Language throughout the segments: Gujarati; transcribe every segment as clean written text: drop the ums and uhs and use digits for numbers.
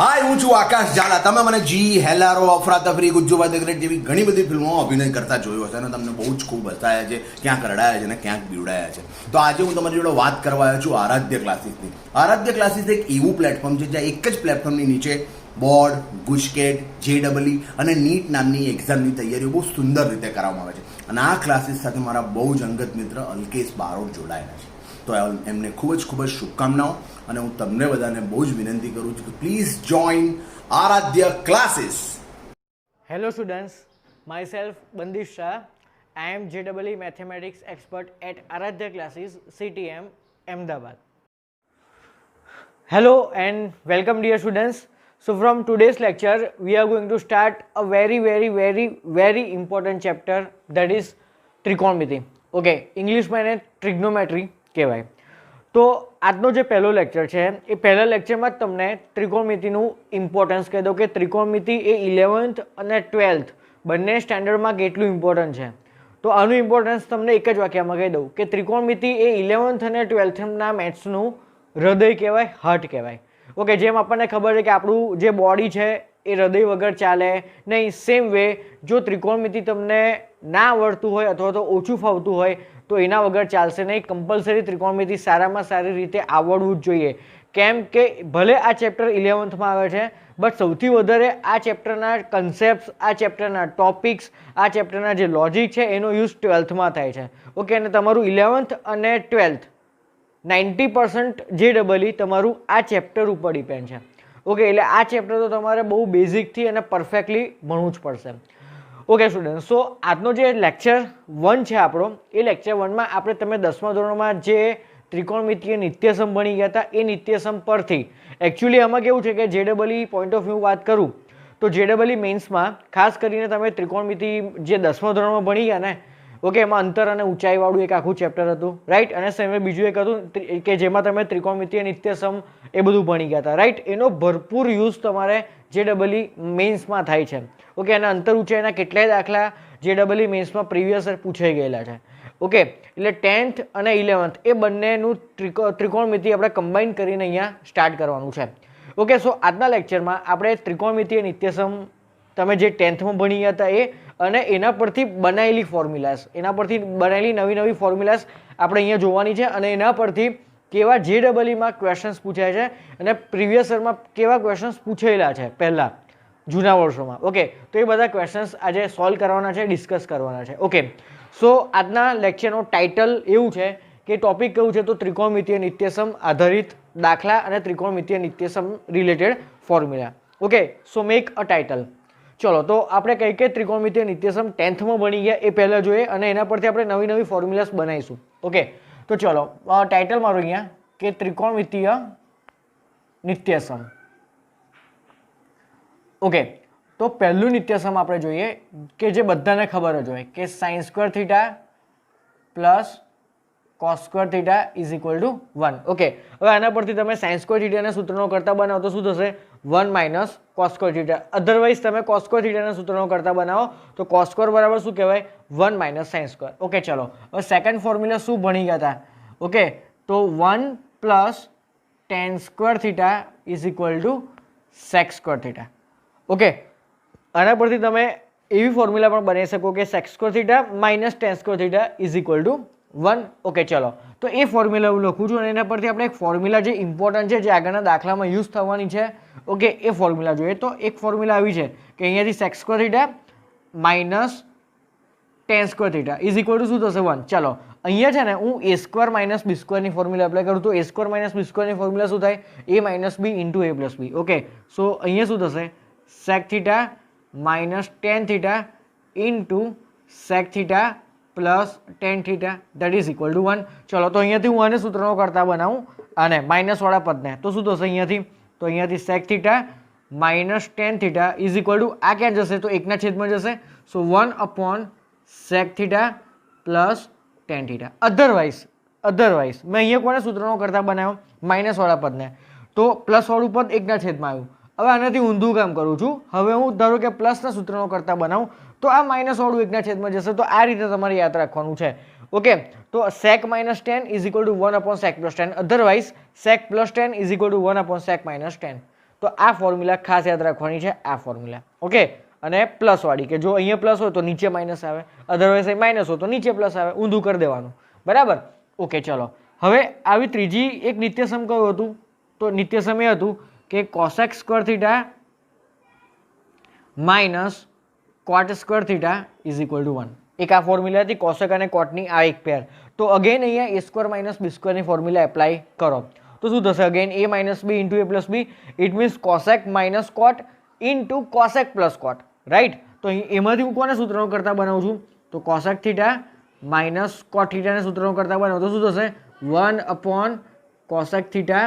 હાય, હું છું આકાશ ઝાલા. તમે મને જી, હેલારો, અફરાતફરી, ગુજ્જુભાઈ ધ ગ્રેટ જેવી ઘણી બધી ફિલ્મોમાં અભિનય કરતા જોયો હશે અને તમને બહુ જ ખૂબ હસાયા છે, ક્યાંક રડાયા છે અને ક્યાંક બીવડાયા છે. તો આજે હું તમારી જોડે વાત કરવા આવ્યો છું આરાધ્ય ક્લાસીસની. આરાધ્ય ક્લાસીસ એક એવું પ્લેટફોર્મ છે જ્યાં એક જ પ્લેટફોર્મની નીચે બોર્ડ, ગુજકેટ, JEE અને નીટ નામની એક્ઝામની તૈયારીઓ બહુ સુંદર રીતે કરવામાં આવે છે. અને આ ક્લાસીસ સાથે મારા બહુ જ અંગત મિત્ર અલ્કેશ બારોટ જોડાયેલા છે. તો એમને ખૂબ જ શુભકામનાઓ અને હું તમને બધાને બહુ જ વિનંતી કરું છું કે please join Aaradhya classes. Hello students, myself Bandish Shah. I am JEE Mathematics expert at Aradhya Classes, CTM, Ahmedabad. Hello and welcome dear students. So from today's lecture, we are going to start a very important chapter, that is trigonometry. Okay, English માં એને trigonometry કહેવાય. તો આજનો જે પહેલો લેક્ચર છે એ પહેલા લેક્ચરમાં જ તમને ત્રિકોણમિતિનું ઇમ્પોર્ટન્સ કહી દઉં કે ત્રિકોણમિતિ એ 11th અને 12th બંને સ્ટેન્ડર્ડમાં કેટલું ઇમ્પોર્ટન્ટ છે. તો આનું ઇમ્પોર્ટન્સ તમને એક જ વાક્યમાં કહી દઉં કે ત્રિકોણમિતિ એ 11th અને 12thના મેથ્સનું હૃદય કહેવાય, હાર્ટ કહેવાય. ઓકે, જેમ આપણને ખબર છે કે આપણું જે બોડી છે એ હૃદય વગર ચાલે નહીં, સેમ વે જો ત્રિકોણમિતિ તમને ના આવડતું હોય અથવા તો ઓછું ફાવતું હોય તો એના વગર ચાલશે નહીં. કમ્પલસરી ત્રિકોણમિતિ સારામાં સારી રીતે આવડવું જ જોઈએ. કેમ કે ભલે આ ચેપ્ટર 11thમાં આવે છે, બટ સૌથી વધારે આ ચેપ્ટરના કન્સેપ્ટ્સ, આ ચેપ્ટરના ટોપિક્સ, આ ચેપ્ટરના જે લોજિક છે એનો યુઝ 12thમાં થાય છે. ઓકે, અને તમારું 11th અને 12th 90% JEE તમારું આ ચેપ્ટર ઉપર ડિપેન્ડ છે. ઓકે, એટલે આ ચેપ્ટર તો તમારે બહુ બેઝિકથી અને પરફેક્ટલી ભણવું જ પડશે. ઓકે સ્ટુડન્ટ, સો આજનો જે લેક્ચર 1 છે આપણો, એ લેક્ચર 1માં આપણે તમે 10મા ધોરણમાં જે ત્રિકોણમિતિય નિત્યસમ ભણી ગયા હતા એ નિત્યસમ પરથી એકચ્યુઅલી આમાં કેવું છે કે JEE પોઈન્ટ ઓફ વ્યૂ વાત કરું તો JEE મેન્સમાં ખાસ કરીને તમે ત્રિકોણમિતિ જે 10મા ધોરણમાં ભણી ગયા ને, ઓકે, એમાં અંતર અને ઊંચાઈવાળું એક આખું ચેપ્ટર હતું, રાઈટ, અને સેમ બીજું એક હતું કે જેમાં તમે ત્રિકોણમિતિય નિત્યસમ એ બધું ભણી ગયા હતા, રાઈટ. એનો ભરપૂર યુઝ તમારે JEE મેન્સમાં થાય છે. ઓકે, અને અંતર ઊંચાઈના કેટલાય દાખલા JEE મેન્સમાં પ્રીવિયસ પૂછાઈ ગયેલા છે. ઓકે, એટલે 10th અને 11th એ બંનેનું ત્રિકોણમિતિ આપણે કમ્બાઈન કરીને અહીંયા સ્ટાર્ટ કરવાનું છે. ઓકે, સો આજના લેક્ચરમાં આપણે ત્રિકોણમિતિય નિત્યસમ તમે જે 10thમાં ભણી ગયા હતા એ અને એના પરથી બનાવેલી ફોર્મ્યુલાસ, એના પરથી બનાવેલી નવી ફોર્મ્યુલાસ આપણે અહીંયા જોવાની છે અને એના પરથી કેવા JEEમાં ક્વેશ્ચન્સ પૂછાય છે અને પ્રીવિયસ યરમાં કેવા ક્વેશ્ચન્સ પૂછાયેલા છે પહેલાં જૂના વર્ષોમાં. ઓકે, તો એ બધા ક્વેશ્ચન્સ આજે સોલ્વ કરવાના છે, ડિસ્કસ કરવાના છે. ઓકે, સો આજના લેક્ચરનો ટાઇટલ એવું છે કે ટોપિક કેવું છે તો ત્રિકોણમિતિય નિત્યસમ આધારિત દાખલા અને ત્રિકોણમિતિય નિત્યસમ related formula. Okay, so make a title. ચલો, તો આપણે કઈ ત્રિકોણમિતિય નિત્યસમ 10thમાં ભણી ગયા એ પહેલાં જોઈએ અને એના પરથી આપણે નવી ફોર્મ્યુલાસ બનાવીશું. ઓકે, તો ચલો ટાઇટલ મારું અહીંયા કે ત્રિકોણમિતિય નિત્યસમ. ઓકે, તો પહેલું નિત્યસમ આપણે જોઈએ કે જે બધાને ખબર જ હોય કે sin² θ plus cos² θ is equal to 1. Okay, હવે આના પરથી તમે sin² θ ના સૂત્રનો કરતા બનાવો તો શું થશે? 1 માઇનસ cos² θ. અધરવાઇઝ તમે cos² θ ના સૂત્રનો કરતા બનાવો તો cos² બરાબર શું કહેવાય? 1 માઇનસ sin². ઓકે, ચલો હવે સેકન્ડ ફોર્મ્યુલા શું ભણી ગયા હતા? ઓકે, તો 1 plus tan² θ is equal to sec² θ. Okay, આના પરથી તમે એવી ફોર્મ્યુલા પણ બનાવી શકો કે sec² θ minus tan² θ is equal to 1. Okay, ચલો તો એ ફોર્મ્યુલા હું લખું છું અને એના પરથી આપણે એક ફોર્મ્યુલા જે ઇમ્પોર્ટન્ટ છે જે આગળના દાખલામાં યુઝ થવાની છે, ઓકે, એ ફોર્મ્યુલા જોઈએ. તો એક ફોર્મ્યુલા આવી છે કે અહીંયાથી sec² θ minus tan² θ is equal to શું થશે? 1. ચલો અહીંયા છે ને હું a² માઇનસ b² ની ફોર્મ્યુલા એપ્લાય કરું તો a² માઇનસ b² ની ફોર્મ્યુલા શું થાય? a minus b into a plus b. Okay, so અહીંયા શું થશે? sec θ minus tan θ into sec θ plus tan θ that is equal to 1. ચલો તો અહીંયાથી હું આને સૂત્રનો કરતા બનાવું અને માઇનસવાળા પદને તો શું થશે અહીંયાથી? તો અહીંયાથી sec θ minus tan θ is equal to આ ક્યાં જશે? તો એકના છેદમાં જશે. So 1 upon sec θ plus tan θ. Otherwise મેં અહીંયા કોને સૂત્રનો કરતા બનાવ્યો? માઇનસવાળા પદને, તો પ્લસવાળું પદ એકના છેદમાં આવ્યું. હવે આનાથી ઊંધું કામ કરું છું. હવે હું ધારો કે પ્લસના સૂત્રનો કરતા બનાવું તો આ માઇનસવાળું એકના છેદમાં જશે. તો આ રીતે તમારે યાદ રાખવાનું છે. ઓકે, તો sec minus 10 is equal to 1 upon sec plus 10. Otherwise, sec plus 10 is equal to 1 upon sec minus 10. તો આ ફોર્મ્યુલા ખાસ યાદ રાખવાની છે, આ ફોર્મ્યુલા. ઓકે, અને પ્લસવાળી કે જો અહીંયા પ્લસ હોય તો નીચે માઇનસ આવે, અધરવાઇઝ અહીં માઇનસ હોય તો નીચે પ્લસ આવે, ઊંધું કરી દેવાનું. બરાબર. ઓકે, ચલો હવે આવી ત્રીજી એક નિત્યસમ કયું હતું? તો નિત્યસમ એ હતું કે cosec square theta minus coat square theta is equal to 1. એક આ ફોર્મ્યુલા હતી કોસેક અને કોટની, આ એક પેર. તો અગેન અહીંયા એ સ્ક્વેર માઇનસ બી સ્ક્વેરની ફોર્મ્યુલા એપ્લાય કરો તો શું થશે? Again a minus B into a plus B, it means cosec minus cot into cosec plus cot, right? તો એમાંથી હું કોને સૂત્રનો કરતા બનાવું છું? તો કોસેક થીટા માઇનસ કોટ થીટાને સૂત્રનો કરતા બનાવું તો શું થશે? 1 upon cosec theta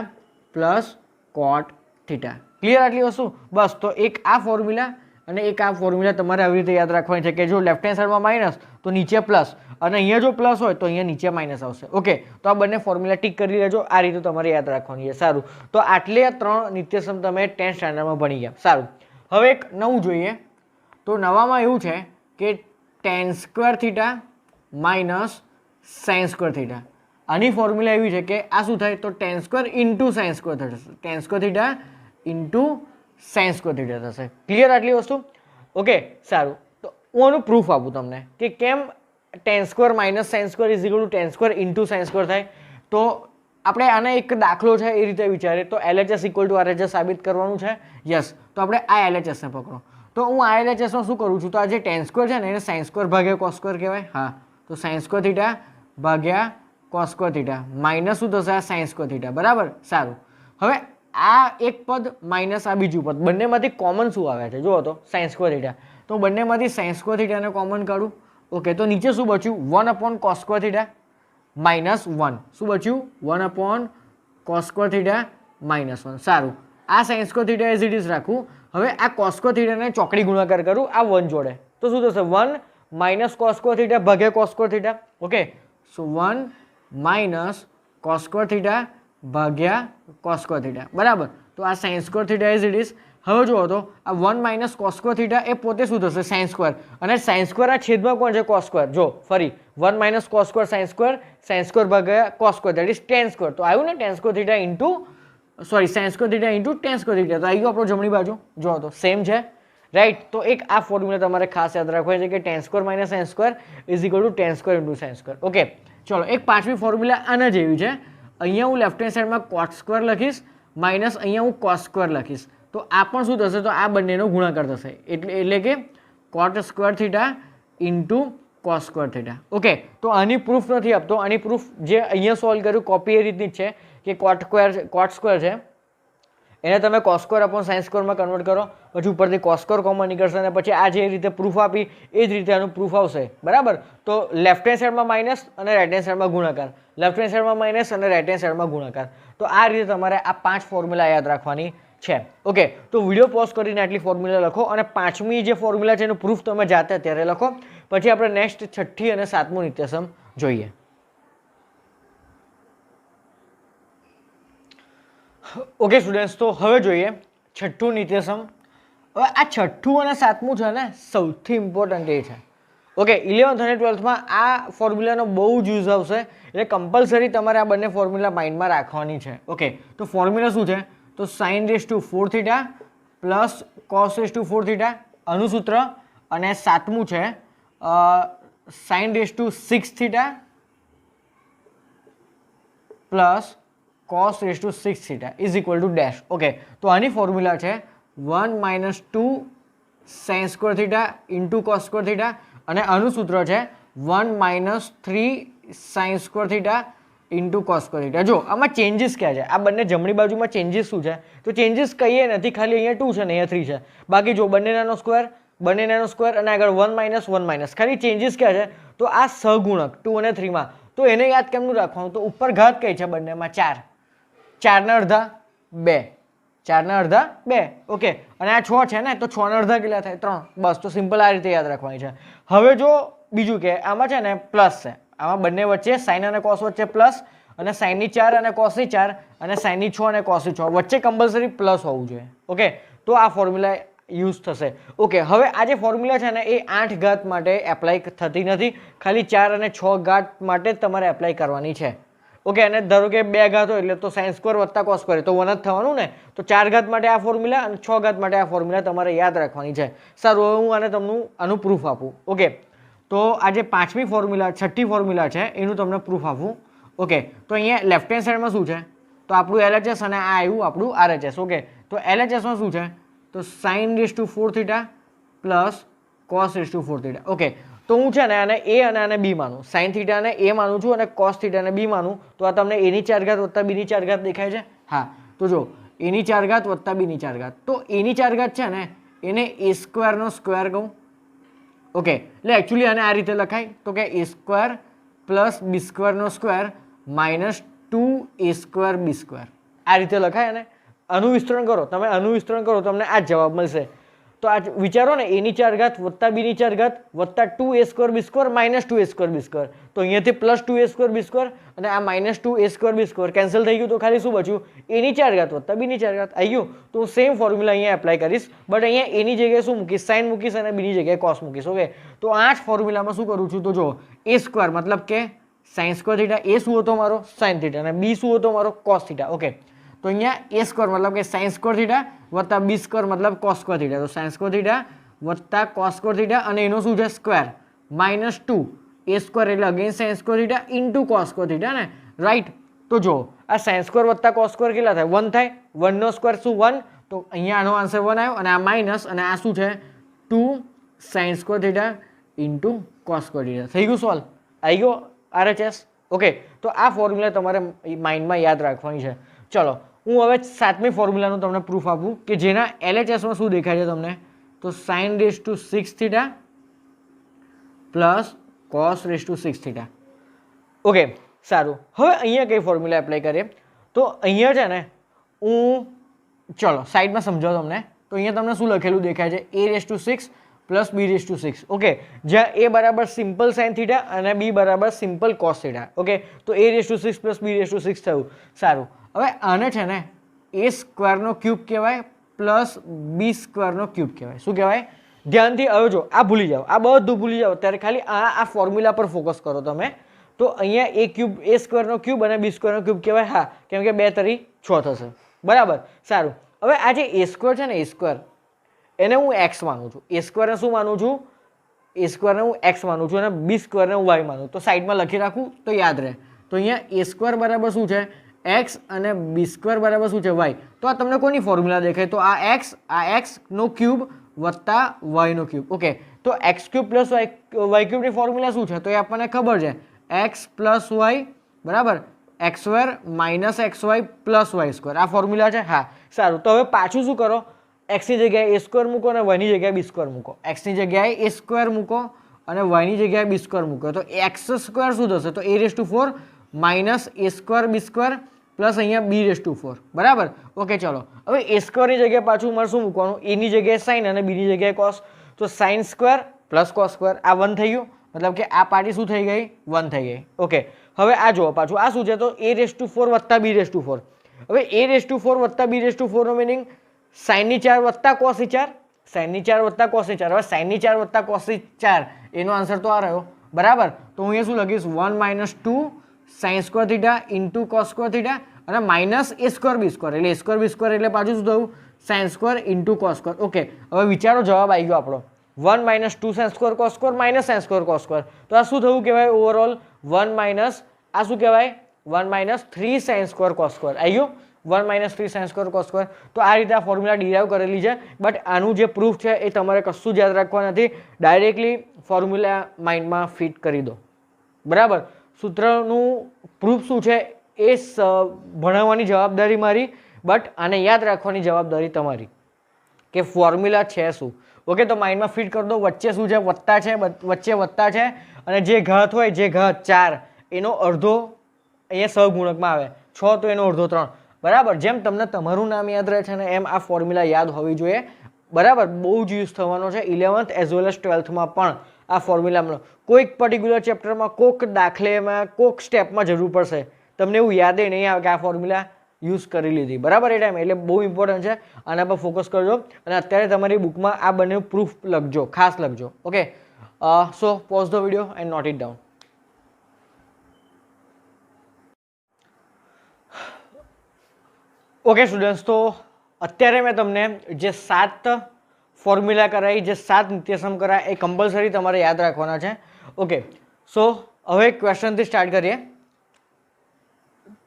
plus cot theta. Clear આટલી વસ્તુ? બસ. તો એક આ ફોર્મ્યુલા અને એક આ ફોર્મ્યુલા તમારે આવી રીતે યાદ રાખવાની છે કે જો લેફ્ટ હેન્ડ સાઈડમાં માઇનસ તો નીચે પ્લસ, અને અહીંયા જો પ્લસ હોય તો અહીંયા નીચે માઇનસ આવશે. ઓકે, તો આ બંને ફોર્મ્યુલા ટીક કરી લેજો. આ રીતે તમારે યાદ રાખવાની છે. સારું, તો આટલે 3 નિત્યસમ તમે 10th સ્ટાન્ડર્ડમાં ભણી ગયા. સારું, હવે એક નવું જોઈએ. તો નવામાં એવું છે કે tan square theta minus sign square theta. આની ફોર્મ્યુલા એવી છે કે આ શું થાય? તો tan square into sine square થશે. tan square theta into sign square theta થશે. ક્લિયર આટલી વસ્તુ? ઓકે, સારું. તો હું આનું પ્રૂફ આપું તમને કે કેમ tan square minus sine square is equal two tan square into sine square થાય. તો આપણે આને એક દાખલો છે એ રીતે વિચારીએ તો LHS ઇક્વલ ટુ RHS સાબિત કરવાનું છે. યસ, તો આપણે આ LHSને પકડો. તો હું આ LHSમાં શું કરું છું? તો આ જે tan સ્ક્વેર છે ને એને સાઇન સ્ક્વેર ભાગ્યા કોસ સ્ક્વેર કહેવાય. હા, તો સાઇન સ્ક્વેર થીટા ભાગ્યા કોસ સ્ક્વેર થીટા માઇનસ શું થશે? આ સાઇન સ્ક્વેર થીટા. બરાબર. સારું, હવે આ એક પદ માઇનસ આ બીજું પદ, બંનેમાંથી કોમન શું આવે છે? જુઓ તો સાઇન સ્ક્વેર થીટા. તો બંનેમાંથી સાઇન સ્ક્વેર થીટાને કોમન કાઢું. ઓકે, તો નીચે શું બચ્યું? 1 upon cos square theta minus 1. શું બચ્યું? 1 upon cos square theta minus 1. સારું, આ sine square theta as it is રાખું. હવે આ કોસ સ્ક્વેર થીટાને ચોકડી ગુણાકાર કરું આ 1 જોડે તો શું થશે? 1 માઇનસ કોસ સ્ક્વેર થીટા ભાગ્યા cos square theta. Okay, so 1 minus cos square theta ભાગ્યા કોસ સ્ક્વેર થીટા. બરાબર. તો આ sine square theta as it is. હવે જુઓ તો આ 1 માઇનસ કોસ સ્ક્વેર થીટા એ પોતે શું થશે? Sine square. અને સાઇન સ્ક્વેર આ છેદમાં કોણ છે? Cos square. જો ફરી 1 minus cos square sine square ભાગ્યા cos square that is tan square. તો આવ્યું ને tan square theta into sorry sign square theta into tan square theta. તો આવી ગયો આપણો જમણી બાજુ. જો તો સેમ છે, રાઈટ? તો એક આ ફોર્મ્યુલા તમારે ખાસ યાદ રાખવાની છે કે tan square minus sine square is equal two tan square into sine square. Okay, ચલો એક પાંચમી ફોર્મ્યુલા આના જેવી છે. અહીંયા હું લેફ્ટ હેન્ડ સાઈડમાં કોટ સ્ક્વેર લખીશ માઇનસ અહીંયા હું કોસ સ્ક્વેર લખીશ. તો આ પણ શું થશે? તો આ બંનેનો ગુણાકાર થશે. એટલે કે કોટ square theta into cos square theta. Okay, તો આની પ્રૂફ નથી આપતો. આની પ્રૂફ જે અહીંયા સોલ્વ કર્યું કોપી એ રીતની જ છે કે કોટ સ્ક્વેર છે એને તમે કોસ સ્ક્વેર અપોન સાઇન સ્ક્વેરમાં કન્વર્ટ કરો, પછી ઉપરથી કોસ સ્ક્વેર કોમન નીકળશે અને પછી આ જે રીતે પ્રૂફ આપી એ જ રીતે આનું પ્રૂફ આવશે. બરાબર. તો લેફ્ટ હેન્ડ સાઈડમાં માઇનસ અને રાઇટ હેન્ડ સાઈડમાં ગુણાકાર, લેફ્ટ હેન્ડ સાઈડમાં માઇનસ અને રાઇટ હેન્ડ સાઈડમાં ગુણાકાર. તો આ રીતે તમારે આ 5 ફોર્મ્યુલા યાદ રાખવાની છે. ઓકે, તો વિડીયો પોઝ કરીને આટલી ફોર્મ્યુલા લખો અને પાંચમી જે ફોર્મ્યુલા છે એનું પ્રૂફ તમે જાતે અત્યારે લખો. પછી આપણે નેક્સ્ટ 6ઠ્ઠી અને 7મું નિત્યસમ જોઈએ. ઓકે સ્ટુડન્ટ્સ, તો હવે જોઈએ 6ઠ્ઠું નિત્યસમ. હવે આ 6ઠ્ઠું અને 7મું છે ને સૌથી ઇમ્પોર્ટન્ટ એ છે. ઓકે, 11th અને 12thમાં આ ફોર્મ્યુલાનો બહુ જ યુઝ આવશે એટલે કમ્પલસરી તમારે આ બંને ફોર્મ્યુલા માઇન્ડમાં રાખવાની છે. ઓકે, તો ફોર્મ્યુલા શું છે? તો sine raise to 4 theta plus cos raise to 4 theta આનું સૂત્ર, અને 7મું છે sine raise to 6 theta plus cos raised to 6 theta is equal to dash. Okay, તો આની ફોર્મ્યુલા છે 1 minus 2 sin square theta into cos square theta, અને આનું સૂત્ર છે 1 minus 3 sin square theta into cos square theta. જો આમાં ચેન્જીસ ક્યાં છે? આ બંને જમણી બાજુમાં ચેન્જીસ શું છે? તો ચેન્જીસ કહીએ નથી, ખાલી અહીંયા 2 છે ને અહીંયા 3 છે. બાકી જો બંનેનાનો સ્ક્વેર અને આગળ 1 માઇનસ, ખાલી ચેન્જીસ ક્યાં છે? તો આ સહગુણક 2 અને 3માં. તો એને યાદ કેમનું રાખવાનું? તો ઉપર ઘાત કઈ છે બંનેમાં? 4. 4 અડધા 2, 4 અડધા 2. ઓકે, અને આ 6 છે ને તો 6 અડધા કેટલા થાય? 3. બસ, તો સિમ્પલ આ રીતે યાદ રાખવાની છે. હવે જો બીજું કે આમાં છે ને પ્લસ છે, આમાં બંને વચ્ચે સાઇન અને કોસ વચ્ચે પ્લસ, અને સાઇનની 4 અને કોસની 4 અને સાઇનની 6 અને કોસની 6 વચ્ચે કમ્પલસરી પ્લસ હોવું જોઈએ. ઓકે, તો આ ફોર્મ્યુલા યુઝ થશે. ઓકે, હવે આ જે ફોર્મ્યુલા છે ને એ 8 ઘાત માટે એપ્લાય થતી નથી, ખાલી 4 અને 6 ઘાત માટે જ તમારે એપ્લાય કરવાની છે. ઓકે, અને ધારો કે 2 ઘાત હોય એટલે તો sin સ્ક્વેર વત્તા cos સ્ક્વેર તો 1 જ થવાનું ને. તો 4 ઘાત માટે આ ફોર્મ્યુલા અને 6 ઘાત માટે આ ફોર્મ્યુલા તમારે યાદ રાખવાની છે. સારું, હવે હું આનું પ્રૂફ આપું. ઓકે, તો આ જે પાંચમી ફોર્મ્યુલા, છઠ્ઠી ફોર્મ્યુલા છે એનું તમને પ્રૂફ આપું. ઓકે, તો અહીંયા લેફ્ટ હેન્ડ સાઈડમાં શું છે? તો આપણું LHS અને આ આવ્યું આપણું RHS. ઓકે, તો LHSમાં શું છે? તો sin⁴ theta plus cos⁴ theta. Okay, તો હું છે ને આને a અને આને b માનું, sin થીટા ને a માનું છું અને cos થીટા ને b માનું. તો આ તમને a ની 4 ઘાત વત્તા b ની 4 ઘાત દેખાય છે? હા, તો જો a ની 4 ઘાત વત્તા b ની 4 ઘાત, તો a ની 4 ઘાત છે ને એને a સ્ક્વેરનો સ્ક્વેર કહું. ઓકે, એટલે એકચ્યુઅલી આને આ રીતે લખાય તો કે a સ્ક્વેર પ્લસ b સ્ક્વેરનો સ્ક્વેર માઇનસ 2a² b². આ રીતે લખાય. અને આનું વિસ્તરણ કરો, તમે આનું વિસ્તરણ કરો તમને આ જ જવાબ મળશે. તો આ વિચારો ને, a ની 4 ઘાત વત્તા b ની 4 ઘાત વત્તા 2a² b² minus 2a² b². તો અહીંયાથી પ્લસ 2a² b² અને આ માઇનસ 2a² b² કેન્સલ થઈ ગયું. તો ખાલી શું બચ્યું? a ની 4 ઘાત વત્તા b ની 4 ઘાત આવી ગયું. તો હું સેમ ફોર્મ્યુલા અહીંયા એપ્લાય કરીશ, બટ અહીંયા a ની જગ્યાએ શું મૂકીશ? sin મૂકીશ અને b ની જગ્યાએ cos મૂકીશ. ઓકે, તો આ જ ફોર્મ્યુલામાં શું કરું છું? તો જો a² મતલબ કે sin સ્ક્વેર થીટા, a શું હતો મારો? sin થીટા, અને b શું હતો મારો? cos theta. ઓકે, તો અહીંયા a² મતલબ કે sin સ્ક્વેર થીટા વત્તા b² મતલબ cos સ્ક્વેર થીટા. તો sin સ્ક્વેર થીટા વત્તા cos સ્ક્વેર થીટા અને એનો શું છે? સ્ક્વેર માઇનસ 2 a² એટલે again sin square theta into cos square theta ને, રાઈટ? તો જો આ sin સ્ક્વેર વત્તા cos સ્ક્વેર કેટલા થાય? 1 થાય. 1 નો સ્ક્વેર શું? 1. તો અહીંયા આનો આન્સર 1 આવ્યો અને આ માઇનસ અને આ શું છે? 2 sin square theta into cos square theta. થઈ ગયું સોલ્વ? આવી ગયો RHS. ઓકે, તો આ ફોર્મ્યુલા તમારે માઇન્ડમાં યાદ રાખવાની છે. ચલો, હું હવે સાતમી ફોર્મ્યુલાનું તમને પ્રૂફ આપું કે જેના LHSમાં શું દેખાય છે તમને? તો sin⁻6 theta plus cos⁻6 theta. Okay, સારું. હવે અહીંયા કઈ ફોર્મ્યુલા એપ્લાય કરીએ? તો અહીંયા છે ને હું, ચલો સાઈડમાં સમજાવો તમને. તો અહીંયા તમને શું લખેલું દેખાય છે? a⁻6 plus b⁻6. ઓકે, જ્યાં a બરાબર સિમ્પલ sin થીટા અને b બરાબર સિમ્પલ cos થીટા. ઓકે, તો a⁻6 પ્લસ b⁻6 થયું. સારું, હવે આને છે ને a² ક્યુબ કહેવાય પ્લસ b² ક્યુબ કહેવાય. શું કહેવાય? ધ્યાનથી હવે જો, આ ભૂલી જાઓ, આ બધું ભૂલી જાઓ. ત્યારે ખાલી આ ફોર્મ્યુલા પર ફોકસ કરો તમે. તો અહીંયા a² ક્યુબ અને b² ક્યુબ કહેવાય. હા, કેમ કે 2 તરી 6 થશે. બરાબર, સારું. હવે આ જે a² છે ને, a² એને હું x માનું છું, a² ને શું માનું છું? a² ને હું x માનું છું અને b² ને હું y માનું. તો સાઈડમાં લખી રાખું તો યાદ રહે. તો અહીંયા a² બરાબર શું છે? x અને b² બરાબર શું છે? y. તો આ તમને કોની ફોર્મ્યુલા દેખાય? તો આ x નો ક્યુબ વત્તા y નો ક્યુબ. ઓકે, તો x³ પ્લસ y³ ની ફોર્મ્યુલા શું છે? તો એ આપણને ખબર છે, x પ્લસ y બરાબર x² minus xy plus y². આ ફોર્મ્યુલા છે. હા, સારું. તો હવે પાછું શું કરો? x ની જગ્યાએ a² મૂકો અને y ની જગ્યાએ b² મૂકો. x ની જગ્યાએ a² મૂકો અને y ની જગ્યાએ b² મૂકો. તો x² શું થશે? તો a⁻4 minus a² b² plus અહીંયા b⁻4. બરાબર? ઓકે, ચલો. હવે a² ની જગ્યાએ પાછું મારે શું મૂકવાનું? a ની જગ્યાએ sin અને b ની જગ્યાએ cos. તો sin² પ્લસ cos². આ 1 થઈ ગયું, મતલબ કે આ પાર્ટી શું થઈ ગઈ? 1 થઈ ગઈ. ઓકે, હવે આ જુઓ પાછું આ શું છે? તો a⁻4 વત્તા b⁻4. હવે a⁻4 વત્તા b⁻4 નો મિનિંગ sin⁻4 વત્તા cos⁻4. sin⁻4 વત્તા cos⁻4. હવે sin⁻4 વત્તા cos⁻4 એનો આન્સર તો આ રહ્યો. બરાબર? તો હું અહીંયા શું લખીશ? 1 minus 2 sin² theta into cos² theta અને માઇનસ a² b² એટલે a² b² એટલે પાછું શું થયું? sin² into cos². ઓકે, હવે વિચારો, જવાબ આવી ગયો આપણો 1 minus 2 sin² cos² minus sin² cos². તો આ શું થયું કહેવાય? ઓવરઓલ 1 માઇનસ આ શું કહેવાય? 1 માઇનસ 3 sin² cos². આવી ગયું? 1 માઇનસ 3 sin² cos². તો આ રીતે આ ફોર્મ્યુલા ડિરાઈવ કરેલી છે. બટ આનું જે પ્રૂફ છે એ તમારે કશું જ યાદ રાખવા નથી. ડાયરેક્ટલી ફોર્મ્યુલા માઇન્ડમાં ફિટ કરી દો. બરાબર? સૂત્રનું પ્રૂફ શું છે એ ભણાવવાની જવાબદારી મારી, બટ આને યાદ રાખવાની જવાબદારી તમારી કે ફોર્મ્યુલા છે શું. ઓકે, તો માઇન્ડમાં ફિટ કરી દો. વચ્ચે શું છે? વત્તા છે, વચ્ચે વત્તા છે અને જે ઘાત હોય, જે ઘાત 4 એનો અડધો અહીંયા સહગુણકમાં આવે, 6 તો એનો અડધો 3. બરાબર? જેમ તમને તમારું નામ યાદ રહે છે ને એમ આ ફોર્મ્યુલા યાદ હોવી જોઈએ. બરાબર? બહુ જ યુઝ થવાનો છે 11th એઝ વેલ એઝ 12thમાં પણ આ ફોર્મ્યુલામાં. કોઈક પર્ટિક્યુલર ચેપ્ટરમાં, કોઈક દાખલેમાં, કોઈક સ્ટેપમાં જરૂર પડશે. તમને એવું યાદ નહીં આવે કે આ ફોર્મ્યુલા યુઝ કરી લીધી. બરાબર? એ ટાઈમ એટલે બહુ ઇમ્પોર્ટન્ટ છે. આના પર ફોકસ કરજો અને અત્યારે તમારી બુકમાં આ બંને પ્રૂફ લખજો, ખાસ લખજો. Okay, so pause the video and note it down. Okay students, તો અત્યારે મેં તમને જે 7 ફોર્મ્યુલા કરાવી, જે 7 નિત્યસમ કરાય એ કમ્પલસરી તમારે યાદ રાખવાના છે. ઓકે, સો હવે ક્વેશ્ચનથી સ્ટાર્ટ કરીએ.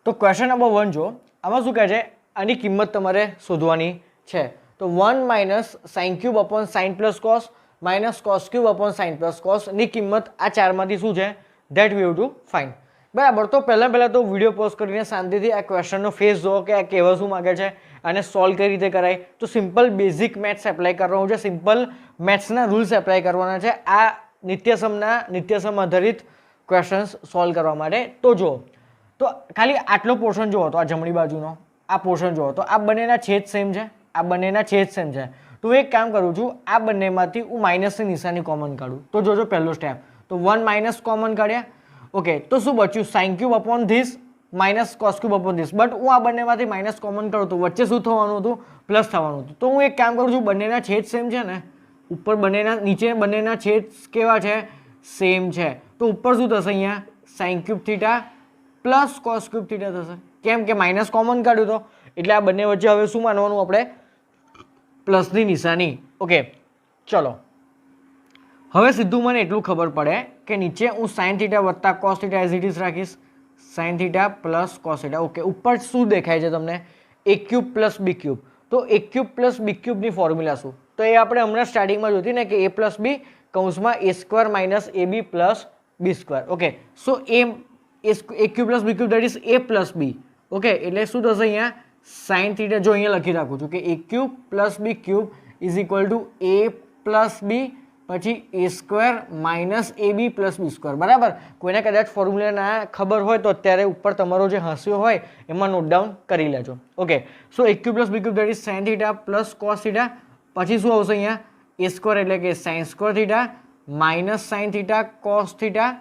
તો ક્વેશ્ચન નંબર 1 જો, આમાં શું કહે છે, આની કિંમત તમારે શોધવાની છે. તો 1 minus sine cube upon sine plus cos minus cos cube upon sine plus કોસની કિંમત આ ચારમાંથી શું છે, that we have to find. બરાબર. તો પહેલાં તો વિડીયો પોઝ કરીને શાંતિથી આ ક્વેશ્ચનનો ફેસ જુઓ કે આ કહેવા શું માગે છે, આને સોલ્વ કઈ રીતે કરાય. તો સિમ્પલ બેઝિક મેથ્સ એપ્લાય કરવાનું છે, સિમ્પલ મેથ્સના રૂલ્સ એપ્લાય કરવાના છે આ નિત્યસમ આધારિત ક્વેશ્ચન્સ સોલ્વ કરવા માટે. તો જુઓ, તો ખાલી આટલો પોર્શન જુઓ, તો આ જમણી બાજુનો આ પોર્શન જુઓ, તો આ બંનેના છેદ સેમ છે, આ બંનેના છેદ સેમ છે. તો હું એક કામ કરું છું, આ બંનેમાંથી હું માઇનસની નિશાની કોમન કાઢું. તો જોજો પહેલો સ્ટેપ, તો 1 માઇનસ કોમન કાઢ્યા. ઓકે, તો શું બચ્યું, sine cube upon this minus cos cube upon this. But હું આ બંનેમાંથી માઇનસ કોમન કરું તો વચ્ચે શું થવાનું હતું, પ્લસ થવાનું હતું. તો હું એક કામ કરું છું, બંનેના છેદ સેમ છે ને, ઉપર બંનેના, નીચે બંનેના છેદ કેવા છે, સેમ છે. તો ઉપર શું થશે, અહીંયા sign cube theta plus cos cube theta થશે. કેમ કે માઇનસ કોમન કાઢ્યું તો, એટલે આ બંને વચ્ચે હવે શું માનવાનું આપણે, પ્લસની નિશાની. ઓકે, ચલો હવે સીધું મને એટલું ખબર પડે કે નીચે હું સાઇન થીટા વત્તા cos theta as it is રાખીશ, sine theta plus cos theta. Okay, ઉપર શું દેખાય છે તમને, A cube plus B cube. તો એ ક્યુબ પ્લસ બી ક્યુબની ફોર્મ્યુલા શું, તો એ આપણે હમણાં સ્ટાર્ટિંગમાં જોતી ને કે એ પ્લસ બી કૌંસમાં A square minus A B plus B square. Okay, so A cube plus B cube that is A plus B. Okay, એટલે શું થશે અહીંયા, સાઇન થીટા, જો અહીંયા લખી રાખું છું કે એ cube plus B cube is equal to A plus B પછી A square minus A B plus B square. બરાબર. કોઈને કદાચ ફોર્મ્યુલા ના ખબર હોય તો અત્યારે ઉપર તમારો જે હાંસ્યો હોય એમાં નોટ ડાઉન કરી લેજો. Okay, so A cube plus B cube that is sine theta plus cos theta, પછી શું આવશે અહીંયા, એ સ્ક્વેર એટલે કે sine square theta minus sine theta cos theta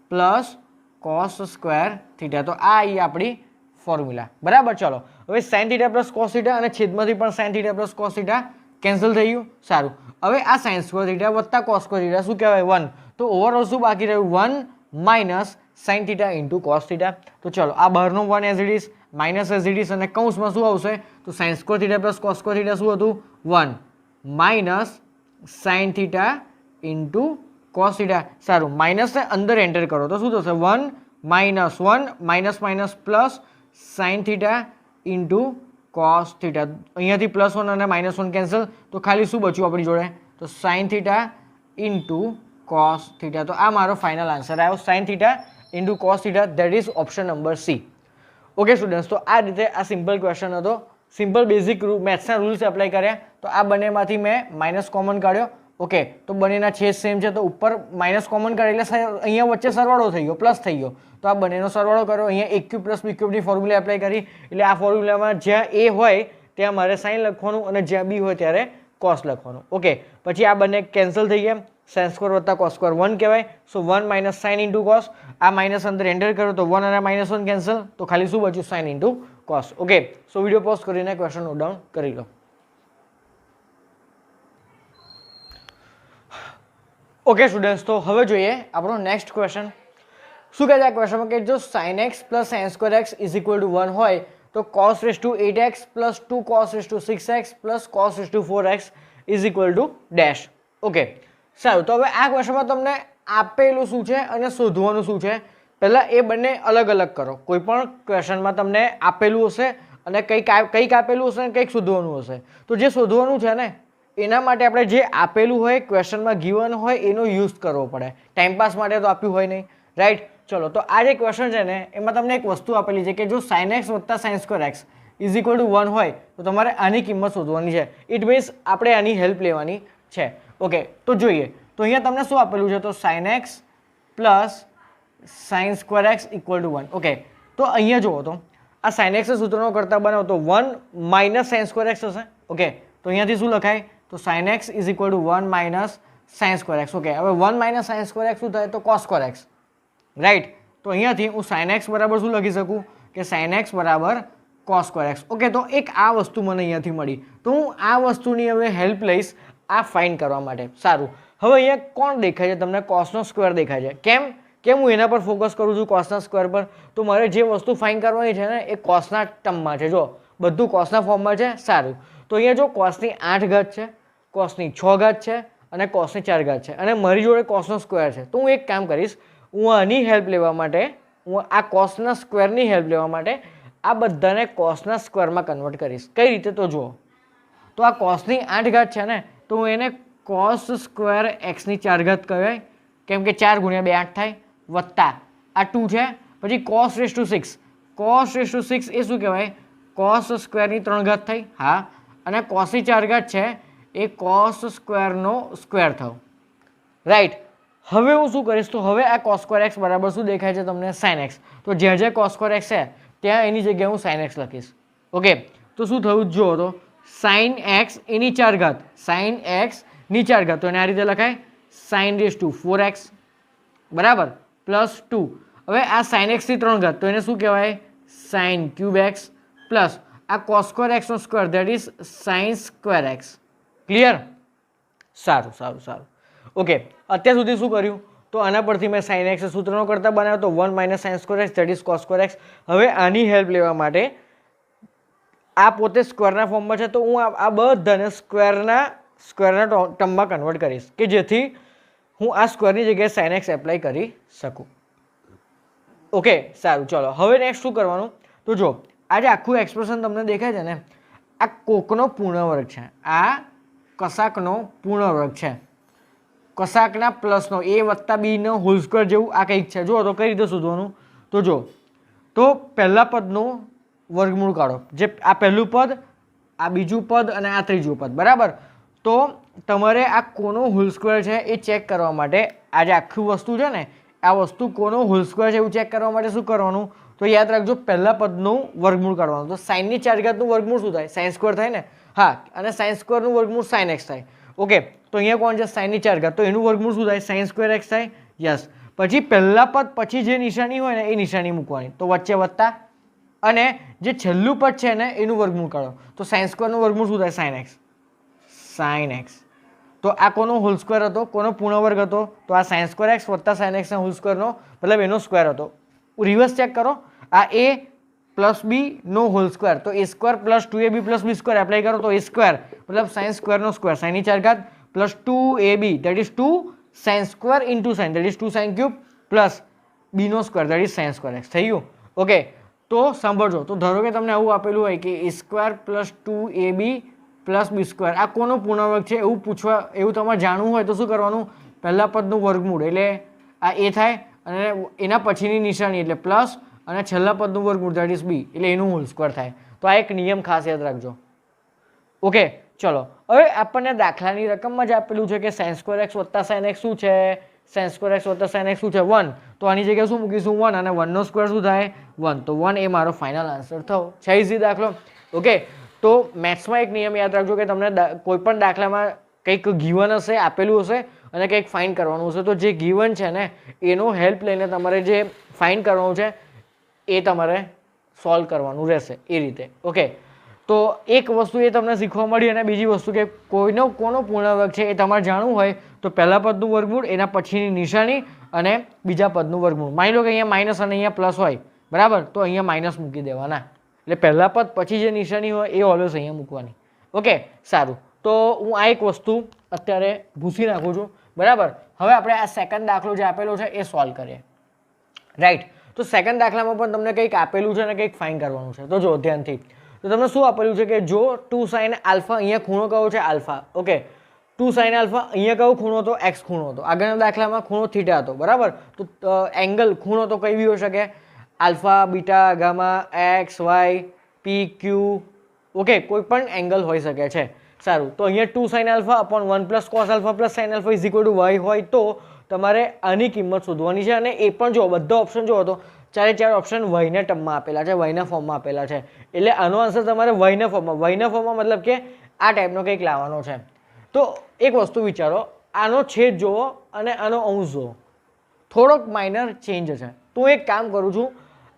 plus cos square theta. તો આ અહીં આપણી ફોર્મ્યુલા. બરાબર. ચલો હવે sine theta plus cos theta અને છેદમાંથી પણ sine theta plus cos theta cancel થઈ ગયું. સારું. હવે આ સાઇન સ્ક્વેર થીટા વત્તા કોસ સ્ક્વેર થીટા શું કહેવાય, 1. તો ઓવરઓલ શું બાકી રહ્યું, 1 minus sine theta into cos theta. તો ચલો આ બહારનો 1 as it is minus as it is અને કૌંસમાં શું આવશે, તો sign square theta plus cos square theta શું હતું, 1 minus sine theta into cos theta. સારું, માઇનસને અંદર એન્ટર કરો તો શું થશે, 1 minus 1 minus minus plus sine theta into cos theta. અહીંયાથી +1 અને -1 કેન્સલ, તો ખાલી શું બચ્યું આપણી જોડે, તો sine theta into cos theta. તો આ મારો ફાઇનલ આન્સર આવ્યો, sine theta into cos theta, that is option number C. Okay students, તો આ રીતે આ સિમ્પલ ક્વેશ્ચન હતો, સિમ્પલ બેઝિક મેથ્સના રૂલ્સ એપ્લાય કર્યા. તો આ બંનેમાંથી મેં માઇનસ કોમન કાઢ્યો. ઓકે, તો બંનેના છેદ સેમ છે, તો ઉપર માઇનસ કોમન કાઢ્યો એટલે અહીંયા વચ્ચે સરવાળો થઈ ગયો, પ્લસ થઈ ગયો. તો આ બંનેનો સરવાળો કર્યો, અહીંયા એ ક્યુબ પ્લસ બી ક્યુબની ફોર્મ્યુલા એપ્લાય કરી. એટલે આ ફોર્મ્યુલામાં જ્યાં એ હોય ત્યાં મારે સાઇન લખવાનું અને જ્યાં બી હોય ત્યારે કોસ લખવાનું. ઓકે, પછી આ બંને કેન્સલ થઈ ગયા, સાઇન સ્ક્વેર વત્તા કોસ સ્ક્વેર 1 કહેવાય. સો 1 માઇનસ સાઇન ઇન્ટુ કોસ, આ માઇનસ અંદર એન્ટર કર્યો તો 1 અને -1 કેન્સલ, તો ખાલી શું બચ્યું, sign into cos. Okay, so video pause કરીને ક્વેશ્ચન નોટ ડાઉન કરી લો. ઓકે સ્ટુડન્ટ્સ, તો હવે જોઈએ આપણો નેક્સ્ટ ક્વેશ્ચન. શું કહે છે આ ક્વેશ્ચનમાં કે જો sin x plus sin square x is equal to 1 હોય તો cos raise to 8x plus 2 cos raise to 6x plus cos raise to 4x is equal to dash. Okay, સારું. તો હવે આ ક્વેશ્ચનમાં તમને આપેલું શું છે અને શોધવાનું શું છે, પહેલાં એ બંને અલગ અલગ કરો. કોઈ પણ ક્વેશ્ચનમાં તમને આપેલું હશે અને કંઈક આપેલું હશે અને કંઈક શોધવાનું હશે. તો જે શોધવાનું છે ને એના માટે આપણે જે આપેલું હોય ક્વેશ્ચનમાં ગિવન હોય એનો યુઝ કરવો પડે. ટાઈમપાસ માટે તો આપ્યું હોય નહીં, રાઈટ. ચલો, તો આ જે ક્વેશ્ચન છે ને એમાં તમને એક વસ્તુ આપેલી છે કે જો sin x વત્તા sin square x is equal to 1 હોય તો તમારે આની કિંમત શોધવાની છે. ઇટ મીન્સ આપણે આની હેલ્પ લેવાની છે. ઓકે, તો જોઈએ. તો અહીંયા તમને શું આપેલું છે, તો sin x plus sin square x equal to 1. Okay, તો અહીંયા જુઓ, તો આ sin x સૂત્રનો કરતા બનાવો તો 1 માઇનસ sin સ્ક્વેર એક્સ હશે. ઓકે, તો અહીંયાથી શું લખાય, તો sin x is equal to 1 minus sin square x. Okay, હવે 1 માઇનસ sin સ્ક્વેર એક્સ શું થાય, તો cos સ્ક્વેર એક્સ, રાઈટ. તો અહીંયાથી હું sin x બરાબર શું લખી શકું કે sin x બરાબર cos સ્ક્વેર એક્સ. ઓકે, તો એક આ વસ્તુ મને અહીંયાથી મળી, તો હું આ વસ્તુની હવે હેલ્પ લઈશ આ ફાઇન્ડ કરવા માટે. સારું, હવે અહીંયા કોણ દેખાય છે તમને, કોસનો સ્ક્વેર દેખાય છે. કેમ હું એના પર ફોકસ કરું છું, કોસના સ્ક્વેર પર, તો મારે જે વસ્તુ ફાઇન્ડ કરવાની છે ને એ કોસના ટર્મમાં છે. જો બધું કોસના ફોર્મમાં છે. સારું, તો અહીંયા જો કોસની 8 ઘાત છે, કોસની 6 ઘાત છે અને કોસની 4 ઘાત છે અને મારી જોડે કોસનો સ્ક્વેર છે. તો હું એક કામ કરીશ, હું આની હેલ્પ લેવા માટે, હું આ કોસના સ્ક્વેરની હેલ્પ લેવા માટે આ બધાને કોસના સ્ક્વેરમાં કન્વર્ટ કરીશ. કઈ રીતે તો જુઓ, તો આ કોસની 8 ઘાત છે ને, તો હું એને કોસ સ્ક્વેર એક્સની 4 ઘાત કહેવાય, કેમ કે 4 × 2 8 થાય, વત્તા આ 2 છે, પછી cos raise to 6, cos raise to 6 એ શું કહેવાય, કોસ સ્ક્વેરની 3 ઘાત થઈ. હા, અને કોસની 4 ઘાત છે એ કોસ સ્ક્વેરનો સ્ક્વેર થયો. રાઈટ. હવે હું શું કરીશ, તો હવે આ કોસ સ્ક્વેર એક્સ બરાબર શું દેખાય છે તમને, સાઇન એક્સ. તો જ્યાં જ્યાં કોસ સ્ક્વેર એક્સ છે ત્યાં એની જગ્યાએ હું સાઇન એક્સ લખીશ. ઓકે, તો શું થયું જુઓ, તો સાઇન એક્સ એની 4 ઘાત, સાઇન એક્સ ની 4 ઘાત, તો એને આ રીતે લખાય સાઇન રેસ ટુ 4x બરાબર પ્લસ 2. હવે આ સાઇન એક્સની 3 ઘાત, તો એને શું કહેવાય, સાઇન ક્યુબ એક્સ પ્લસ આ કોસ સ્ક્વેર એક્સનો square, that is sine square X. Clear? સારું સારું સારું. ઓકે, અત્યાર સુધી શું કર્યું, તો આના પરથી મેં સાઇન એક્સ સૂત્રનો કરતા બનાવ્યો, તો 1 - sign square x that is cos square x. હવે આની હેલ્પ લેવા માટે આ પોતે સ્ક્વેરના ફોર્મમાં છે, તો હું આ બધાને સ્ક્વેરના ટર્મમાં કન્વર્ટ કરીશ કે જેથી હું આ સ્ક્વેરની જગ્યાએ સાઇન એક્સ એપ્લાય કરી શકું. ઓકે, સારું. ચલો હવે નેક્સ્ટ શું કરવાનું, તો જો આ જે આખું એક્સપ્રેશન તમને દેખાય છે ને, આ કોકનો પૂર્ણ વર્ગ છે, આ કશાકનો પૂર્ણ વર્ગ છે, કશાકના પ્લસનો a વત્તા b નો હોલ સ્ક્વેર જેવું આ કંઈક છે. જુઓ તો કઈ રીતે શોધવાનું, તો જો તો પહેલા પદનું વર્ગમૂળ કાઢો, જે આ પહેલું પદ, આ બીજું પદ અને આ ત્રીજું પદ બરાબર. તો તમારે આ કોનો હોલ સ્ક્વેર છે એ ચેક કરવા માટે આ જે આખી વસ્તુ છે ને, આ વસ્તુ કોનો હોલ સ્ક્વેર છે એવું ચેક કરવા માટે શું કરવાનું, તો યાદ રાખજો પહેલા પદનું વર્ગમૂળ કાઢવાનું. તો સાઇનની 4 ઘાતનું વર્ગમૂળ શું થાય, સાઇન સ્ક્વેર થાય ને. હા, અને સાઇન સ્ક્વેરનું વર્ગમૂળ સાઇન એક્સ થાય. ઓકે, તો અહીંયા કોણ છે, સાઇનની 4 ઘાત, તો એનું વર્ગમૂળ શું થાય, સાઇન સ્ક્વેર એક્સ થાય. યસ. પછી પહેલા પદ પછી જે નિશાની હોય ને એ નિશાની મૂકવાની, તો વચ્ચે વત્તા, અને જે છેલ્લું પદ છે ને એનું વર્ગમૂળ કાઢો, તો સાઇન સ્ક્વેરનું વર્ગમૂળ શું થાય, સાઇન એક્સ, સાઇન એક્સ. તો આ કોનો હોલ સ્ક્વેર હતો, કોનો પૂર્ણ વર્ગ હતો, તો આ સાઇન સ્ક્વેર એક્સ વત્તા સાઇન એક્સના હોલ સ્ક્વેરનો, મતલબ એનો સ્ક્વેર હતો. રિવર્સ ચેક કરો, આ a પ્લસ b નો હોલ સ્ક્વેર, તો a square plus 2ab plus b square apply કરો, તો a સ્ક્વેર મતલબ સાઇન સ્ક્વેરનો સ્ક્વેર, સાઇનની 4 ઘાત plus 2ab that is 2 sine square into sine that is 2 sine cube plus b નો square that is sine square X. થઈ ગયું? ઓકે, તો સાંભળજો, તો ધારો કે તમને આવું આપેલું હોય કે a square plus 2ab plus b square, આ કોનો પૂર્ણ વર્ગ છે એવું પૂછવા, એવું તમારે જાણવું હોય તો શું કરવાનું, પહેલા પદનું વર્ગમૂળ એટલે આ a થાય અને એના પછીની નિશાની એટલે પ્લસ, અને છેલ્લા પદનું વર્ગમૂળ દેટ ઇઝ b એટલે એનું હોલ સ્ક્વેર થાય. તો આ એક નિયમ ખાસ યાદ રાખજો. ઓકે, ચલો હવે આપણને દાખલાની રકમમાં જ આપેલું છે કે સાઇન સ્ક્વેર એક્સ વત્તા સાઇન એક્સ શું છે, સાઇન સ્ક્વેર એક્સ વત્તા સાઇન એક્સ શું છે, 1. તો આની જગ્યાએ શું મૂકીશું, 1, અને 1 નો સ્ક્વેર શું થાય, 1. તો 1 એ મારો ફાઇનલ આન્સર થયો. છે ઇઝી દાખલો. ઓકે, તો મેથ્સમાં એક નિયમ યાદ રાખજો કે તમને કોઈ પણ દાખલામાં કંઈક ગીવન હશે, આપેલું હશે અને કંઈક ફાઇન્ડ કરવાનું હશે, તો જે ગીવન છે ને એનો હેલ્પ લઈને તમારે જે ફાઇન્ડ કરવાનું છે એ તમારે સોલ્વ કરવાનું રહેશે એ રીતે. ઓકે, તો એક વસ્તુ એ તમને શીખવા મળી, અને બીજી વસ્તુ કે કોનો પૂર્ણ વર્ગ છે એ તમારે જાણવું હોય તો પહેલા પદનું વર્ગમૂળ, એના પછીની નિશાની અને બીજા પદનું વર્ગમૂળ. માની લો કે અહીંયા માઇનસ અને અહીંયા પ્લસ હોય બરાબર, તો અહીંયા માઇનસ મૂકી દેવાના, એટલે પહેલા પદ પછી જે નિશાની હોય એ ઓલવેઝ અહીંયા મૂકવાની. ઓકે, સારું. તો હું આ એક વસ્તુ અત્યારે ભૂસી નાખું છું બરાબર. હવે આપણે આ સેકન્ડ દાખલો જે આપેલો છે એ સોલ્વ કરીએ. રાઈટ. તો સેકન્ડ દાખલામાં પણ તમને કંઈક આપેલું છે અને કંઈક ફાઇન્ડ કરવાનું છે. તો જો ધ્યાનથી, તો તમને શું આપેલું છે કે જો 2 સાઇન આલ્ફા, અહીંયા ખૂણો કયો છે, આલ્ફા. ઓકે, 2 સાઇન આલ્ફા, અહીંયા કયો ખૂણો હતો, એક્સ ખૂણો હતો. આગળના દાખલામાં ખૂણો થીટા હતો બરાબર. તો એંગલ ખૂણો તો કઈ બી હોઈ શકે, alpha, beta, gamma, x, y, p, q. Okay, કોઈ પણ એંગલ હોઈ શકે છે. સારું, તો અહીંયા 2 sine alpha upon 1 plus cos alpha plus sine alpha is equal to Y હોય તો તમારે આની કિંમત શોધવાની છે. અને એ પણ જો બધા ઓપ્શન જો તો 4 ઓપ્શન વાયના ટર્મમાં આપેલા છે, વાયના ફોર્મમાં આપેલા છે, એટલે આનો આન્સર તમારે વાયના ફોર્મમાં મતલબ કે આ ટાઈપનો કંઈક લાવવાનો છે. તો એક વસ્તુ વિચારો, આનો છેદ જુઓ અને આનો અંશ જુઓ, થોડોક માઇનર ચેન્જ છે. તો હું એક કામ કરું છું,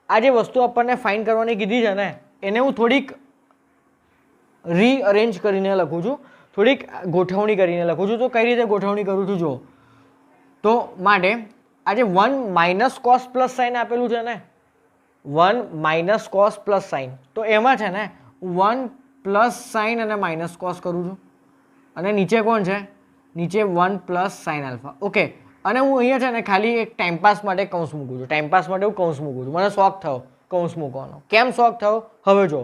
આ જે વસ્તુ આપણને ફાઇન્ડ કરવાની કીધી છે ને એને હું થોડીક રીઅરેન્જ કરીને લખું છું, થોડીક ગોઠવણી કરીને લખું છું. તો કઈ રીતે ગોઠવણી કરું છું જુઓ, તો માટે આ જે 1 માઇનસ કોસ પ્લસ સાઇન આપેલું છે ને, 1 માઇનસ કોસ પ્લસ સાઇન, તો એમાં છે ને 1 પ્લસ સાઇન અને માઇનસ કોસ કરું છું અને નીચે કોણ છે નીચે 1 પ્લસ સાઇન આલ્ફા ઓકે અને હું અહીંયા છે ને ખાલી એક ટાઈમપાસ માટે કૌંસ મૂકું છું ટાઈમપાસ માટે હું કૌંસ મૂકું છું મને શોખ થયો કૌંસ મૂકવાનો કેમ શોખ થયો હવે જો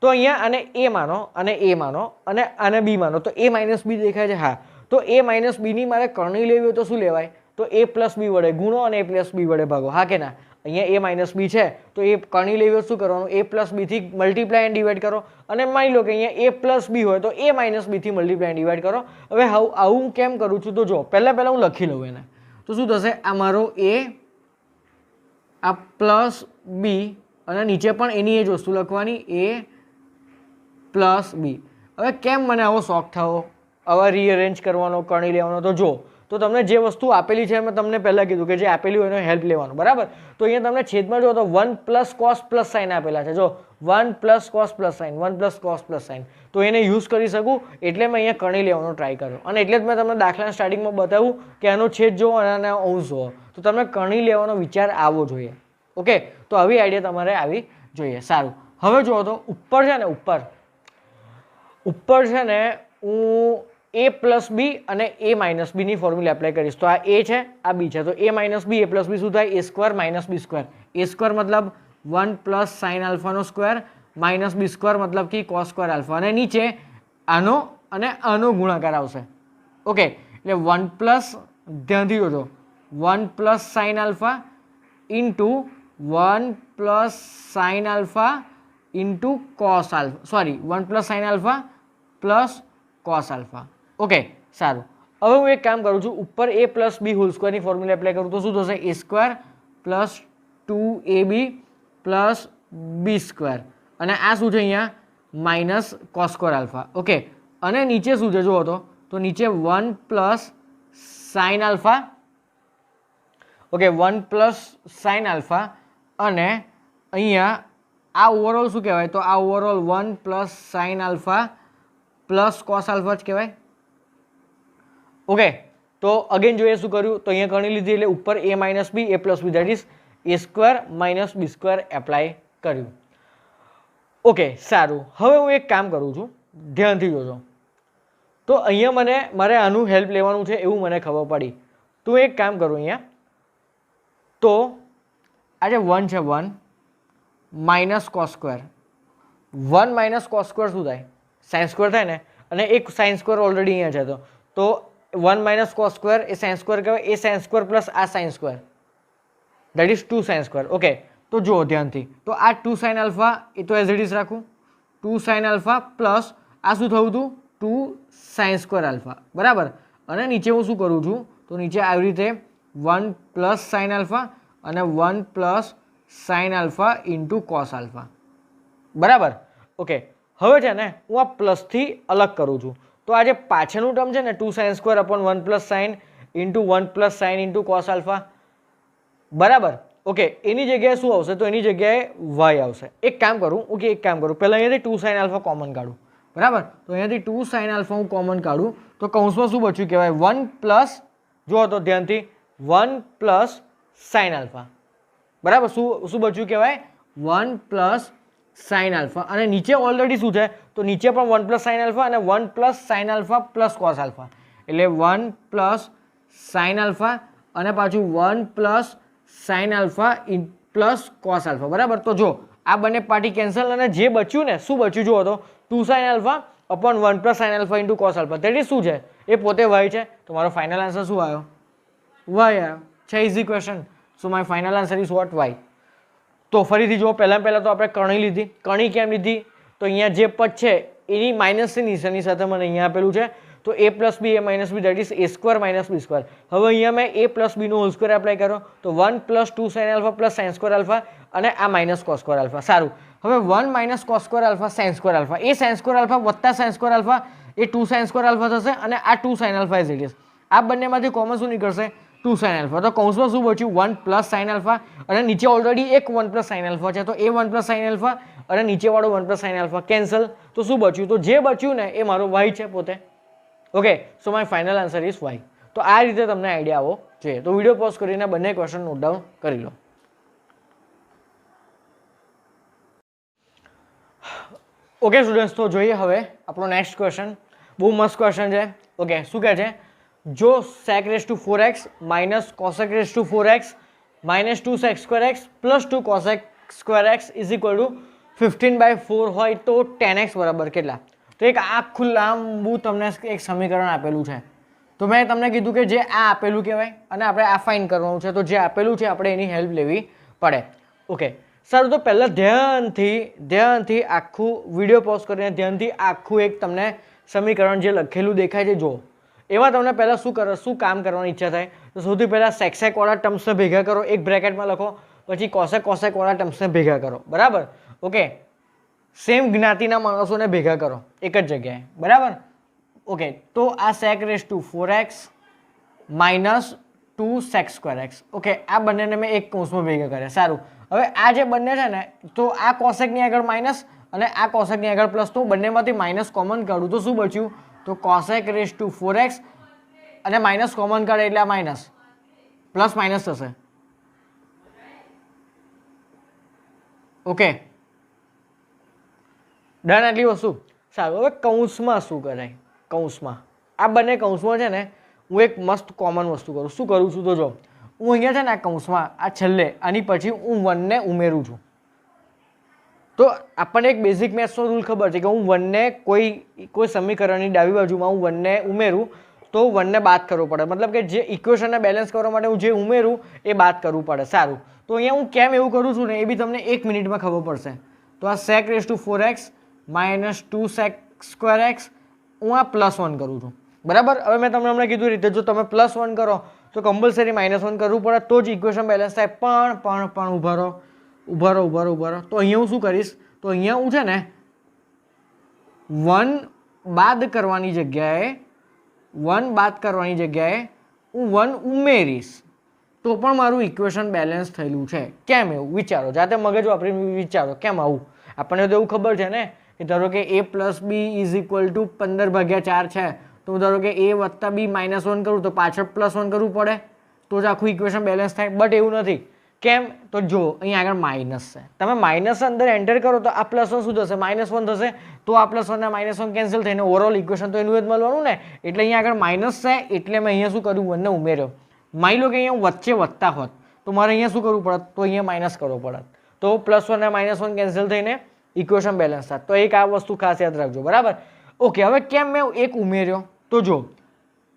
તો અહીંયા આને એ માનો અને એ માનો અને આને બી માનો તો એ માઇનસ બી દેખાય છે હા તો એ માઇનસ બીની મારે કરણી લેવી હોય તો શું લેવાય તો એ પ્લસ બી વડે ગુણો અને એ પ્લસ બી વડે ભાગો હા કે ના અહીંયા એ માઇનસ બી છે તો એ કરણી લેવી હોય શું કરવાનું એ પ્લસ બીથી મલ્ટીપ્લાય એન્ડ ડિવાઈડ કરો અને માની લો કે અહીંયા એ પ્લસ બી હોય તો એ માઇનસ બીથી મલ્ટીપ્લાય એન્ડ ડિવાઈડ કરો હવે આવું હું કેમ કરું છું તો જો પહેલાં હું લખી લઉં એને તો શું થશે આ મારો એ આ પ્લસ બી અને નીચે પણ એની એ જ વસ્તુ લખવાની એ પ્લસ બી હવે કેમ મને આવો શોખ થયો હવે રીઅરેન્જ કરવાનો કરણી લેવાનો તો જો તો તમને જે વસ્તુ આપેલી છે મેં તમને પહેલાં કીધું કે જે આપેલી હોય એનો હેલ્પ લેવાનો બરાબર તો અહીંયા તમને છેદમાં જો તો 1 પ્લસ કોસ પ્લસ સાઇન આપેલા છે જો 1 plus cos plus sine 1 plus cos plus sine તો એને યુઝ કરી શકું એટલે મેં અહીંયા કરણી લેવાનો ટ્રાય કર્યો અને એટલે જ મેં તમને દાખલાના સ્ટાર્ટિંગમાં બતાવ્યું કે આનો છેદ જોવો અને આના અંશ જોવો તો તમને કરણી લેવાનો વિચાર આવવો જોઈએ ઓકે તો આવી આઈડિયા તમારે આવી જોઈએ સારું હવે જુઓ તો ઉપર છે ને ઉપર છે ને હું એ પ્લસ બી અને એ માઇનસ બીની ફોર્મ્યુલા એપ્લાય કરીશ તો આ એ છે આ બી છે તો એ માઇનસ બી એ પ્લસ બી શું થાય એ સ્ક્વેર માઇનસ બી સ્ક્વેર એ સ્ક્વેર મતલબ 1 પ્લસ સાઇન આલ્ફાનો સ્ક્વેર માઇનસ બી સ્ક્વેર મતલબ કે કોસ સ્ક્વેર આલ્ફા અને નીચે આનો અને આનો ગુણાકાર આવશે ઓકે એટલે 1 પ્લસ ધ્યાનથી જોજો 1 plus sine alpha into 1 plus sine alpha into cos alpha sorry 1 plus sine alpha plus cos alpha okay સારું હવે હું એક કામ કરું છું ઉપર એ પ્લસ બી હોલ સ્ક્વેરની ફોર્મ્યુલા એપ્લાય કરું તો શું થશે એ સ્ક્વેર પ્લસ 2ab પ્લસ બી સ્ક્વેર અને આ શું છે અહીંયા minus cos square alpha okay અને નીચે શું છે જુઓ તો નીચે 1 plus sine alpha okay 1 plus sine alpha અને અહીંયા આ ઓવરઓલ શું કહેવાય તો આ overall 1 plus sine alpha plus cos alpha જ કહેવાય ઓકે તો અગેન જોઈએ શું કર્યું તો અહીંયા કરણી લીધી એટલે ઉપર a minus b a plus B that is a square minus B square apply કર્યું ઓકે સારું હવે હું એક કામ કરું છું ધ્યાનથી જોજો તો અહીંયા મારે આનું હેલ્પ લેવાનું છે એવું મને ખબર પડી તો એક કામ કરું અહીંયા તો આ જે 1 છે 1 minus cos square 1 minus cos square શું થાય સાઇન સ્ક્વેર થાય ને અને એક સાઇન સ્ક્વેર ઓલરેડી અહીંયા છે તો 1 માઇનસ કોસ સ્ક્વેર એ સાઇન સ્ક્વેર કહેવાય એ સાઇન સ્ક્વેર પ્લસ આ sine square that is 2 sine square okay તો જુઓ ધ્યાનથી તો આ 2 સાઇન આલ્ફા એ તો એઝ ઇટ ઇઝ રાખું 2 સાઇન આલ્ફા પ્લસ આ શું થયું હતું 2 સાઇન સ્ક્વેર આલ્ફા બરાબર અને નીચે હું શું કરું છું તો નીચે આવી રીતે 1 પ્લસ સાઇન આલ્ફા અને 1 plus sine alpha into cos alpha બરાબર ઓકે હવે છે ને હું આ પ્લસથી અલગ કરું છું તો આ જે પાછળનું ટર્મ છે ને 2 sine square upon 1 plus sine into 1 plus sine into cos alpha બરાબર ઓકે એની જગ્યાએ શું આવશે તો એની જગ્યાએ વાય આવશે એક કામ કરું પહેલાં અહીંયાથી 2 સાઇન આલ્ફા કોમન કાઢું બરાબર તો અહીંયાથી 2 સાઇન આલ્ફા હું કોમન કાઢું તો કૌંસમાં શું બચ્યું કહેવાય 1 પ્લસ જુઓ તો ધ્યાનથી 1 પ્લસ સાઇન આલ્ફા બરાબર શું બચ્યું કહેવાય 1 પ્લસ સાઇન આલ્ફા અને નીચે ઓલરેડી શું છે તો નીચે પણ 1 પ્લસ સાઇન આલ્ફા અને 1 plus sine alpha plus cos alpha એટલે 1 પ્લસ સાઇન આલ્ફા અને પાછું 1 plus sine alpha plus cos alpha બરાબર તો જો આ બંને પાર્ટી કેન્સલ અને જે બચ્યું ને શું બચ્યું જુઓ તો 2 sine alpha upon 1 plus sine alpha into cos alpha that is શું છે એ પોતે વાય છે તો મારો ફાઇનલ આન્સર શું આવ્યો વાય આવ્યો છે easy question so my final answer is what why તો ફરીથી જો પહેલાં તો આપણે કરણી લીધી કરણી કેમ લીધી તો અહીંયા જે પદ છે એની માઇનસની નિશાની સાથે મને અહીંયા આપેલું છે તો a plus b a minus b that is a square minus B square હવે અહીંયા મેં એ પ્લસ બીનો હોલ સ્ક્વેર એપ્લાય કર્યો તો 1 plus 2 sine alpha plus sine square alpha અને આ માઇનસ કોસ સ્ક્વેર આલ્ફા સારું હવે 1 minus cos square alpha sine square alpha એ સાઇન સ્ક્વેર આલ્ફા વત્તા સાઇન સ્ક્વેર આલ્ફા એ 2 સાઇન સ્ક્વેર આલ્ફા થશે અને આ 2 sine alpha as it is આ બંનેમાંથી કોમન શું નીકળશે 2 સાઇન આલ્ફા તો કૌંસમાં શું બચ્યું 1 પ્લસ સાઇન આલ્ફા અને નીચે ઓલરેડી એક 1 પ્લસ સાઇન આલ્ફા છે તો એ 1 પ્લસ સાઇન આલ્ફા અને નીચેવાળો 1 પ્લસ સાઇન આલ્ફા કેન્સલ તો શું બચ્યું તો જે બચ્યું ને એ મારો વાય છે પોતે okay so my final answer is why તો આ રીતે તમને આઈડિયા આવો જોઈએ તો વિડીયો પોઝ કરીને બંને ક્વેશ્ચન નોટ ડાઉન કરી લો ઓકે સ્ટુડન્ટ્સ, તો જોઈએ હવે આપણો નેક્સ્ટ ક્વેશ્ચન. બહુ મસ્ત ક્વેશ્ચન છે. ઓકે, શું કહે છે? જો sec raise to 4x minus cosec raise to 4x minus 2 sec square x plus 2 cosec square x is equal to 15/4 હોય તો 10x બરાબર કેટલા? તો એક આખું લાંબુ તમને એક સમીકરણ આપેલું છે. તો મેં તમને કીધું કે જે આ આપેલું કહેવાય અને આપણે આ ફાઇન કરવાનું છે. તો જે આપેલું છે આપણે એની હેલ્પ લેવી પડે. ઓકે સારું, તો પહેલાં ધ્યાનથી આખું વિડીયો પોઝ કરીને ધ્યાનથી આખું એક તમને સમીકરણ જે લખેલું દેખાય છે જુઓ. એમાં તમને પહેલાં શું કામ કરવાની ઈચ્છા થાય? તો સૌથી પહેલાં સેક્સેકવાળા ટર્મ્સને ભેગા કરો, એક બ્રેકેટમાં લખો, પછી કોસેકવાળા ટર્મ્સને ભેગા કરો. બરાબર? ઓકે, સેમ જ્ઞાતિના માણસોને ભેગા કરો એક જ જગ્યાએ. બરાબર? ઓકે, તો આ sec raise to 4x minus 2 sec square x. Okay, આ બંનેને મેં એક કૌંસમાં ભેગા કર્યા. સારું, હવે આ જે બંને છે ને, તો આ કોસેકની આગળ માઇનસ અને આ કોસેકની આગળ પ્લસ, તો બંનેમાંથી માઇનસ કોમન કાઢું તો શું બચ્યું? તો કોસેક રેસ ટુ 4x અને માઇનસ કોમન કાઢે એટલે આ માઇનસ પ્લસ માઇનસ થશે. ઓકે, ડન આટલી વસ્તુ. સારું, હવે કૌંસમાં શું કરાય? કૌંસમાં આ બંને કૌંસમાં છે ને હું એક મસ્ત કોમન વસ્તુ કરું. શું કરું છું? તો જો હું અહીંયા છે ને આ કૌંસમાં આ છેલ્લે આની પછી હું 1 ને ઉમેરું છું. તો આપણને એક બેઝિક મેથ્સનો રૂલ ખબર છે કે હું 1 ને કોઈ સમીકરણની ડાબી બાજુમાં હું 1 ને ઉમેરું તો 1 ને બાદ કરવો પડે. મતલબ કે જે ઇક્વેશનને બેલેન્સ કરવા માટે હું જે ઉમેરું એ બાદ કરવું પડે. સારું, તો અહીંયા હું કેમ એવું કરું છું ને એ બી તમને 1 મિનિટમાં ખબર પડશે. તો આ sec raise to 4x minus 2 sec square x હું આ +1 કરું છું. બરાબર? હવે મેં તમને હમણાં કીધું રીતે જો તમે +1 કરો તો કમ્પલસરી -1 કરવું પડે તો જ ઇક્વેશન બેલેન્સ થાય. પણ ઊભા રહો. તો અહીંયા હું શું કરીશ? તો અહીંયા હું છે ને 1 બાદ કરવાની જગ્યાએ હું 1 ઉમેરીશ તો પણ મારું ઇક્વેશન બેલેન્સ થયેલું છે. કેમ એવું? વિચારો, જાતે મગજ વાપરીને વિચારો કેમ આવું. આપણને તો એવું ખબર છે ને કે ધારો કે a plus B is equal to 15/4 છે, તો ધારો કે a વત્તા બી -1 કરું તો પાછળ +1 કરવું પડે તો જ આખું ઇક્વેશન બેલેન્સ થાય. બટ એવું નથી. કેમ? તો જો અહીંયા આગળ માઇનસ છે, તમે માઇનસ અંદર એન્ટર કરો તો આ +1 શું થશે? -1 થશે. તો આ +1 ને -1 કેન્સલ થઈને ઓવરઓલ ઇક્વેશન તો એનું જ મળવાનું ને. એટલે અહીંયા આગળ માઇનસ છે એટલે મેં અહીંયા શું કર્યું? 1 ને ઉમેર્યો. માની લો કે અહીંયા વચ્ચે વત્તા હોત તો મારે અહીંયા શું કરવું પડત? તો અહીંયા માઇનસ કરવો પડત. તો +1 ને -1 કેન્સલ થઈને ઇક્વેશન બેલેન્સ થાય. તો એક આ વસ્તુ ખાસ યાદ રાખજો. બરાબર? ઓકે, હવે કેમ મેં એક ઉમેર્યો? તો જો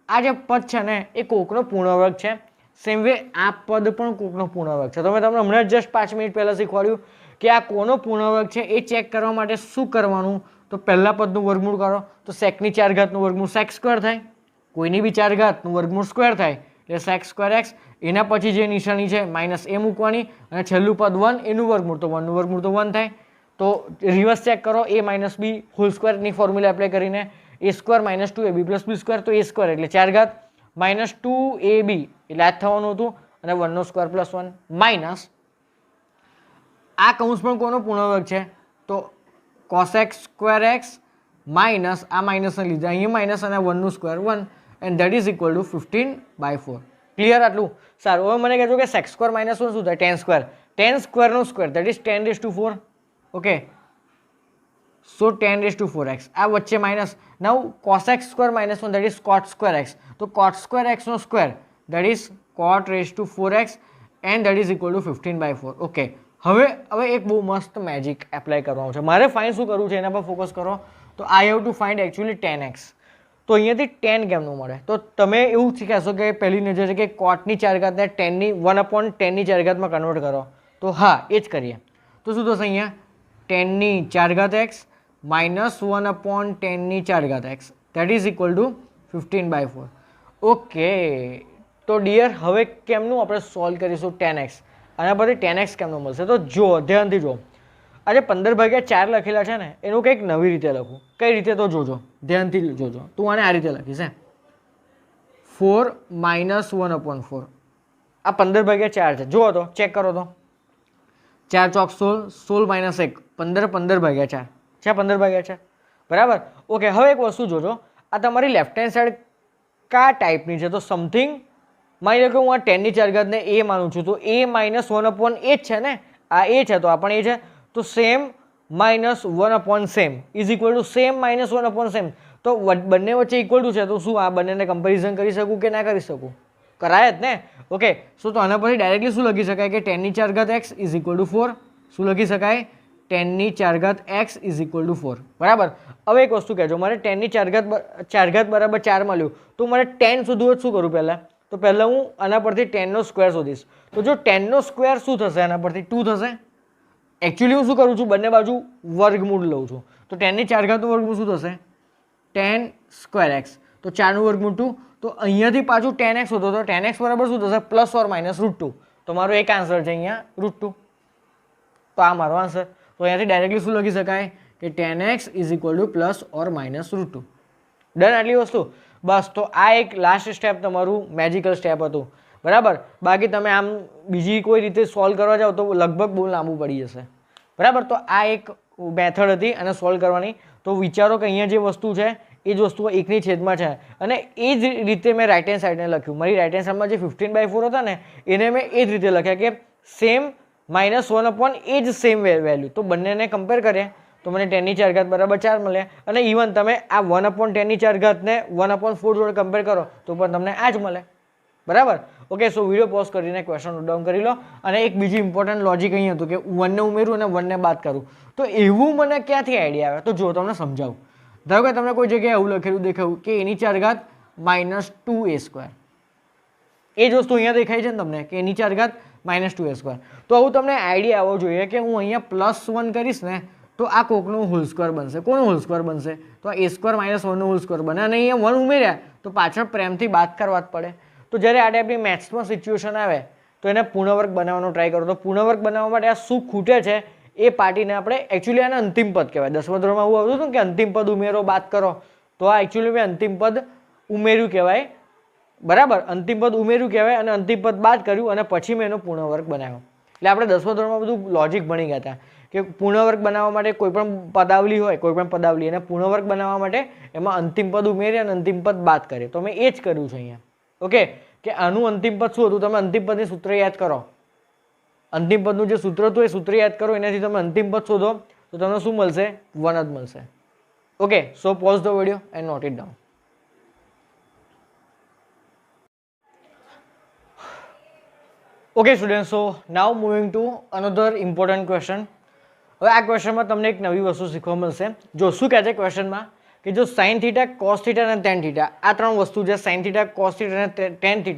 આ જે પદ છે ને એ કોકનો પૂર્ણવર્ગ છે. સેમ વે આ પદ પણ કોકનો પૂર્ણવર્ગ છે. તો મેં તમને હમણાં જસ્ટ 5 મિનિટ પહેલાં શીખવાડ્યું કે આ કોનો પૂર્ણવર્ગ છે એ ચેક કરવા માટે શું કરવાનું? તો પહેલા પદનું વર્ગમૂળ કરો તો સેકની 4 ઘાતનું વર્ગમૂળ sec સ્ક્વેર થાય, કોઈની બી 4 ઘાતનું વર્ગમૂળ સ્ક્વેર થાય એટલે sec સ્ક્વેર એક્સ. એના પછી જે નિશાની છે -a મૂકવાની અને છેલ્લું પદ 1 એનું વર્ગમૂળ, તો 1 નું વર્ગમૂળ તો 1 થાય. તો રિવર્સ ચેક કરો a - b હોલ સ્ક્વેરની ફોર્મ્યુલા એપ્લાય કરીને a² - 2ab + b² તો a² એટલે 4 ઘાત -2ab એટલે આ જ થવાનું હતું અને 1 નો સ્ક્વેર +1 માઇનસ આ કૌંસ પણ કોનો પૂર્ણવર્ગ છે? તો cosec સ્ક્વેર એક્સ માઇનસ આ માઇનસને લીધે અહીંયા માઇનસ અને 1 નું square 1 and that is equal to 15/4. Clear આટલું? સારું, હવે મને કહેજો કે sec સ્ક્વેર -1 શું થાય? 10 સ્ક્વેર. 10 સ્ક્વેરનો square that is 10⁴. Okay, so 10⁴x આ વચ્ચે minus. Now cosec square -1 that is cot square x. તો cot સ્ક્વેર એક્સનો square that is cot⁴x and that is equal to 15/4. Okay, હવે એક બહુ મસ્ત મેજિક એપ્લાય કરવાનું છે. મારે ફાઇન શું કરવું છે એના પર ફોકસ કરો. તો I have to find actually 10x. તો અહીંયાથી 10 કેમનું મળે? તો તમે એવું કહેશો કે પહેલી નજરે કે કોટની 4 ઘાતને 1/10ની 4 ઘાતમાં કન્વર્ટ કરો. તો હા, એ જ કરીએ. તો શું થશે? અહીંયા 10ની 4 ઘાત x માઇનસ 1/10ની 4 ઘાત x that is equal to 15/4. Okay, તો ડિયર હવે કેમનું આપણે સોલ્વ કરીશું 10x? આના પરથી 10x કેમનું મળશે? તો જો ધ્યાનથી જો, આજે 15/4 લખેલા છે ને એનું કંઈક નવી રીતે લખું. કઈ રીતે? તો જોજો, ધ્યાનથી જોજો. તું આને આ રીતે લખીશ 4 - 1/4. આ 15/4 છે. જુઓ તો, ચેક કરો તો 4 ચોક 16, 16 - 1 15, 15/4 છે. 15/4 બરાબર? ઓકે, હવે એક વસ્તુ જોજો, આ તમારી લેફ્ટ હેન્ડ સાઈડ કયા ટાઈપની છે? તો સમથિંગ માની લો કે હું આ 10ની 4 ઘાતને a માનું છું તો a - 1/8 જ છે ને, આ a છે તો આ પણ a છે. તો same minus 1 same is equal to same minus 1 same. તો બંને વચ્ચે ઇક્વલ ટુ છે તો શું આ બંનેને કમ્પેરિઝન કરી શકું કે ના કરી શકું? કરાય જ ને. ઓકે, તો આના પરથી ડાયરેક્ટલી શું લખી શકાય કે 10⁴x ઇઝ ઇક્વલ ટુ 4. શું લખી શકાય? 10⁴x is equal two 4. બરાબર. હવે એક વસ્તુ કહેજો, મારે 10⁴ બરાબર 4 મળ્યું તો મારે 10 શોધવું હોય શું કરું પહેલાં? તો પહેલાં હું આના પરથી 10નો સ્ક્વેર શોધીશ. તો જો 10નો સ્ક્વેર શું થશે આના પરથી? 2 થશે. એકચ્યુઅલી હું શું કરું છું? બંને બાજુ વર્ગમૂળ લઉં છું. તો 10⁴ વર્ગમૂળ શું થશે? 10²x. તો 4નું વર્ગમૂળ 2. તો અહીંયાથી પાછું 10x હોતો તો 10x બરાબર શું થશે? Plus or minus √2. તો મારો એક આન્સર છે અહીંયા √2. તો આ મારો આન્સર. તો અહીંયાથી ડાયરેક્ટલી શું લખી શકાય કે 10x is equal two plus or minus √2. Done આટલી વસ્તુ. બસ. તો આ એક લાસ્ટ સ્ટેપ તમારું મેજિકલ સ્ટેપ હતું. બરાબર. બાકી તમે આમ બીજી કોઈ રીતે સોલ્વ કરવા જાઓ તો લગભગ બહુ લાંબુ પડી જશે. બરાબર. તો આ એક મેથડ હતી અને સોલ્વ કરવાની. તો વિચારો કે અહીંયા જે વસ્તુ છે એ જ વસ્તુઓ એકની છેદમાં છે અને એ જ રીતે મેં રાઇટ હેન્ડ સાઈડને લખ્યું. મારી રાઇટ હેન્ડ સાઈડમાં જે 15/4 હતા ને એને મેં એ જ રીતે લખ્યા કે સેમ -1 એ જ સેમ વેલ્યુ. તો બંનેને કમ્પેર કરીએ તો મને 10⁴ બરાબર 4 મળ્યા. અને ઇવન તમે આ 1/10⁴ ને 1/4 જોડે કમ્પેર કરો તો પણ તમને આ જ મળે. બરાબર. ઓકે, સો વિડીયો પોઝ કરીને ક્વેશ્ચન નોટ ડાઉન કરી લો. અને એક બીજી ઇમ્પોર્ટન્ટ લોજિક અહીં હતું કે 1 ને ઉમેરું અને 1 ને બાદ કરું. તો એવું મને ક્યાંથી આઈડિયા આવે? તો જો તમને સમજાવું. ધારો કે તમને કોઈ જગ્યાએ એવું લખેલું દેખાયું કે (2a²). એ જ વસ્તુ અહીંયા દેખાય છે ને તમને કે (2a²). તો આવું તમને આઈડિયા આવવો જોઈએ કે હું અહીંયા +1 કરીશ ને તો આ કોકનું હોલ સ્ક્વેર બનશે. કોનું હોલ સ્ક્વેર બનશે? તો આ a² - 1 નું હોલ સ્ક્વેર બને. અને અહીંયા 1 ઉમેર્યા તો પાછળ પ્રેમથી બાદ કરવા જ પડે. તો જ્યારે આ ટાઈપની મેથ્સમાં સિચ્યુએશન આવે તો એને પૂર્ણવર્ગ બનાવવાનો ટ્રાય કરો. તો પૂર્ણવર્ગ બનાવવા માટે આ શું ખૂટે છે એ પાર્ટીને આપણે એકચ્યુઅલી આને અંતિમ પદ કહેવાય. 10મા ધોરણમાં એવું આવતું હતું કે અંતિમ પદ ઉમેરો બાદ કરો. તો આ એકચ્યુઅલી મેં અંતિમ પદ ઉમેર્યું કહેવાય. બરાબર. અંતિમ પદ ઉમેર્યું કહેવાય અને અંતિમ પદ બાદ કર્યું અને પછી મેં એનો પૂર્ણવર્ગ બનાવ્યો. એટલે આપણે 10મા ધોરણમાં બધું લોજિક ભણી ગયા હતા કે પૂર્ણવર્ગ બનાવવા માટે કોઈ પણ પદાવલી હોય, કોઈ પણ પદાવલી અને પૂર્ણવર્ગ બનાવવા માટે એમાં અંતિમ પદ ઉમેરી અને અંતિમ પદ બાદ કરીએ. તો મેં એ જ કર્યું છે અહીંયા. ઓકે, કે આનું અંતિમ પદ શું હતું? તમે અંતિમ પદની સૂત્ર યાદ કરો. અંતિમ પદનું જે સૂત્ર હતું એ સૂત્ર યાદ કરો. એનાથી તમે અંતિમ પદ શોધો તો તમને શું મળશે? 1 જ મળશે. Okay, so pause the video and note it down. Okay student, so now moving to another important question. હવે આ ક્વેશ્ચનમાં તમને એક નવી વસ્તુ શીખવા મળશે. જો શું કહે છે ક્વેશ્ચનમાં કે જો sin θ, cos θ અને tan θ આ ત્રણ વસ્તુ છે, sin θ, cos θ અને tan θ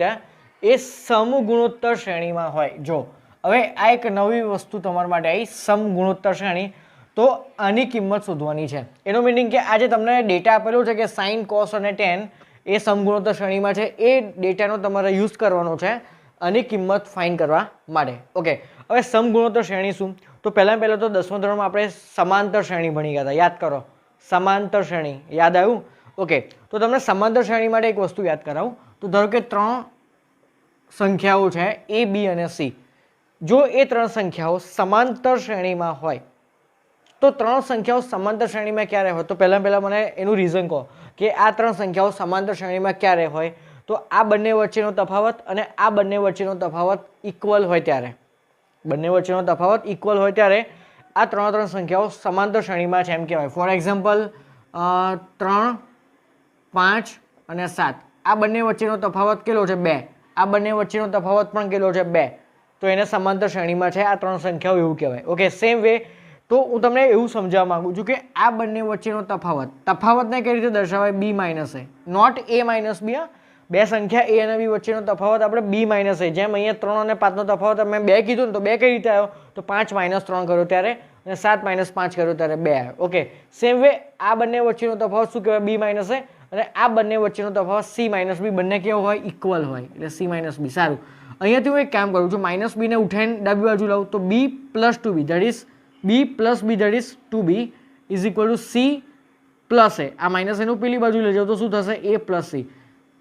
એ સમગુણોત્તર શ્રેણીમાં હોય. જો હવે આ એક નવી વસ્તુ તમારા માટે આવી, સમગુણોત્તર શ્રેણી. તો આની કિંમત શોધવાની છે. એનો મિનિંગ કે આજે તમને ડેટા આપેલો છે કે sin, cos અને tan એ સમગુણોત્તર શ્રેણીમાં છે. એ ડેટાનો તમારે યુઝ કરવાનો છે આની કિંમત ફાઇન્ડ કરવા માટે. ઓકે, હવે સમગુણોત્તર શ્રેણી શું? તો પહેલાં તો 10મા ધોરણમાં આપણે સમાંતર શ્રેણી ભણી ગયા હતા. યાદ કરો, સમાંતર શ્રેણી યાદ આવ્યું? ઓકે, તો તમને સમાંતર શ્રેણી માટે એક વસ્તુ યાદ કરાવું. તો ધારો કે 3 સંખ્યાઓ છે a, b અને c. જો એ 3 સંખ્યાઓ સમાંતર શ્રેણીમાં હોય તો 3 સંખ્યાઓ સમાંતર શ્રેણીમાં ક્યારે હોય? તો પહેલાં મને એનું રીઝન કહો કે આ 3 સંખ્યાઓ સમાંતર શ્રેણીમાં ક્યારે હોય? તો આ બંને વચ્ચેનો તફાવત અને આ બંને વચ્ચેનો તફાવત ઇક્વલ હોય ત્યારે. બંને વચ્ચેનો તફાવત ઇક્વલ હોય ત્યારે આ 3 સંખ્યાઓ સમાંતર શ્રેણીમાં છે એમ કહેવાય. ફોર એક્ઝામ્પલ 3, 5 અને 7 આ બંને વચ્ચેનો તફાવત કેટલો છે? 2. આ બંને વચ્ચેનો તફાવત પણ કેટલો છે? 2. તો એને સમાંતર શ્રેણીમાં છે આ 3 સંખ્યાઓ એવું કહેવાય. ઓકે, સેમ વે તો હું તમને એવું સમજાવવા માંગુ છું કે આ બંને વચ્ચેનો તફાવતને કઈ રીતે દર્શાવાય? b - a, not a - b. બે સંખ્યા a અને b વચ્ચેનો તફાવત આપણે b - a. જેમ અહીંયા 3 અને 5 નો તફાવત મેં 2 કીધું ને તો 2 કઈ રીતે આવ્યો? તો 5 - 3 કર્યો ત્યારે અને 7 - 5 કર્યો ત્યારે 2 આવ્યો. ઓકે, સેમ વે આ બંને વચ્ચેનો તફાવત શું કહેવાય? b - a. અને આ બંને વચ્ચેનો તફાવત c - b બંને કેવો હોય? ઇક્વલ હોય એટલે c - b. સારું, અહીંયાથી હું એક કામ કરું છું, -b ને ઉઠાઈને ડાબી બાજુ લાવું તો b + 2b that is b + b that is 2b is equal two c + a. આ માઇનસ એનું પેલી બાજુ લઈ જાઓ તો શું થશે? a + c.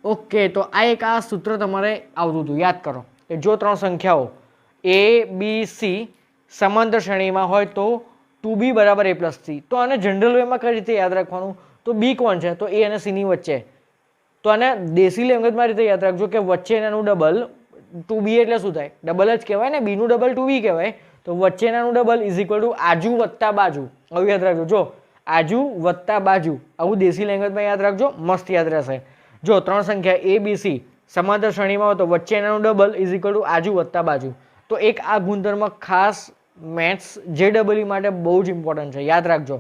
ઓકે, તો આ એક આ સૂત્ર તમારે આવતું હતું, યાદ કરો. જો 3 સંખ્યાઓ a, b, c સમાંતર શ્રેણીમાં હોય તો 2b = a + c. તો આને જનરલ વેમાં કઈ રીતે યાદ રાખવાનું? તો b કોણ છે? તો a અને c ની વચ્ચે. તો આને દેશી લેંગ્વેજમાં રીતે યાદ રાખજો કે વચ્ચે એનું ડબલ 2b એટલે શું થાય? ડબલ જ કહેવાય ને, b નું ડબલ 2b કહેવાય. તો વચ્ચેનાનું ડબલ ઇઝ ઇક્વલ ટુ આજુ વત્તા બાજુ. આવું યાદ રાખજો. જો આજુ વત્તા બાજુ, આવું દેશી લેંગ્વેજમાં યાદ રાખજો, મસ્ત યાદ રહેશે. જો 3 સંખ્યા એ બી સી સમાંતર શ્રેણીમાં હોય તો વચ્ચેનાનું ડબલ ઇઝ ઇક્વલ ટુ આજુ વત્તા બાજુ. તો એક આ ગુણધર્મ ખાસ મેથ્સ JEE માટે બહુ જ ઇમ્પોર્ટન્ટ છે, યાદ રાખજો.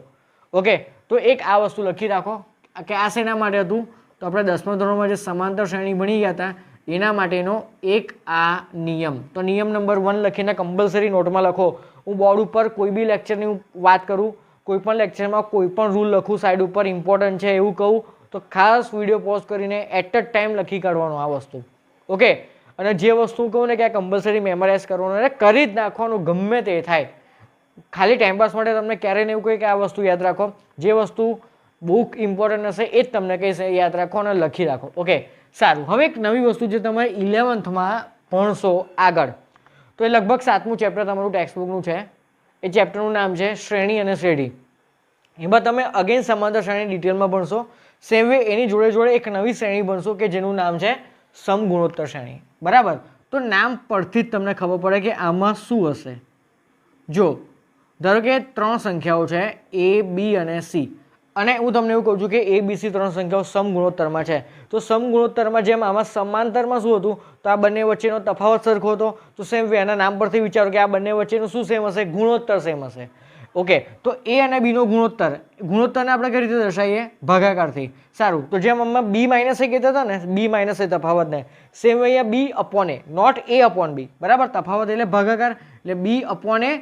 ઓકે, તો એક આ વસ્તુ લખી રાખો કે આ શેના માટે હતું, તો આપણે 10મા ધોરણમાં જે સમાંતર શ્રેણી ભણી ગયા હતા એના માટેનો એક આ નિયમ. તો નિયમ નંબર 1 લખીને કમ્પલસરી નોટમાં લખો. હું બોર્ડ ઉપર કોઈ બી લેક્ચરની વાત કરું, કોઈ પણ લેક્ચરમાં કોઈ પણ રૂલ લખું સાઈડ ઉપર ઇમ્પોર્ટન્ટ છે એવું કહું તો ખાસ વિડીયો પોઝ કરીને એટ અ ટાઈમ લખી કાઢવાનું આ વસ્તુ. ઓકે, અને જે વસ્તુ કહું ને કે આ કમ્પલસરી મેમરાઇઝ કરવાનું અને કરી જ નાખવાનું ગમે તે થાય. ખાલી ટાઈમપાસ માટે તમને ક્યારેય એવું કહે કે આ વસ્તુ યાદ રાખો. જે વસ્તુ બહુ ઇમ્પોર્ટન્ટ હશે એ જ તમને કહીશ યાદ રાખો અને લખી રાખો. ઓકે, સારું. હવે એક નવી વસ્તુ જે તમારે 11thમાં ભણશો આગળ, તો એ લગભગ 7મું ચેપ્ટર તમારું ટેક્સ્ટબુકનું છે. એ ચેપ્ટરનું નામ છે શ્રેણી અને શ્રેઢી. એમાં તમે અગેન સમાંતર શ્રેણી ડિટેલમાં ભણશો. સેમ વે એની જોડે જોડે એક નવી શ્રેણી ભણશો કે જેનું નામ છે સમગુણોત્તર શ્રેણી. બરાબર? તો નામ પરથી જ તમને ખબર પડે કે આમાં શું હશે. જો ધારો કે 3 સંખ્યાઓ છે A, B અને C, અને હું તમને એવું કહું છું કે A, B, C 3 સંખ્યાઓ સમગુણોત્તરમાં છે. તો સમગુણોત્તરમાં જેમ આમાં સમાંતરમાં શું હતું, તો આ બંને વચ્ચેનો તફાવત સરખો હતો. તો સેમ વે એના નામ પરથી વિચારો કે આ બંને વચ્ચેનું શું સેમ હશે, ગુણોત્તર સેમ હશે. ઓકે, તો A અને B નો ગુણોત્તર, ગુણોત્તરને આપણે કઈ રીતે દર્શાવીએ, ભાગાકારથી. સારું, તો જેમ આમાં B માઇનસ A કહેતા હતા ને, B માઇનસ A તફાવતને, સેમ વે અહીંયા B upon A, not A upon B. બરાબર? તફાવત એટલે ભાગાકાર, એટલે B અપોન A,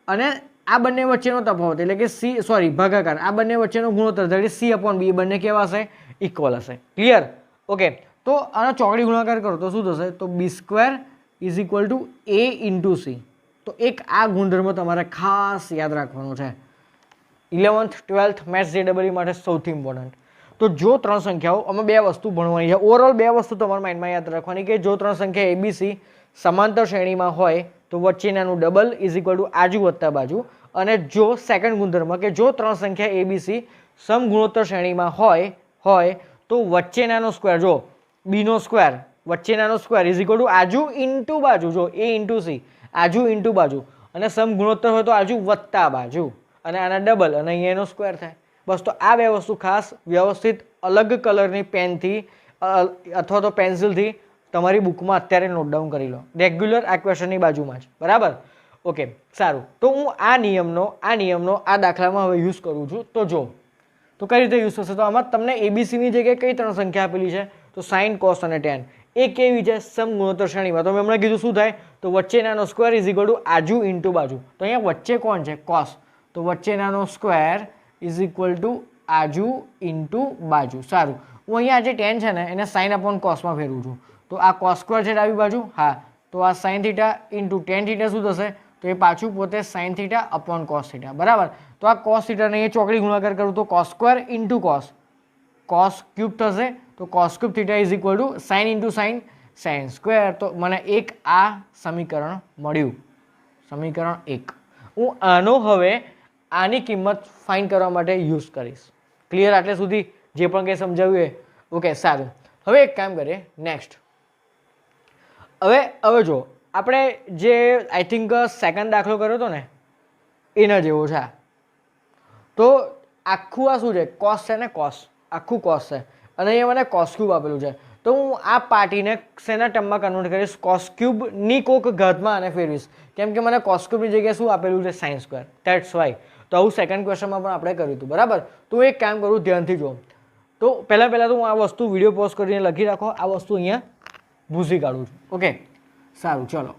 અને આ બંને વચ્ચેનો તફાવત એટલે કે ભાગાકાર, આ બંને વચ્ચેનો ગુણોત્તર એટલે C અપોન B, બંને કેવા હશે, ઇક્વલ હશે. ક્લિયર? ઓકે, તો આનો ચોકડી ગુણાકાર કરો તો શું થશે, તો B² is equal to A into C. તો એક આ ગુણધર્મ તમારે ખાસ યાદ રાખવાનો છે. 11th 12th મેથ્સ JEE માટે સૌથી ઇમ્પોર્ટન્ટ. તો જો 3 સંખ્યાઓ, અમે 2 વસ્તુ ભણવાની છે. ઓવરઓલ 2 વસ્તુ તમારા માઇન્ડમાં યાદ રાખવાની કે જો 3 સંખ્યા ABC સમાંતર શ્રેણીમાં હોય તો વચ્ચેનાનું ડબલ ઇઝ ઇક્વલ ટુ આજુ વત્તા બાજુ. અને જો સેકન્ડ ગુણધર્મ કે જો 3 સંખ્યા ABC સમગુણોત્તર શ્રેણીમાં હોય તો વચ્ચેનાનો સ્ક્વેર, જો B નો સ્ક્વેર, વચ્ચેનાનો સ્ક્વેર ઇઝ ઇક્વલ ટુ આજુ ઇન્ટુ બાજુ, જો A ઇન્ટુ C, આજુ ઇન્ટુ બાજુ, અને સમગુણોત્તર હોય તો આજુ વત્તા બાજુ, અને આના ડબલ, અને અહીંયા એનો સ્ક્વેર થાય. બસ, તો આ 2 વસ્તુ ખાસ વ્યવસ્થિત અલગ કલરની પેનથી અથવા તો પેન્સિલથી તમારી બુકમાં અત્યારે નોટડાઉન કરી લો, રેગ્યુલર આ ક્વેશ્ચનની બાજુમાં જ. બરાબર? ઓકે, સારું. તો હું આ નિયમનો આ દાખલામાં હવે યુઝ કરું છું. તો જો, તો કઈ રીતે યુઝ થશે, તો આમાં તમને ABCની જગ્યાએ કઈ 3 સંખ્યા આપેલી છે, તો sin, cos અને tan. એ કેવી છે, સમગુણોત્તર શ્રેણીમાં. તો મેં હમણાં કીધું શું થાય, તો વચ્ચેનાનો સ્ક્વેર ઇઝ ઇક્વલ ટુ આજુ ઇન્ટુ બાજુ. તો અહીંયા વચ્ચે કોણ છે, cos, તો વચ્ચેનાનો સ્ક્વેર ઇઝ ઇક્વલ ટુ આજુ ઇન્ટુ બાજુ. સારું, હું અહીંયા જે tan છે ને એને sin અપોન cosમાં ફેરવું છું. તો આ cos સ્ક્વેર છે ડાબી બાજુ, હા, તો આ sin θ ઇન્ટુ tan θ શું થશે, તો એ પાછું પોતે sin θ અપોન cos θ. બરાબર? તો આ cos θ ને અહીંયા ચોકડી ગુણાકાર કરું તો cos square into cos cube થશે. તો cos cube θ is equal to sin into sin square. તો મને એક આ સમીકરણ મળ્યું, સમીકરણ 1. હું આનો હવે આની કિંમત ફાઇન્ડ કરવા માટે યુઝ કરીશ. ક્લિયર? આટલે સુધી જે પણ કંઈ સમજાવ્યું એ ઓકે, સારું. હવે એક કામ કરીએ, નેક્સ્ટ. હવે જો આપણે જે આઈ થિંક સેકન્ડ દાખલો કર્યો હતો ને એના જેવો છે. તો આખું આ શું છે, cos છે ને, cos, આખું cos છે, અને અહીંયા મને cos ક્યુબ આપેલું છે. તો હું આ પાર્ટીને શેના ટર્મમાં કન્વર્ટ કરીશ, cos ક્યુબની કોક ઘાતમાં આને ફેરવીશ, કેમ કે મને cos ક્યુબની જગ્યાએ શું આપેલું છે, sin સ્ક્વેર. That's why. તો આવું સેકન્ડ ક્વેશ્ચનમાં પણ આપણે કર્યું હતું. બરાબર? તો એક કામ કરું, ધ્યાનથી જો. તો પહેલાં તો હું આ વસ્તુ વિડીયો પોઝ કરીને લખી રાખો, આ વસ્તુ અહીંયા ભૂસી કાઢું છું. ઓકે, સારું, ચલો.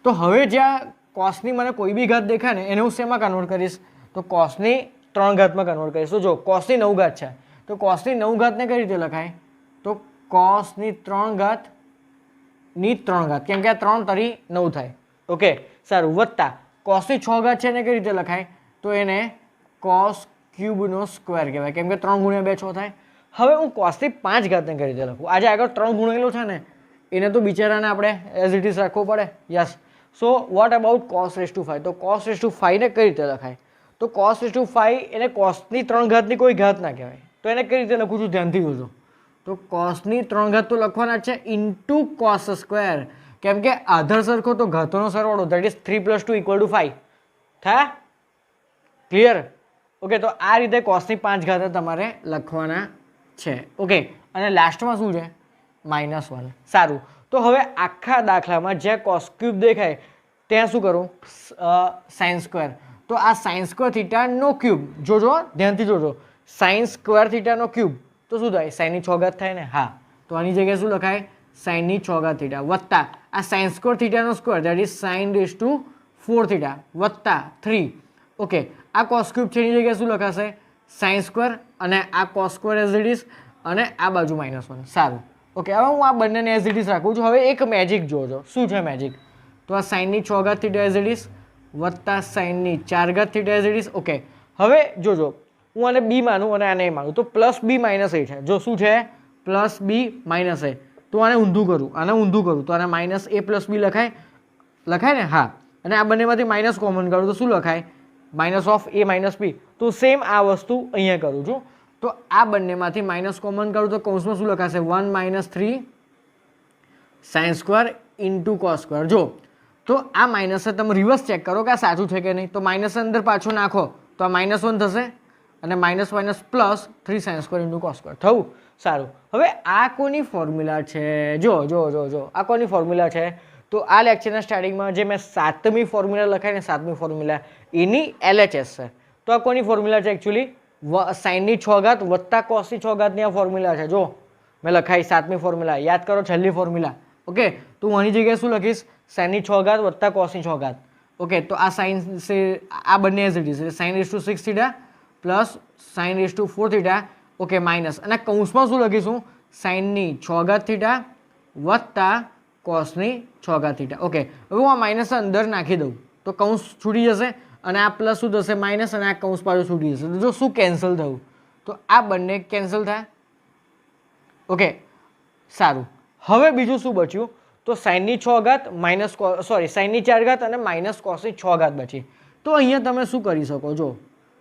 તો હવે જ્યાં cosની મને કોઈ બી ઘાત દેખાય ને એને હું શેમાં કન્વર્ટ કરીશ, તો cosની 3 ઘાતમાં કન્વર્ટ કરીશ. તો જો cosની 9 ઘાત છે, તો cosની 9 ઘાતને કઈ રીતે લખાય, તો cosની 3 ઘાત, કેમ કે આ 3 તરી 9 થાય. ઓકે, સારું, વત્તા cosની 6 ઘાત છે એને કઈ રીતે લખાય, તો એને cos ક્યુબનો સ્ક્વેર કહેવાય, કેમ કે 3 ગુણ્યા 2 6 થાય. હવે હું cosની 5 ઘાતને કઈ રીતે લખું, આજે આગળ 3 ગુણેલું છે ને એને તો બિચારાને આપણે એઝ ઇટ ઇઝ રાખવું પડે. Yes. So what about cos raise to 5, તો cos રેઝ ટુ 5 ને કઈ રીતે લખાય, તો cos રેઝ ટુ 5 એને cosની 3 ઘાતની કોઈ ઘાત ના કહેવાય. તો એને કઈ રીતે લખું છું, ધ્યાનથી જોજો. તો cosની 3 ઘાત તો લખવાના જ છે ઇન્ટુ cos સ્ક્વેર, કેમ કે આધાર સરખો તો ઘાતોનો સરવાળો દેટ ઇઝ 3 + 2 = 5 થાય. ક્લિયર? ઓકે, તો આ રીતે કોસની 5 ઘાત તમારે લખવાના છે. ઓકે, અને લાસ્ટમાં શું છે? -1. સારું, તો હવે આખા દાખલામાં જ્યાં કોસ ક્યુબ દેખાય ત્યાં શું કરું? Sine square. તો આ સાઇન સ્ક્વેર થીટાનો ક્યુબ જોજો, ધ્યાનથી જોજો. સાઇન સ્ક્વેર થીટાનો ક્યુબ તો શું થાય? સાઇનની 6 ઘાત થાય ને? હા, તો આની જગ્યાએ શું લખાય? સાઇનની 6 ઘાત થીટા વત્તા આ સાઇન સ્ક્વેર થીટાનો square that is sin⁴ theta વત્તા 3. ઓકે, આ કોસ ક્યુબ છે એની જગ્યાએ શું લખાશે? સાઇન સ્ક્વેર અને આ cos square as it is અને આ બાજુ -1. સારું, ઓકે, હવે હું આ બંનેને એઝ ઇટ ઇઝ રાખું છું. હવે એક મેજિક જોજો. શું છે મેજિક? તો આ સાઇનની 6 ઘાત થીટા એઝ ઇટ ઇઝ વત્તા સાઇનની 4 ઘાત theta as it is. Okay, હવે જોજો, હું આને બી માનું અને આને માનું તો +b - a છે. જો શું છે? +b - a. તો આને ઊંધું કરું, આને ઊંધું કરું તો આને -a + b લખાય, લખાય ને? હા, અને આ બંનેમાંથી માઇનસ કોમન કાઢું તો શું લખાય? -a - b. તો સેમ આ વસ્તુ અહીંયા કરું છું. તો આ બંનેમાંથી માઇનસ કોમન કાઢું તો કૌંસમાં શું લખાશે? 1 - 3 sin square into cos square. જો તો આ માઇનસ તમે રિવર્સ ચેક કરો કે આ સાચું છે કે નહીં. તો માઇનસ અંદર પાછો નાખો તો આ -1 થશે અને -+ 3 sin square into cos square થયું. સારું, હવે આ કોની ફોર્મ્યુલા છે? જો જો જો જો આ કોની ફોર્મ્યુલા છે? તો આ લેક્ચરના સ્ટાર્ટિંગમાં જે મેં 7મી ફોર્મ્યુલા લખાય ને 7મી ફોર્મ્યુલા એની LHS છે. તો આ કોની ફોર્મ્યુલા છે? એકચ્યુઅલી સાઇનની 6 ઘાત વત્તા કોસની 6 ઘાતની આ ફોર્મ્યુલા છે. જો મેં લખાઈ 7મી ફોર્મ્યુલા, યાદ કરો છેલ્લી ફોર્મ્યુલા. ઓકે, તો હું આની જગ્યાએ શું લખીશ? સાઇનની 6 ઘાત વત્તા કોસની 6 ઘાત. ઓકે, તો આ સાઇન આ બંને as it is sin⁻6 theta plus sin⁴ theta. Okay, minus અને કૌંસમાં શું લખીશું? સાઇનની 6 ઘાત થીટા વત્તા કોસની 6 ઘાત થીટા. ઓકે, હવે હું આ માઇનસ અંદર નાખી દઉં તો કૌંસ છૂટી જશે અને આ પ્લસ શું થશે? માઇનસ અને આ કૌંસ પાછું છૂટી જશે. તો જો શું કેન્સલ થયું? તો આ બંને કેન્સલ થાય. ઓકે, સારું, હવે બીજું શું બચ્યું? તો સાઇનની 6 ઘાત માઇનસ સાઇનની 4 ઘાત અને માઇનસ કોસની 6 ઘાત બચી. તો અહીંયા તમે શું કરી શકો? જો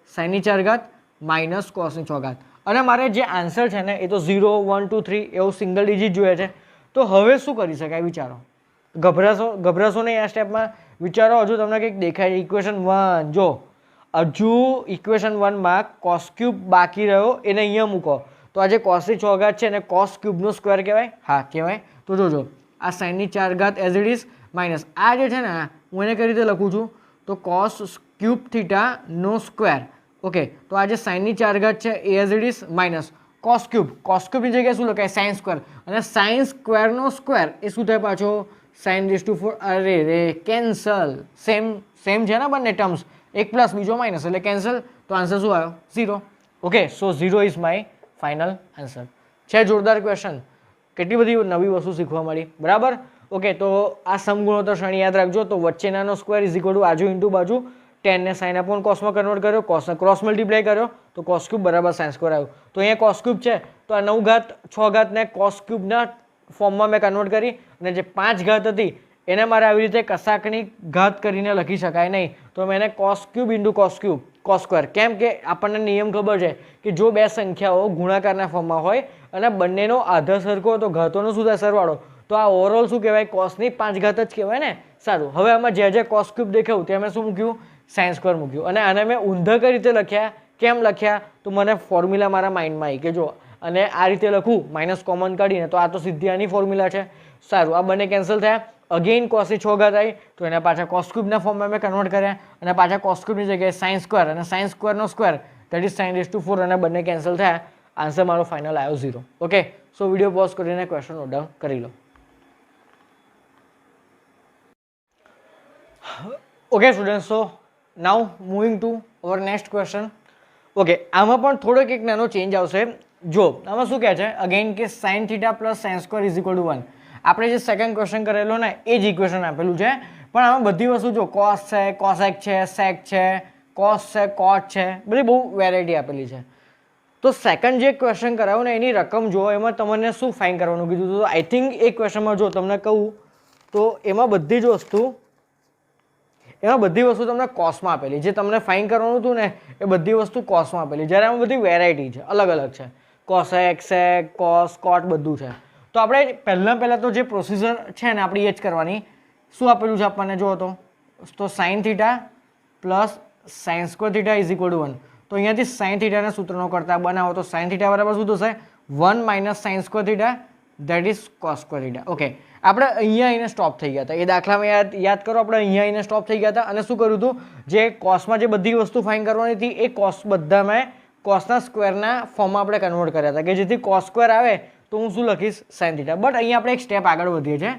સાઇનની 4 ઘાત માઇનસ કોસની 6 ઘાત અને મારે જે આન્સર છે ને એ તો 0 1 2 3 એવું સિંગલ ડિજિટ જોઈએ છે. તો હવે શું કરી શકાય? વિચારો, ગભરાશો નહીં આ સ્ટેપમાં. વિચારો, હજુ તમને કંઈક દેખાય? ઇક્વેશન 1. જો હજુ ઇક્વેશન 1માં કોસ ક્યુબ બાકી રહ્યો એને અહીંયા મૂકો તો આ જે કોસની 6 ઘાત છે એને કોસ ક્યુબનો સ્ક્વેર કહેવાય? હા, કહેવાય. તો જોજો, આ સાઇનની 4 ઘાત એઝ ઇટ ઇઝ માઇનસ આ જે છે ને હું એને કઈ રીતે લખું છું? તો કોસ ક્યુબ થીટાનો સ્ક્વેર. ઓકે, તો આ જે સાઇનની 4 ઘાત છે એ as it is minus cos ક્યુબની જગ્યાએ શું લખાય? Sine square. અને સાઇન સ્ક્વેરનો સ્ક્વેર એ શું થાય પાછો? sin⁴. અરે રે, કેન્સલ. સેમ છે ને બંને ટર્મ્સ, એક પ્લસ બીજો માઇનસ એટલે કેન્સલ. તો આન્સર શું આવ્યો? 0. Okay, so 0 is my final answer. છે જોરદાર ક્વેશ્ચન, કેટલી બધી નવી વસ્તુ શીખવા મળી. બરાબર? ઓકે, તો આ સમગુણોત્તર શ્રેણી યાદ રાખજો. તો વચ્ચેનાનો સ્ક્વેર ઇઝ ઇક્વલ ટુ આજુ ઇન્ટુ બાજુ 10 ને sin અપોન કોસમાં કન્વર્ટ કર્યો, કોસને ક્રોસ મલ્ટીપ્લાય કર્યો તો કોસ ક્યુબ બરાબર sin સ્ક્વેર આવ્યું. તો અહીંયા કોસ ક્યુબ છે તો આ 9 ઘાત 6 ઘાતને કોસ ક્યુબના ફોર્મમાં મેં કન્વર્ટ કરી અને જે 5 ઘાત હતી એને મારે આવી રીતે કશાકની ઘાત કરીને લખી શકાય નહીં. તો મેં એને cos cube into cos square. કેમ કે આપણને નિયમ ખબર છે કે જો બે સંખ્યાઓ ગુણાકારના ફોર્મમાં હોય અને બંનેનો આધાર સરખો તો ઘાતોનો શું થાય? સરવાળો. તો આ ઓવરઓલ શું કહેવાય? કોસની 5 ઘાત જ કહેવાય ને. સારું, હવે આમાં જે કોસ ક્યુબ દેખાયું ત્યાં મેં શું મૂક્યું? સાઇન સ્ક્વેર મૂક્યું. અને આને મેં ઊંધા કઈ રીતે લખ્યા? કેમ લખ્યા? તો મને ફોર્મ્યુલા મારા માઇન્ડમાં આવી કે જો અને આ રીતે લખું માઇનસ કોમન કાઢીને તો આ તો સીધી આની ફોર્મ્યુલા છે. સારું, આ બંને કેન્સલ થયા. અગેઇન કોસની 6 ઘાત આવી તો એના પાછા કોસ ક્યુબના ફોર્મમાં મેં કન્વર્ટ કર્યા અને પાછા કોસ ક્યુબની જગ્યાએ સાઇન સ્ક્વેર અને સાઇન સ્ક્વેરનો સ્ક્વેર દેટ ઇઝ sin⁴ અને બંને કેન્સલ થયા. આન્સર મારો ફાઇનલ આવ્યો 0. ઓકે, સો વિડીયો પોઝ કરીને ક્વેશ્ચન નોટ ડાઉન કરી લો. Okay student, so now moving to our next question. Okay, આમાં પણ થોડોક એક નાનો ચેન્જ આવશે. જો આમાં શું કહે છે? અગેઇન કે sin θ plus sin square is equal to 1. આપણે જે સેકન્ડ ક્વેશ્ચન કરેલો ને એ જ ઇક્વેશન આપેલું છે, પણ આમાં બધી વસ્તુ જો કોસ છે, કોસેક છે, સેક છે, કોસ છે, કોટ છે, બધી બહુ વેરાયટી આપેલી છે. તો સેકન્ડ જે ક્વેશ્ચન કરાવ્યો ને એની રકમ જો એમાં તમને શું ફાઇન કરવાનું કીધું? તો આઈ થિંક એ ક્વેશ્ચનમાં જો તમને કહું તો એમાં બધી વસ્તુ તમને કોસમાં આપેલી. જે તમને ફાઇન કરવાનું હતું ને એ બધી વસ્તુ કોસમાં આપેલી. જ્યારે આમાં બધી વેરાયટી છે, અલગ અલગ છે. કોસેક, સેક, કોસ, કોટ બધું છે. તો આપણે પહેલાં તો જે પ્રોસિજર છે ને આપણે એ જ કરવાની. શું આપેલું છે આપણને જુઓ તો sign theta plus sine square theta is equal to 1. તો અહીંયાથી સાઇન થીટાના સૂત્રનો કરતા બનાવો તો સાઇન થીટા બરાબર શું થશે 1 minus sign square theta that is cos square theta. Okay, આપણે અહીંયા આવીને સ્ટોપ થઈ ગયા હતા. એ દાખલામાં યાદ કરો, આપણે અહીંયા આવીને સ્ટોપ થઈ ગયા હતા અને શું કર્યું હતું, જે કોસમાં જે બધી વસ્તુ ફાઇન કરવાની હતી એ કોસ બધામાં કોસના સ્ક્વેરના ફોર્મમાં આપણે કન્વર્ટ કર્યા હતા કે જેથી કોસ સ્ક્વેર આવે તો હું શું લખીશ સાઇન થીટા. બટ અહીંયા આપણે એક સ્ટેપ આગળ વધીએ છીએ.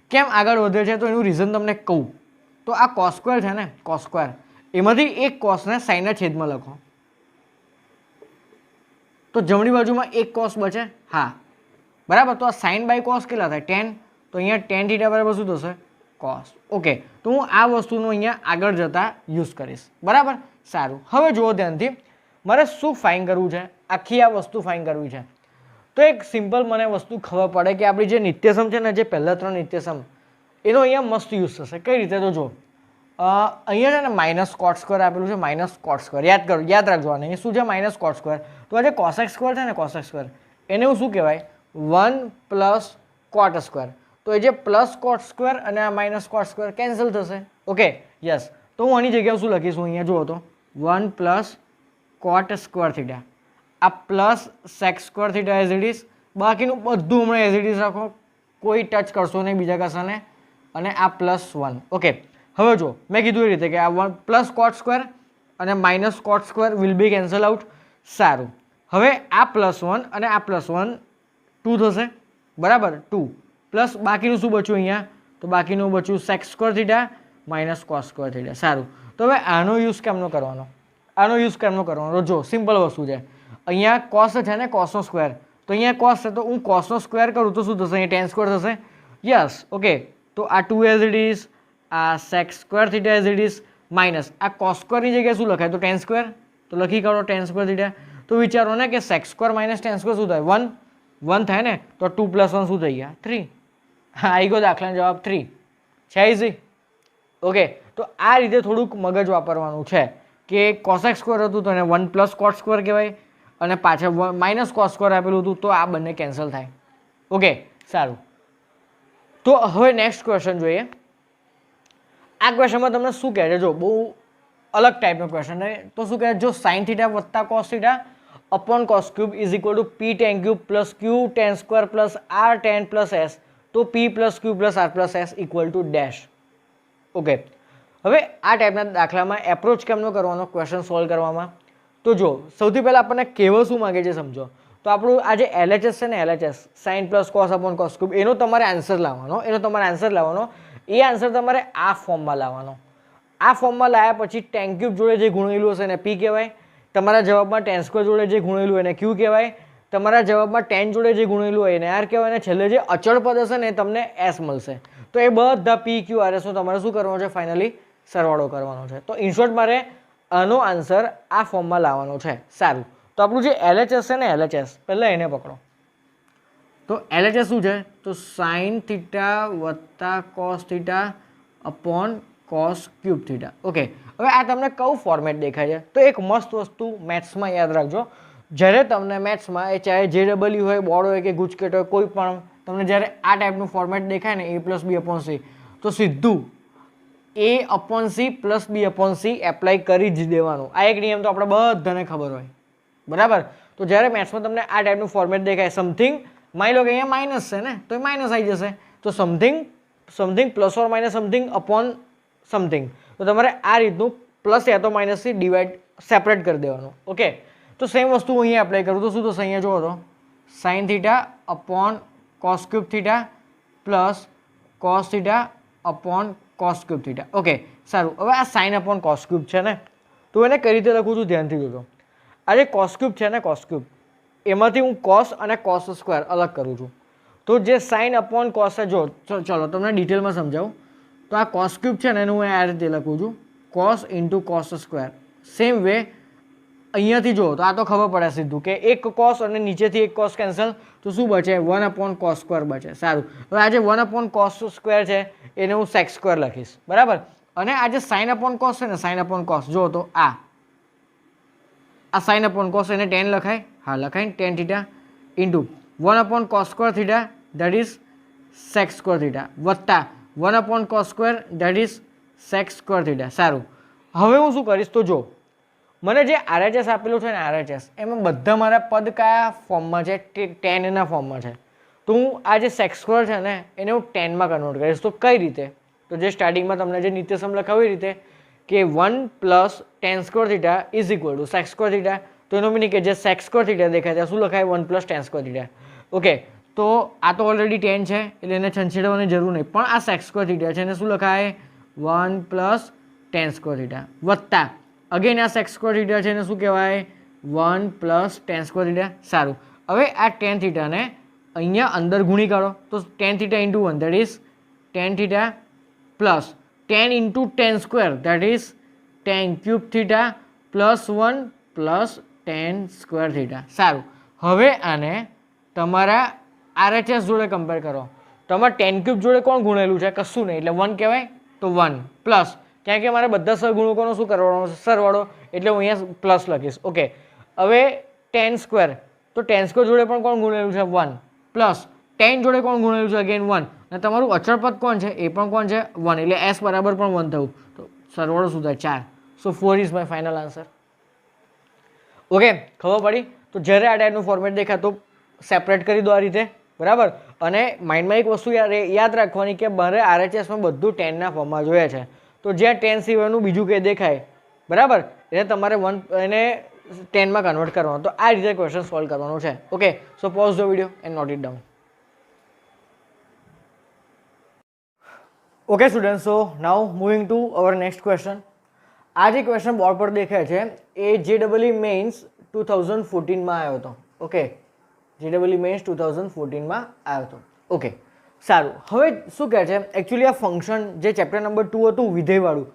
કેમ આગળ વધે છે તો એનું રીઝન તમને કહું. તો આ કોસ સ્ક્વેર છે ને, કોસ સ્ક્વેર, એમાંથી એક કોસને સાઇનના છેદમાં લખો તો જમણી બાજુમાં એક કોસ બચે. હા બરાબર, તો આ સાઇન બાય કોસ કેટલા થાય 10. તો અહીંયા ટેન થીટા બરાબર શું થશે કોસ. ઓકે, તો હું આ વસ્તુનો અહીંયા આગળ જતા યુઝ કરીશ. બરાબર, સારું. હવે જુઓ ધ્યાનથી, મારે શું ફાઇન કરવું છે, આખી આ વસ્તુ ફાઇન કરવી છે. તો એક સિમ્પલ મને વસ્તુ ખબર પડે કે આપણી જે નિત્યસમ છે ને, જે પહેલા 3 નિત્યસમ, એનો અહીંયા મસ્ત યુઝ થશે. કઈ રીતે તો જો અહીંયા છે ને માઇનસ કોટ સ્ક્વેર આપેલું છે, માઇનસ કોટ સ્ક્વેર યાદ રાખજો. આને અહીં શું છે માઇનસ કોટ સ્ક્વેર. તો આ જે કોસેક સ્ક્વેર છે ને, કોસેક સ્ક્વેર, એને હું શું કહેવાય 1 પ્લસ કોટ સ્ક્વેર. તો એ જે પ્લસ કોટ સ્ક્વેર અને આ માઇનસ કોટ સ્ક્વેર કેન્સલ થશે. Okay, yes. તો હું આની જગ્યાએ શું લખીશું અહીંયા જુઓ તો 1 પ્લસ કોટ સ્ક્વેર થીટા, આ plus sec square theta as it is, બાકીનું બધું હમણાં એઝ ઇટ ઇઝ રાખો, કોઈ ટચ કરશો નહીં બીજા કશાને, અને આ +1. ઓકે, હવે જો મેં કીધું એ રીતે કે આ 1 પ્લસ કોટ સ્ક્વેર અને minus cot square will be cancel out. સારું, હવે આ +1 અને આ +1 2 થશે. બરાબર, 2 પ્લસ બાકીનું શું બચ્યું અહીંયા, તો બાકીનું બચ્યું sec square theta minus cos square theta. સારું, તો હવે આનો યુઝ કેમનો કરવાનો, આનો યુઝ કેમનો કરવાનો, જો સિમ્પલ વસ્તુ છે. અહીંયા કોસ છે ને, કોસનો સ્ક્વેર, તો અહીંયા કોસ છે તો હું કોસનો સ્ક્વેર કરું તો શું થશે, અહીંયા ટેન સ્ક્વેર થશે. Yes, okay. તો આ 2 એઝ ઇટ ઇઝ, આ sec square theta as it is, minus આ કોસ સ્ક્વેરની જગ્યાએ શું લખાય તો ટેન સ્ક્વેર, તો લખી કાઢો ટેન સ્ક્વેર થીટા. તો વિચારો ને કે sec square minus tan square શું થાય 1 થાય ને, તો 2 + 1 શું થઈ ગયા 3. હા, આવી ગયો દાખલાનો જવાબ 3 છે. ઇઝી. ઓકે, તો આ રીતે થોડુંક મગજ વાપરવાનું છે કે કોસેક સ્ક્વેર હતું તો એને 1 પ્લસ કોટ સ્ક્વેર કહેવાય અને પાછળ માઇનસ કોટ સ્ક્વેર આપેલું હતું તો આ બંને કેન્સલ થાય. ઓકે, સારું. તો હવે નેક્સ્ટ ક્વેશ્ચન જોઈએ. આ ક્વેશ્ચનમાં તમને શું કહે છે, જો બહુ અલગ ટાઈપનો ક્વેશ્ચન છે. તો શું કહે, જો સાઇન થીટા વત્તા cos theta upon cos cube is equal to p tan cube plus q tan square plus r tan plus s, તો p plus q plus r plus s equal to dash. Okay, હવે આ ટાઈપના દાખલામાં એપ્રોચ કેમનો કરવાનો ક્વેશ્ચન સોલ્વ કરવામાં. તો જો સૌથી પહેલાં આપણને કહેવા શું માગે છે સમજો. તો આપણું આ જે LHS છે ને, LHS sine plus cos upon cos cube, એનો તમારે આન્સર લાવવાનો. એ આન્સર તમારે આ ફોર્મમાં લાવવાનો. આ ફોર્મમાં લાવ્યા પછી ટેન ક્યુબ જોડે જે ગુણેલું હશે એને પી કહેવાય, તમારા જવાબમાં ટેન સ્ક્વેર જોડે જે ગુણેલું એને ક્યુ કહેવાય, તમારા જવાબમાં 10 જોડે જે ગુણેલું હોય એને આર કહેવાય, અને છેલ્લે જે અચળ પદ હશે ને એ તમને એસ મળશે. તો એ બધા પી ક્યુ આર એસનો તમારે શું કરવાનો છે, ફાઇનલી સરવાળો કરવાનો છે. તો ઇનશોર્ટ મારે આનો આન્સર આ ફોર્મમાં લાવવાનો છે. સારું, તો આપણું જે LHS છે ને, LHS પહેલાં એને પકડો. તો LHS શું છે, તો સાઇન થીટા વત્તા cos theta upon cos cube theta. Okay, હવે આ તમને કયું ફોર્મેટ દેખાય છે, તો એક મસ્ત વસ્તુ મેથ્સમાં યાદ રાખજો. જ્યારે તમને મેથ્સમાં એ ચાહે JW હોય, બોર્ડ હોય કે ગુજકેટ હોય, કોઈ પણ તમને જ્યારે આ ટાઈપનું ફોર્મેટ દેખાય ને A + B / C, તો સીધું A/C + B/C એપ્લાય કરી જ દેવાનું. આ એક નિયમ તો આપણે બધાને ખબર હોય. બરાબર, તો જ્યારે મેથ્સમાં તમને આ ટાઈપનું ફોર્મેટ દેખાય, સમથિંગ માની લો કે અહીંયા માઇનસ છે ને, તો એ માઇનસ આવી જશે, તો something plus or minus something upon something, તો તમારે આ રીતનું પ્લસ યા તો માઇનસથી ડિવાઈડ સેપરેટ કરી દેવાનું. ઓકે, તો સેમ વસ્તુ હું અહીંયા એપ્લાય કરું તો શું થશે, અહીંયા જુઓ તો sine theta upon cos cube theta plus cos theta upon cos cube theta. Okay, સારું. હવે આ સાઇન અપોન કોસ ક્યુબ છે ને, તો એને કઈ રીતે લખું છું ધ્યાનથી જોજો. આ જે કોસ ક્યુબ છે ને, કોસ ક્યુબ, એમાંથી હું કોસ અને કોસ સ્ક્વેર અલગ કરું છું. તો જે સાઇન અપોન કોસ છે, જો ચલો તમને ડિટેલમાં સમજાવું. તો આ કોસ ક્યુબ છે ને એનું હું આ રીતે લખું છું, cos into cos square. Same way અહીંયાથી જુઓ તો આ તો ખબર પડે સીધું કે એક કોસ અને નીચેથી એક કોસ કેન્સલ, તો શું બચે 1 અપોન કોસ સ્ક્વેર બચે. સારું, હવે આ જે 1 અપોન કોસ સ્ક્વેર છે એને હું સેક સ્ક્વેર લખીશ. બરાબર, અને આ જે સાઇન અપોન કોસ છે ને, સાઇન અપોન કોસ જુઓ તો આ સાઇન અપોન કોસ એને 10 લખાય, હા લખાય, tan theta into 1 upon cos square theta that is sec square theta વત્તા 1 cos square that is sec square theta. સારું, હવે હું શું કરીશ તો જો મને જે RHS આપેલું છે ને RHS એમાં બધા મારા પદ કયા ફોર્મમાં છે? ટેનના ફોર્મમાં છે. તો હું આ જે સેક્સ સ્ક્વેર છે ને એને હું ટેનમાં કન્વર્ટ કરીશ. તો કઈ રીતે? તો જે સ્ટાર્ટિંગમાં તમને જે નિત્યસમ લખાવી રીતે કે 1 + tan square theta is equal to sec square theta. તો એનો મીનિંગ કે જે સેક્સ સ્ક્વેર થીટા દેખાય ત્યાં શું લખાય? 1 + tan સ્ક્વેર થીટા. ઓકે, તો આ તો ઓલરેડી tan છે એટલે એને છંછેડવાની જરૂર નહીં, પણ આ સેક્સ સ્ક્વેર થીટા છે એને શું લખાય? 1 + tan સ્ક્વેર થીટા વત્તા અગેન આ સેક્સ સ્ક્વેર થીટા છે એને શું કહેવાય? 1 + tan સ્ક્વેર થીટા. સારું, હવે આ tan થીટાને અહીંયા અંદર ગુણી કાઢો તો tan theta × 1 that is tan theta plus tan × tan square that is tan cube theta plus 1 + tan square theta. સારું, હવે આને તમારા RHS જોડે કમ્પેર કરો. તમારે tan ક્યુબ જોડે કોણ ગુણેલું છે? કશું નહીં, એટલે 1 કહેવાય. તો 1 પ્લસ ક્યાં કે મારે બધા સહગુણકોનો શું કરવાનો છે? સરવાળો, એટલે હું અહીંયા પ્લસ લખીશ. ઓકે, હવે tan સ્ક્વેર, તો tan સ્ક્વેર જોડે પણ કોણ ગુણેલું છે? 1 પ્લસ tan જોડે કોણ ગુણેલું છે? અગેન 1. અને તમારું અચળ પદ કોણ છે? એ પણ કોણ છે? 1. એટલે s બરાબર પણ 1 થયું. તો સરવાળો શું થાય? 4. સો 4 is my final answer. Okay, ખબર પડી? તો જ્યારે આ ટાઈપનું ફોર્મેટ દેખાય તો સેપરેટ કરી દો આ રીતે, બરાબર. અને માઇન્ડમાં એક વસ્તુ યાદ રાખવાની કે મારે RHSમાં બધું ટેનના ફોર્મમાં જોઈએ છે. તો જ્યાં ટેન સિવાયનું બીજું કંઈ દેખાય, બરાબર, એને તમારે એને ટેનમાં કન્વર્ટ કરવાનું. તો આ રીતે ક્વેશ્ચન સોલ્વ કરવાનું છે. Okay, so pause the video and note it down. Okay student, so now moving to our next question. આ જે ક્વેશ્ચન બોર્ડ પર દેખાય છે એ JEE મેઇન્સ 2014માં આવ્યો હતો. ઓકે, JEE મેઇન્સ 2014માં આવ્યો હતો. ઓકે, સારું, હવે શું કહે છે એકચ્યુઅલી આ ફંક્શન જે ચેપ્ટર નંબર 2 હતું વિધેયવાળું,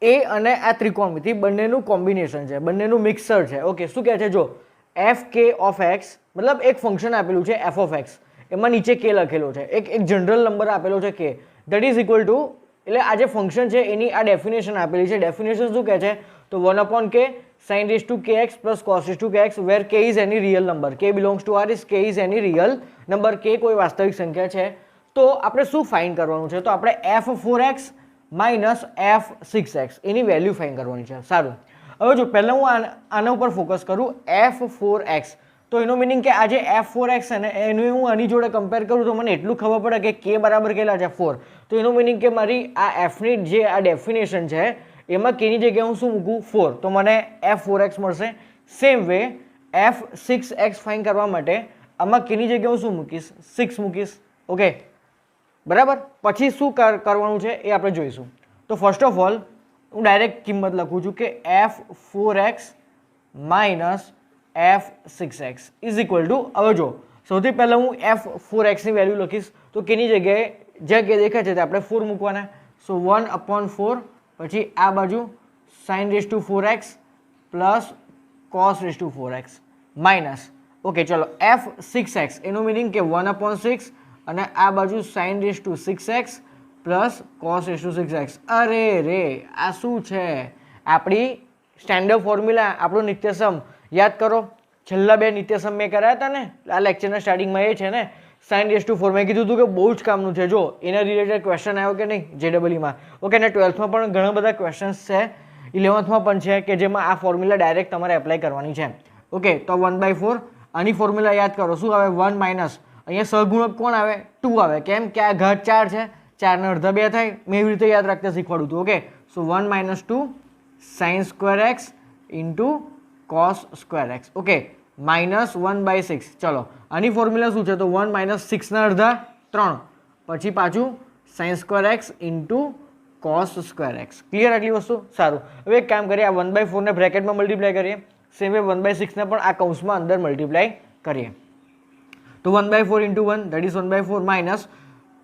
એ અને આ ત્રિકોણમિતિ બંનેનું કોમ્બિનેશન છે, બંનેનું મિક્સર છે. ઓકે, શું કહે છે? જો fk ઓફ x, મતલબ એક ફંક્શન આપેલું છે f ઓફ x, એમાં નીચે k લખેલો છે, એક જનરલ નંબર આપેલો છે k, that is equal two, એટલે આ જે ફંક્શન છે એની આ ડેફિનેશન આપેલી છે. ડેફિનેશન શું કહે છે? તો 1/k sin raised to kx plus cos raised to kx where k is any real number. k belongs to R is k is any real number. k કોઈ વાસ્તવિક સંખ્યા છે. તો આપણે શું ફાઇન્ડ કરવાનું છે? તો આપણે f4x માઇનસ f6x એની વેલ્યુ ફાઇન્ડ કરવાની છે. સારું, હવે જો પહેલાં હું આના ઉપર ફોકસ કરું, f4x, તો એનો મિનિંગ કે આ જે f4x છે ને એનું હું આની જોડે કમ્પેર કરું તો મને એટલું ખબર પડે કે k બરાબર કેટલા છે? 4. તો એનો મિનિંગ કે મારી આ fની જે આ ડેફિનેશન છે એમાં kની જગ્યાએ હું શું મૂકું? 4. તો મને f4x મળશે. સેમ વે f6x ફાઇન્ડ કરવા માટે આમાં kની જગ્યાએ હું શું મૂકીશ? 6 મૂકીશ. ઓકે, બરાબર. પછી શું કરવાનું છે એ આપણે જોઈશું. તો ફર્સ્ટ ઓફ ઓલ હું ડાયરેક્ટ કિંમત લખું છું કે f4x minus f6x is equal two, હવે જો સૌથી પહેલાં હું f4x ની વેલ્યુ લખીશ તો kની જગ્યાએ જ્યાં કે દેખાય છે તે આપણે 4 મૂકવાના. સો 1/4, પછી આ બાજુ sin raised to 4x plus cos raised to 4x minus, okay ચલો, f6x એનું મિનિંગ કે 1/6 અને આ બાજુ sin raised to 6x plus cos raised to 6x. અરે રે, આ શું છે? આપણી સ્ટેન્ડર્ડ ફોર્મ્યુલા, આપણું નિત્યસમ યાદ કરો. છેલ્લા બે નિત્યસમ મેં કરાયા હતા ને આ લેક્ચરના સ્ટાર્ટિંગમાં, એ છે ને sin raised to 4. મેં કીધું હતું કે બહુ જ કામનું છે. જો એના રિલેટેડ ક્વેશ્ચન આવ્યો કે નહીં JEE માં. ઓકે, અને 12થમાં પણ ઘણા બધા ક્વેશ્ચન્સ છે, 11થમાં પણ છે કે જેમાં આ ફોર્મ્યુલા ડાયરેક્ટ તમારે એપ્લાય કરવાની છે. ઓકે, તો 1/4 આની ફોર્મ્યુલા યાદ કરો. શું આવે? 1 માઇનસ અહીંયા સહગુણક કોણ આવે? 2 આવે. કેમ કે આ ઘાત 4 છે, 4 ને અડધા 2 થાય. મેં એવી રીતે યાદ રાખતા શીખવાડું હતું. Okay, so 1 - 2 sin square x into cos square x. Okay, minus 1/6. ચલો, આની ફોર્મ્યુલા શું છે? તો 1 - 6 ના અડધા 3, પછી પાછું sin square x into cos square x. Clear આટલી વસ્તુ? સારું, હવે એક કામ કરીએ, આ 1/4 ને બ્રેકેટમાં મલ્ટીપ્લાય કરીએ, સેમ વે 1/6 ને પણ આ કૌંસમાં અંદર મલ્ટીપ્લાય કરીએ. તો 1/4 into 1 that is 1/4 minus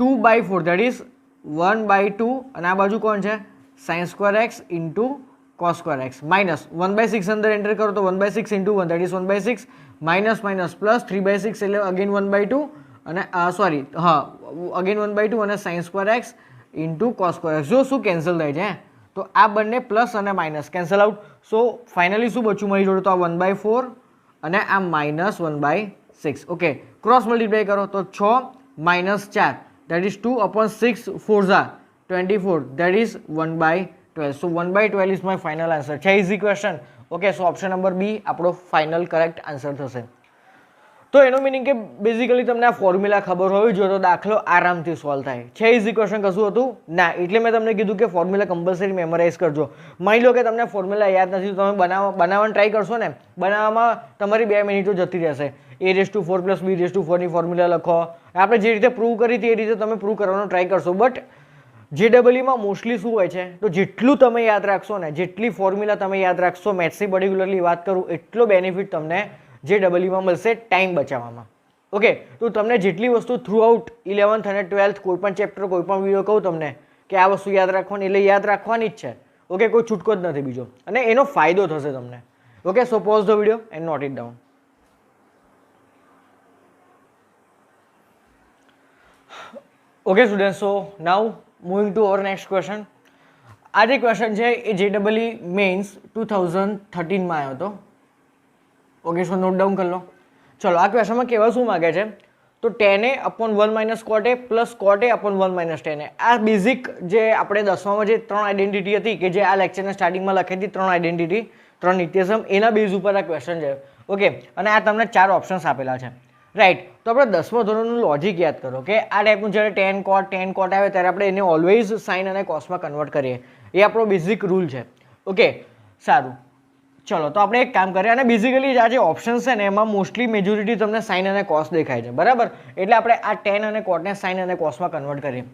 2/4 that is 1/2 અને આ બાજુ કોણ છે? sin square x into cos square x minus 1/6 અંદર એન્ટર કરો તો 1/6 into 1 that is 1/6 minus minus plus 3/6 એટલે અગેન 1/2 અને સોરી હા અગેન 1/2 અને sin square x into cos square x. જો શું કેન્સલ થાય છે તો આ બંને પ્લસ અને minus cancel out. So finally શું બચ્યું મારી જોડે? તો આ 1/4 અને આ માઇનસ 1/4. 6. ઓકે, ક્રોસ મલ્ટીપ્લાય કરો તો 6 minus 4 that is 2/6 4 Jha 24 that is 1/12. So 1/12 is my final answer. છે ઇઝી ક્વેશ્ચન. ઓકે, સો ઓપ્શન નંબર બી આપણો ફાઇનલ કરેક્ટ આન્સર થશે. તો એનો મિનિંગ કે બેઝિકલી તમને આ ફોર્મ્યુલા ખબર હોવી જોઈએ તો દાખલો આરામથી સોલ્વ થાય. છે ઇઝી ક્વેશ્ચન કશું હતું ના, એટલે મેં તમને કીધું કે ફોર્મ્યુલા કમ્પલસરી મેમોરાઇઝ કરજો. માની લો કે તમને ફોર્મ્યુલા યાદ નથી તો તમે બનાવવાનું ટ્રાય કરશો ને, બનાવવામાં તમારી 2 મિનિટો જતી રહેશે. a⁴ + b⁴ ની ફોર્મ્યુલા લખો. આપણે જે રીતે પ્રૂવ કરી હતી એ રીતે તમે પ્રૂવ કરવાનો ટ્રાય કરશો. બટ JEE મોસ્ટલી શું હોય છે, તો જેટલું તમે યાદ રાખશો ને, જેટલી ફોર્મ્યુલા તમે યાદ રાખશો, મેથ્સની પર્ટિક્યુલરલી વાત કરું, એટલો બેનિફિટ તમને JEE મળશે ટાઈમ બચાવવામાં. ઓકે, તો તમને જેટલી વસ્તુ થ્રુ આઉટ 11th અને 12th કોઈ પણ ચેપ્ટર કોઈ પણ વિડીયો કહું તમને કે આ વસ્તુ યાદ રાખવાની, એટલે યાદ રાખવાની જ છે. ઓકે, કોઈ છૂટકો જ નથી બીજો, અને એનો ફાયદો થશે તમને. Okay, so pause the video and note it down. Okay student, so now moving to our next question. આ જે ક્વેશ્ચન છે એ JEE મેઇન્સ 2013માં આવ્યો હતો. ઓકે, સો નોટ ડાઉન કરી લો. ચલો, આ ક્વેશ્ચનમાં કહેવા શું માગે છે, તો tan A/1 - cot A plus cot A/1 - tan A. આ બેઝિક જે આપણે 10માં જે 3 આઈડેન્ટિટી હતી કે જે આ લેક્ચરના સ્ટાર્ટિંગમાં લખી હતી, 3 આઈડેન્ટિટી 3 નિત્યસમ, એના બેઝ ઉપર આ ક્વેશ્ચન છે. ઓકે, અને આ તમને 4 ઓપ્શન્સ આપેલા છે. રાઈટ, તો આપણે 10મા ધોરણનું લોજિક યાદ કરો કે આ ટાઈપનું જ્યારે tan cot આવે ત્યારે આપણે એને ઓલવેઝ સાઇન અને કોસમાં કન્વર્ટ કરીએ. એ આપણો બેઝિક રૂલ છે. ઓકે, સારું. ચલો, તો આપણે એક કામ કરીએ, અને બેઝિકલી આ જે ઓપ્શન્સ છે ને એમાં મોસ્ટલી મેજોરિટી તમને સાઇન અને કોસ દેખાય છે, બરાબર. એટલે આપણે આ tan અને કોટને સાઇન અને કોસમાં કન્વર્ટ કરીએ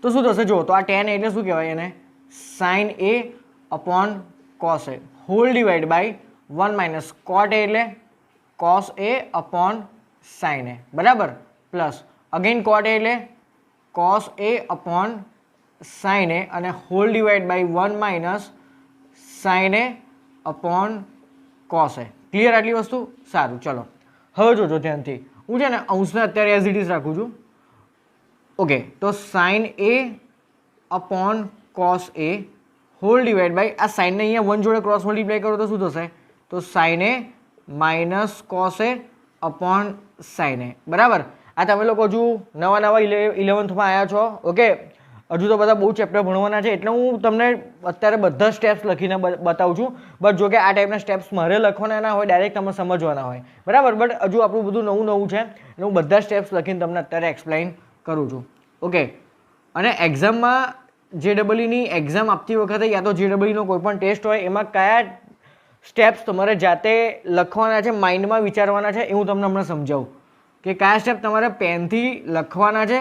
તો શું થશે? જુઓ, તો આ tan એટલે શું કહેવાય એને? Sine A/cos A whole divide by 1 - cot A એટલે cos A/sin A, બરાબર. પ્લસ અગેન cot A એટલે cos A/sin A અને whole divide by 1 - sin A/cos A. Clear આટલી વસ્તુ? સારું, ચલો હવે જોજો ધ્યાનથી. હું છે ને અંશને અત્યારે એઝ ઇટ ઇઝ રાખું છું. ઓકે, તો sin A/cos A whole divide by આ સાઇનને અહીંયા 1 જોડે ક્રોસ મલ્ટીપ્લાય કરો તો શું થશે? તો sin A - cos A/sin A, બરાબર. આ તમે લોકો હજુ નવા 11thમાં આવ્યા છો. ઓકે, હજુ તો બધા બહુ ચેપ્ટર ભણવાના છે, એટલે હું તમને અત્યારે બધા સ્ટેપ્સ લખીને બતાવું છું. બટ જો કે આ ટાઈપના સ્ટેપ્સ મારે લખવાના ના હોય, ડાયરેક્ટ તમે સમજવાના હોય, બરાબર. બટ હજુ આપણું બધું નવું છે એટલે હું બધા સ્ટેપ્સ લખીને તમને અત્યારે એક્સપ્લેન કરું છું. ઓકે, અને એક્ઝામમાં JEEની એક્ઝામ આપતી વખતે યા તો JEEનો કોઈ પણ ટેસ્ટ હોય એમાં કયા સ્ટેપ્સ તમારે જાતે લખવાના છે, માઇન્ડમાં વિચારવાના છે, એ હું તમને હમણાં સમજાવું કે કયા સ્ટેપ તમારે પેનથી લખવાના છે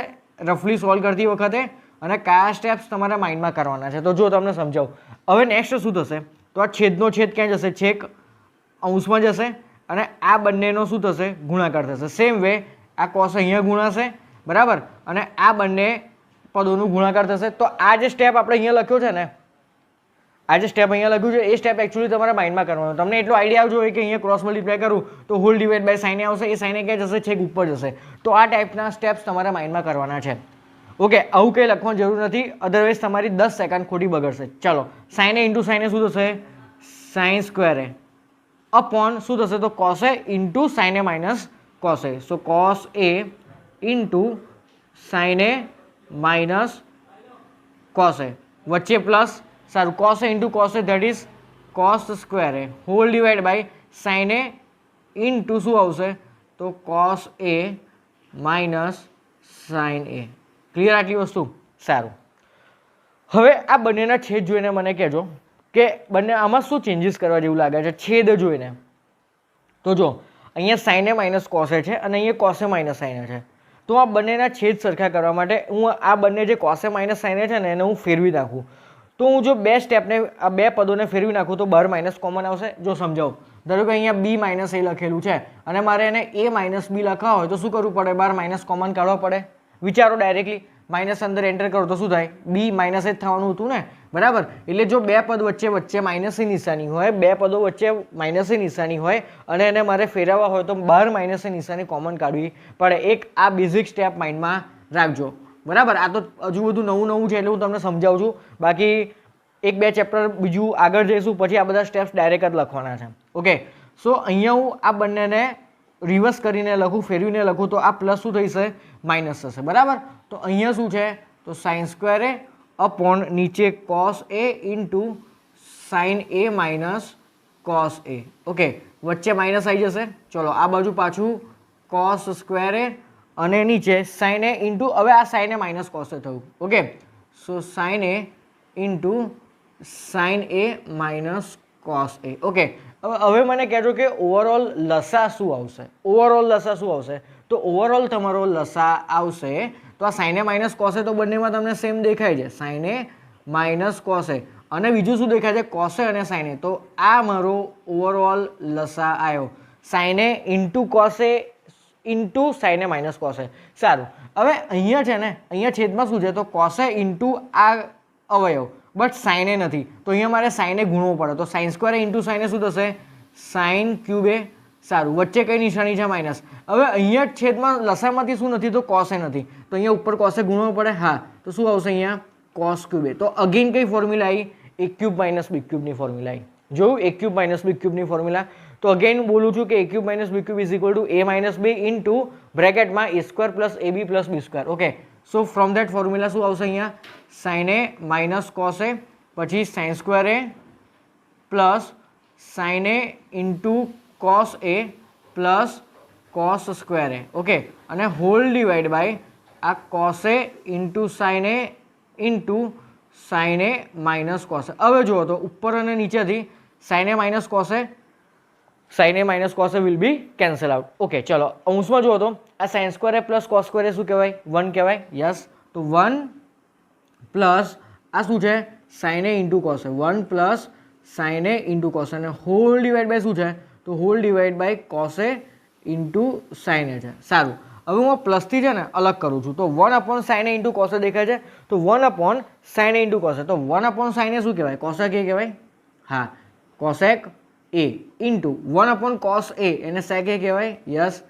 રફલી સોલ્વ કરતી વખતે, અને કયા સ્ટેપ્સ તમારા માઇન્ડમાં કરવાના છે. તો જો તમને સમજાવું. હવે નેક્સ્ટ શું થશે, તો આ છેદનો છેદ ક્યાં જશે? છેક અંશમાં જશે, અને આ બંનેનો શું થશે? ગુણાકાર થશે. સેમ વે આ કોસ અહીંયા ગુણાશે, બરાબર, અને આ બંને પદોનું ગુણાકાર થશે. તો આ જે સ્ટેપ આપણે અહીંયા લખ્યો છે ને, આ જે સ્ટેપ અહીંયા લખ્યું છે એ સ્ટેપ એકચ્યુઅલી તમારા માઇન્ડમાં કરવાનો. તમને એટલો આઈડિયા આવજો કે અહીંયા ક્રોસ મલ્ટીપ્લાય કરું તો હોલ ડિવાઈડ બાય સાઇન આવશે, એ સાઇન ક્યાં જશે? છેક ઉપર જશે. તો આ ટાઈપના સ્ટેપ્સ તમારા માઇન્ડમાં કરવાના છે. ઓકે, આવું કંઈ લખવાની જરૂર નથી, અધરવાઇઝ તમારી 10 સેકન્ડ ખોટી બગડશે. ચાલો, sine A into sine A શું થશે? સાઇન સ્ક્વેર A અપોન શું થશે? તો cos A into sine A minus cos A. So cos A into sine A minus cos A, વચ્ચે પ્લસ. સારું, cos A into cos A that is cos square A whole divide by sine A into શું આવશે? તો cos A minus sine A. Clear આટલી વસ્તુ? સારું. હવે આ બંનેના છેદ જોઈને મને કહેજો કે બંને આમાં શું ચેન્જીસ કરવા જેવું લાગે છે છેદ જોઈને. તો જો અહીંયા sine A minus cos A છે અને અહીંયા cos A minus sine A છે. તો આ બંનેના છેદ સરખા કરવા માટે હું આ બંને જે cos A minus sine A છે ને એને હું ફેરવી નાખું. તો હું જો બે સ્ટેપને આ બે પદોને ફેરવી નાખું તો બહાર માઇનસ કોમન આવશે. જો સમજાવું, ધારો કે અહીંયા B માઇનસ A લખેલું છે અને મારે એને A માઇનસ B લખવા હોય તો શું કરવું પડે? બહાર માઇનસ કોમન કાઢવા પડે. વિચારો ડાયરેક્ટલી, માઇનસ અંદર એન્ટર કરો તો શું થાય? B માઇનસ જ થવાનું હતું ને, બરાબર. એટલે જો બે પદ વચ્ચે માઇનસની નિશાની હોય, બે પદો વચ્ચે માઇનસની નિશાની હોય અને એને મારે ફેરવવા હોય તો બહાર માઇનસની નિશાની કોમન કાઢવી પડે. એક આ બેઝિક સ્ટેપ માઇન્ડમાં રાખજો, બરાબર. આ તો હજુ બધું નવું છે એટલે હું તમને સમજાવું છું. બાકી 1-2 ચેપ્ટર બીજું આગળ જઈશું પછી આ બધા સ્ટેપ્સ ડાયરેક્ટ જ લખવાના છે. ઓકે, સો અહીંયા હું આ બંનેને રિવર્સ કરીને લખું, ફેરવીને લખું તો આ પ્લસ શું થશે, માઇનસ થશે, બરાબર. તો અહીંયા શું છે, તો સાઇન સ્ક્વેર એ અપોન નીચે cos A into sine a minus cos a. Okay, વચ્ચે માઇનસ આવી જશે. ચલો આ બાજુ પાછું કોસ સ્ક્વેર એ અને નીચે સાઇન એ ઇન્ટુ, હવે આ sine a minus cos a થયું. Okay, so sine A into sine a minus cos a. Okay, હવે મને કહેજો કે ઓવરઓલ લસા શું આવશે. ઓવરઓલ લસા શું આવશે, તો ઓવરઓલ તમારો લસા આવશે, તો આ સાઇન એ માઇનસ કોસ એ તો બંનેમાં તમને સેમ દેખાય છે, sine a minus cos A, અને બીજું શું દેખાય છે, કોસ એ અને સાઇન એ. તો આ મારો ઓવરઓલ લસા આવ્યો, sign A into cos A into sine a minus cos એ. સારું, હવે અહીંયા છે ને, અહીંયા છેદમાં શું છે, તો કોસ એ ઇન્ટુ આ અવયવ, બટ સાઇન એ નથી, તો અહીંયા મારે સાઇન એ ગુણવો પડે, તો સાઇન સ્ક્વેર ઇન્ટુ સાઇન એ શું થશે, સાઇન ક્યુબ એ. સારું, વચ્ચે કઈ નિશાની છે, માઇનસ. હવે અહીંયા છેદમાં લસામાંથી શું નથી, તો કોસ એ નથી, તો અહીંયા ઉપર કોસ એ ગુણવો પડે. હા, તો શું આવશે અહીંયા, કોસ ક્યુબ એ. તો અગેન કઈ ફોર્મ્યુલા આવી, એ ક્યુબ માઇનસ બી ક્યુબની ફોર્મ્યુલા આવી. જોયું, એ ક્યુબ માઇનસ બી ક્યુબની ફોર્મ્યુલા. તો અગેન બોલું છું કે એ cube minus B cube is equal to a minus B into બ્રેકેટમાં a square plus a B plus B square. Okay, so from that formula શું આવશે અહીંયા, sine a minus cos a, પછી sine square a plus sine A into cos a plus cos square A. Okay, અને હોલ ડિવાઈડ બાય આ cos A into sine A into sine a minus cos એ. હવે જુઓ તો ઉપર અને નીચેથી sign a minus cos A, sign a minus cos A will be cancel out. Okay, ચલો અંશમાં જુઓ તો આ sine square a plus cos square એ શું કહેવાય, 1 કહેવાય. યસ, તો 1 પ્લસ આ શું છે, sine A into cos A, 1 plus sine A into cos A, અને હોલ ડિવાઈડ બાય શું છે, તો whole divide by cos A into sine A છે. સારું, હવે હું પ્લસથી છે ને અલગ કરું છું, તો 1 અપોન સાઇન એ ઇન્ટુ કોસ એ દેખાય છે, તો 1 અપોન સાઇન એ ઇન્ટુ કોસ એ, તો 1 અપોન સાઇન એ શું કહેવાય, કોસેક એ કહેવાય. હા, cosec A into 1 upon cos A એને સેક એ કહેવાય. Yes,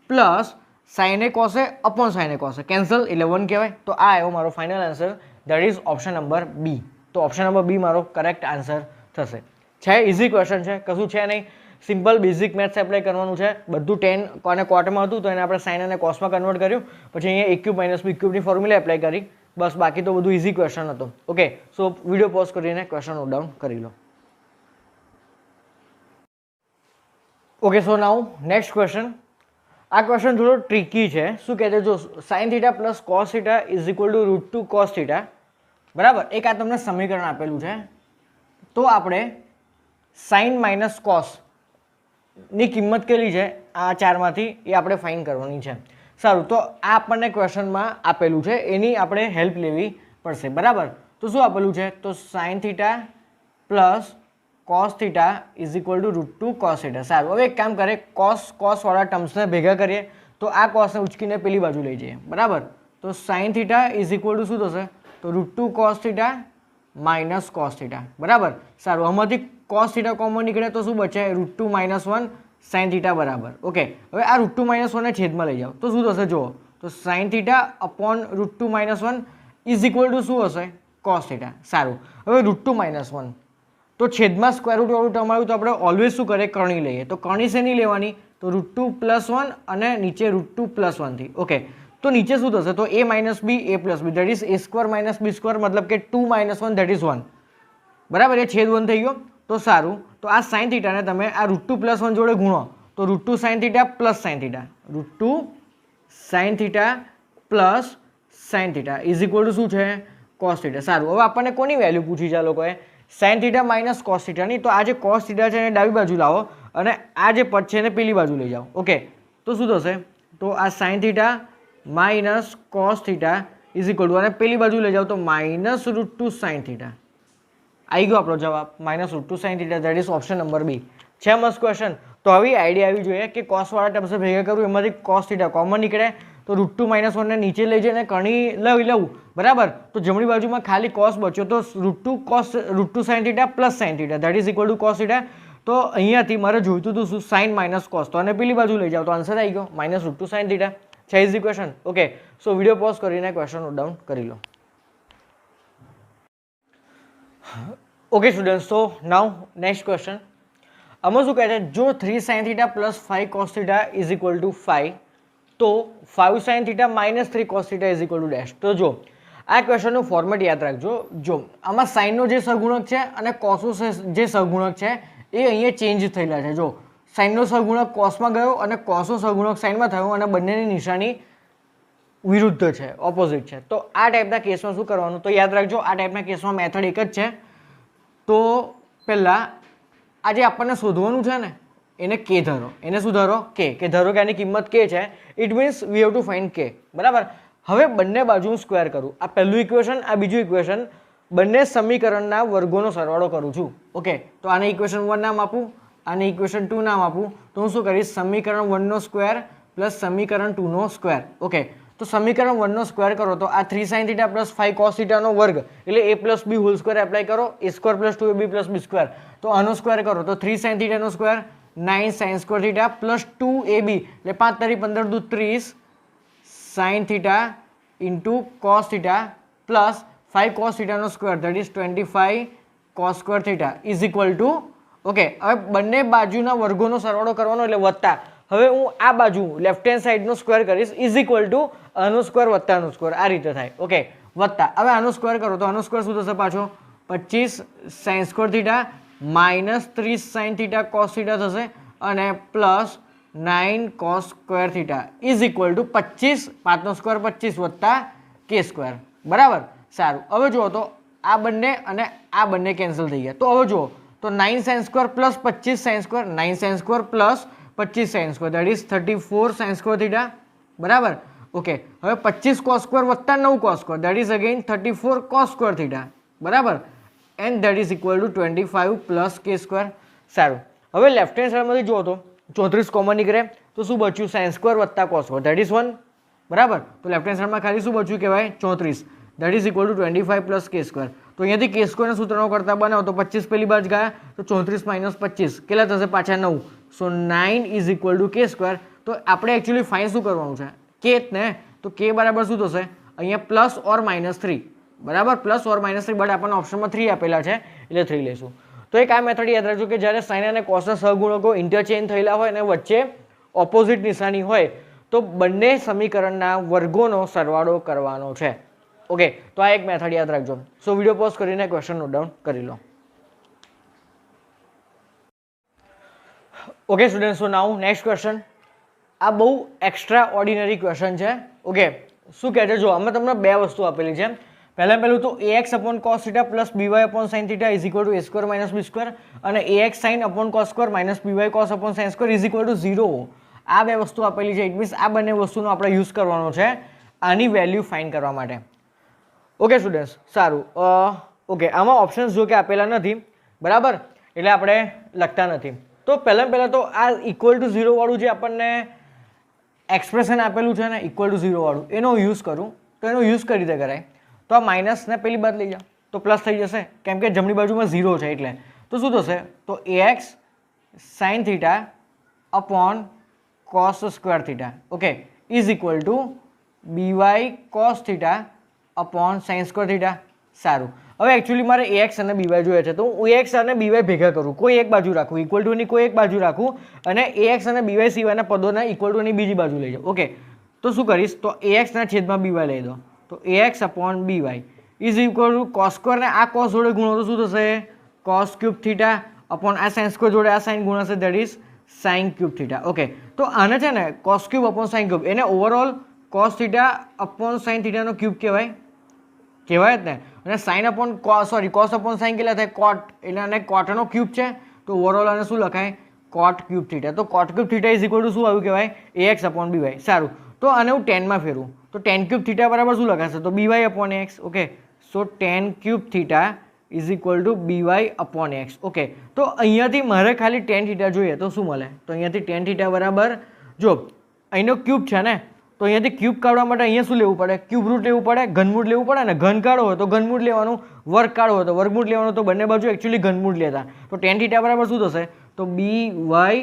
plus sine A cos A upon sine A cos A, cancel એટલે 1 કહેવાય. તો આ આવ્યો મારો final answer, that is option number B. તો ઓપ્શન નંબર બી મારો કરેક્ટ આન્સર થશે. છે ઇઝી ક્વેશ્ચન છે, કશું છે નહીં, સિમ્પલ બેઝિક મેથ્સ એપ્લાય કરવાનું છે. બધું 10 અને ક્વોટમાં હતું તો એને આપણે સાઇન અને કોસમાં કન્વર્ટ કર્યું, પછી અહીંયા એ ક્યુબ માઇનસ બી ક્યુબની ફોર્મ્યુલા એપ્લાય કરી, બસ. બાકી તો બધું ઇઝી ક્વેશ્ચન હતું. ઓકે, સો વિડીયો પોઝ કરીને ક્વેશ્ચન નોટ ડાઉન કરી લો. ઓકે, સો નાઉ નેક્સ્ટ ક્વેશ્ચન. આ ક્વેશ્ચન થોડો ટ્રિકી છે. શું કહે છે, જો sine theta plus cos theta is equal two √2 cos theta, બરાબર. એક આ તમને સમીકરણ આપેલું છે, તો આપણે સાઇન માઇનસ કોસ ની કિંમત કેટલી છે આ ચારમાંથી એ આપણે ફાઇન્ડ કરવાની છે. સારું, તો આ આપણને ક્વેશ્ચનમાં આપેલું છે, એની આપણે હેલ્પ લેવી પડશે, બરાબર. તો શું આપેલું છે, તો sign theta plus cos theta is equal two √2 cos theta. સારું, હવે એક કામ કરે, કોસવાળા ટર્મ્સને ભેગા કરીએ, તો આ કોસને ઉચકીને પેલી બાજુ લઈ જઈએ, બરાબર. તો sine theta is equal to શું થશે, તો √2 cos theta minus cos theta, બરાબર. સારું, આમાંથી કોસ થીટા કોમન નીકળે તો શું બચે, √2 માઇનસ 1 સાઇન થીટા, બરાબર. ઓકે, હવે આ √2 માઇનસ 1 ને છેદમાં લઈ જાઓ તો શું થશે, જુઓ તો sine theta upon √2 minus 1 is equal to શું હશે, કોસ થીટા. સારું, હવે √2 માઇનસ 1 તો છેદમાં સ્ક્વેર રૂટ વાળું ટર્મ આવ્યું તો આપણે ઓલવેઝ શું કરીએ, કરણી લઈએ. તો કરણી શેની લેવાની, તો √2 પ્લસ 1 અને નીચે √2 પ્લસ 1 થી. ઓકે, તો નીચે શું થશે, તો a minus B a plus B, that is a square minus B square, મતલબ કે 2 માઇનસ 1 દેટ ઇઝ 1, બરાબર. એ છેદ 1 થઈ ગયો. તો સારું, તો આ સાઇન થીટાને તમે આ √2 પ્લસ 1 જોડે ગુણો, તો √2 sine theta plus sine theta, √2 sine theta plus sine theta is equal to શું છે, કોસ થીટા. સારું, હવે આપણને કોની વેલ્યુ પૂછી છે આ લોકોએ, સાઇન થીટા માઇનસ કોસ થીટાની. તો આ જે કોસ થીટા છે એને ડાબી બાજુ લાવો અને આ જે પદ છે એને પેલી બાજુ લઈ જાઓ. ઓકે, તો શું થશે, તો આ sine theta minus cos theta is equal two, અને પેલી બાજુ લઈ જાઓ તો માઇનસ √2 સાઇન થીટા. આવી ગયો આપણો જવાબ, minus √2 sine theta, that is option number B. છે મસ્ત ક્વેશ્ચન. તો આવી આઈડિયા આવી જોઈએ કે કોસવાળા ટર્મ્સ ભેગા કરું, એમાંથી કોસ થીટા કોમન નીકળે, તો √2 માઇનસ 1 ને નીચે લઈ જઈને કરણી લઉં, બરાબર. તો જમણી બાજુમાં ખાલી કોસ બચ્યો, તો √2 sine theta plus sign theta that is equal two cos theta. તો અહીંયાથી મારે જોઈતું હતું શું, સાઇન માઇનસ કોસ, તો આને પેલી બાજુ લઈ જાઓ તો આન્સર આવી ગયો, માઇનસ √2 સાઇન થીટા. છે easy question. Okay, so video pause કરીને ક્વેશ્ચન નોટ ડાઉન કરી લો. Okay students, so now next question. આમાં શું કહે છે, જો 3 sin θ plus 5 cos θ is equal to 5, તો 5 sin θ minus 3 cos θ is equal to dash. તો જો આ ક્વેશ્ચનનું ફોર્મેટ યાદ રાખજો. જો આમાં સાઇનનો જે સહગુણક છે અને કોસનો જે સહગુણક છે એ અહીંયા ચેન્જ થયેલા છે. જો સાઇનનો સહગુણક કોસમાં ગયો અને કોસનો સહગુણક સાઇનમાં થયો અને બંનેની નિશાની વિરુદ્ધ છે, ઓપોઝિટ છે. તો આ ટાઈપના કેસમાં શું કરવાનું, તો યાદ રાખજો આ ટાઈપના કેસમાં મેથડ એક જ છે. તો પહેલાં આ જે આપણને શોધવાનું છે ને એને કે ધારો, એને શું ધારો, કે ધારો કે આની કિંમત કે છે, it means V have to find કે. બરાબર. હવે બંને બાજુ હું સ્ક્વેર કરું, આ પહેલું ઇક્વેશન આ બીજું ઇક્વેશન, બંને સમીકરણના વર્ગોનો સરવાળો કરું છું. ઓકે, તો આને ઇક્વેશન 1 નામ આપું, આને ઇક્વેશન 2 નામ આપું. તો હું શું કરીશ, સમીકરણ 1 નો સ્ક્વેર પ્લસ સમીકરણ 2 નો સ્ક્વેર. ઓકે, તો સમીકરણ 1 નો સ્ક્વેર કરો તો આ 3 sin θ પ્લસ 5 cos θ નો વર્ગ એટલે a plus b whole square apply કરો, a square plus 2ab plus B square. તો આનો સ્ક્વેર કરો તો 3 sin θ નો square 9 sin square θ plus 2ab એટલે 5 તારી 15 દુ 30 sin θ ઇન્ટુ cos θ પ્લસ 5 cos θ નો square that is 25 cos square θ is equal to. Okay, હવે બંને બાજુના વર્ગોનો સરવાળો કરવાનો એટલે વત્તા. હવે હું આ બાજુ લેફ્ટ હેન્ડ સાઈડનો સ્ક્વેર કરીશ ઇઝ ઇક્વલ ટુ આનો સ્ક્વેર વત્તા આનો સ્ક્વેર, આ રીતે થાય. ઓકે, વત્તા. હવે આનો સ્ક્વેર કરો તો આનો સ્ક્વેર શું થશે પાછો, 25 sin square θ minus 30 sin θ cos θ થશે અને plus 9 cos square θ is equal to 25 5નો સ્ક્વેર 25 વત્તા કે સ્ક્વેર. બરાબર. સારું. હવે જુઓ તો આ બંને અને આ બંને કેન્સલ થઈ ગયા. તો હવે જુઓ તો 9 sin square plus 25 sin square, 9 sin square plus 25 sin square that is 34 sin square θ. બરાબર. ઓકે, હવે 25 cos સ્ક્વેર વત્તા 9 cos square that is again 34 cos square θ. બરાબર. And that is equal to 25 plus k square. સારું. હવે લેફ્ટ હેન્ડ સાઈડમાંથી જુઓ તો 34 કોમન નીકળે તો શું બચ્યું, sin સ્ક્વેર વત્તા cos સ્ક્વેર દેટ ઇઝ 1. બરાબર. તો લેફ્ટ હેન્ડ સાઈડમાં ખાલી શું બચ્યું કહેવાય, 34 that is equal to 25 plus k square. તો અહીંયાથી કે સ્ક્વેરના સૂત્રનો કરતા બનાવો તો 25 પેલી બાજુ ગયા તો 34 માઇનસ 25 કેટલા થશે પાછા 9. સો 9 ઇઝ ઇક્વલ ટુ કે સ્ક્વેર. તો આપણે એકચ્યુઅલી ફાઇન શું કરવાનું છે, કે જ ને. તો કે બરાબર શું થશે, અહીંયા પ્લસ ઓર માઇનસ 3. બરાબર, પ્લસ ઓર માઇનસ 3, બટ આપણને ઓપ્શનમાં 3 આપેલા છે એટલે 3 લઈશું. તો એક આ મેથડ યાદ રાખજો કે જ્યારે સાઇન અને કોસના સહગુણકો ઇન્ટરચેન્જ થયેલા હોય અને વચ્ચે ઓપોઝિટ નિશાની હોય તો બંને સમીકરણના વર્ગોનો સરવાળો કરવાનો છે. ઓકે, તો આ એક મેથડ યાદ રાખજો. સો વિડીયો પોઝ કરીને ક્વેશ્ચન નોટ ડાઉન કરી લો. ઓકે સ્ટુડન્ટ, સો નાઉ નેક્સ્ટ ક્વેશ્ચન. આ બહુ એક્સ્ટ્રા ઓર્ડિનરી ક્વેશ્ચન છે. ઓકે, શું કહે છે, જો આમાં તમને બે વસ્તુ આપેલી છે. પહેલું તો ax upon cos θ પ્લસ by upon sin θ is equal to a square minus b square અને ax sin upon cos square minus by cos upon sin square is equal to 0. આ બે વસ્તુ આપેલી છે. ઇટ મીન્સ આ બંને વસ્તુનો આપણે યુઝ કરવાનો છે આની વેલ્યુ ફાઇન્ડ કરવા માટે. ઓકે સ્ટુડન્ટ્સ, સારું. ઓકે, આમાં ઓપ્શન્સ જો કે આપેલા નથી. બરાબર, એટલે આપણે લખતા નથી. તો પહેલાં તો આ ઇક્વલ ટુ 0 વાળું જે આપણને એક્સપ્રેશન આપેલું છે ને ઇક્વલ ટુ 0 વાળું, એનો યુઝ કરું તો એનો યુઝ કઈ રીતે કરાય, તો આ માઇનસને પેલી બાદ લઈ જાઓ તો પ્લસ થઈ જશે કેમ કે જમણી બાજુમાં 0 છે એટલે. તો શું થશે, તો ax sin θ upon cos square θ okay is equal to by cos θ upon sin square θ. સારું. હવે એકચ્યુઅલી મારે ax અને by જોઈએ છે તો હું ax અને by ભેગા કરું, કોઈ એક બાજુ રાખું, ઇક્વલ ટુની કોઈ એક બાજુ રાખું અને ax અને by સિવાયના પદોને ઇક્વલ ટુની બીજી બાજુ લઈ જાઉં. ઓકે, તો શું કરીશ, તો ax ના છેદમાં by લઈ દો તો ax upon by is equal to cos square ને આ cos જોડે ગુણો તો શું થશે, cos ક્યુબ θ અપોન આ sin સ્ક્વેર જોડે આ sin ગુણાશે that is sin cube θ. Okay, તો આને છે ને cos cube upon sin cube, એને ઓવરઓલ cos θ અપોન sin θ નો ક્યુબ કહેવાય જ ને. અને sin upon cos upon sin કેટલા થાય, cot, એટલે આને cot નો ક્યુબ છે તો ઓવરઓલ આને શું લખાય, cot ક્યુબ θ. તો cot cube θ is equal to શું આવ્યું કહેવાય, ax અપોન by. સારું. તો આને હું 10 માં ફેરવું તો tan ક્યુબ θ બરાબર શું લખાશે, તો by upon x. Okay, so tan cube θ is equal to by upon x. Okay, તો અહીંયાથી મારે ખાલી tan θ જોઈએ તો શું મળે, તો અહીંયાથી tan θ બરાબર, જો અહીંનો ક્યુબ છે ને તો અહીંયાથી ક્યુબ કાઢવા માટે અહીંયા શું લેવું પડે, ક્યુબ રૂટ લેવું પડે, ઘનમૂળ લેવું પડે ને. ઘન કાઢો હોય તો ઘનમૂળ લેવાનું, વર્ગ કાઢો હોય તો વર્ગમૂળ લેવાનું. તો બંને બાજુ એકચ્યુઅલી ઘનમૂળ લેતા. તો tan θ બરાબર શું થશે, તો by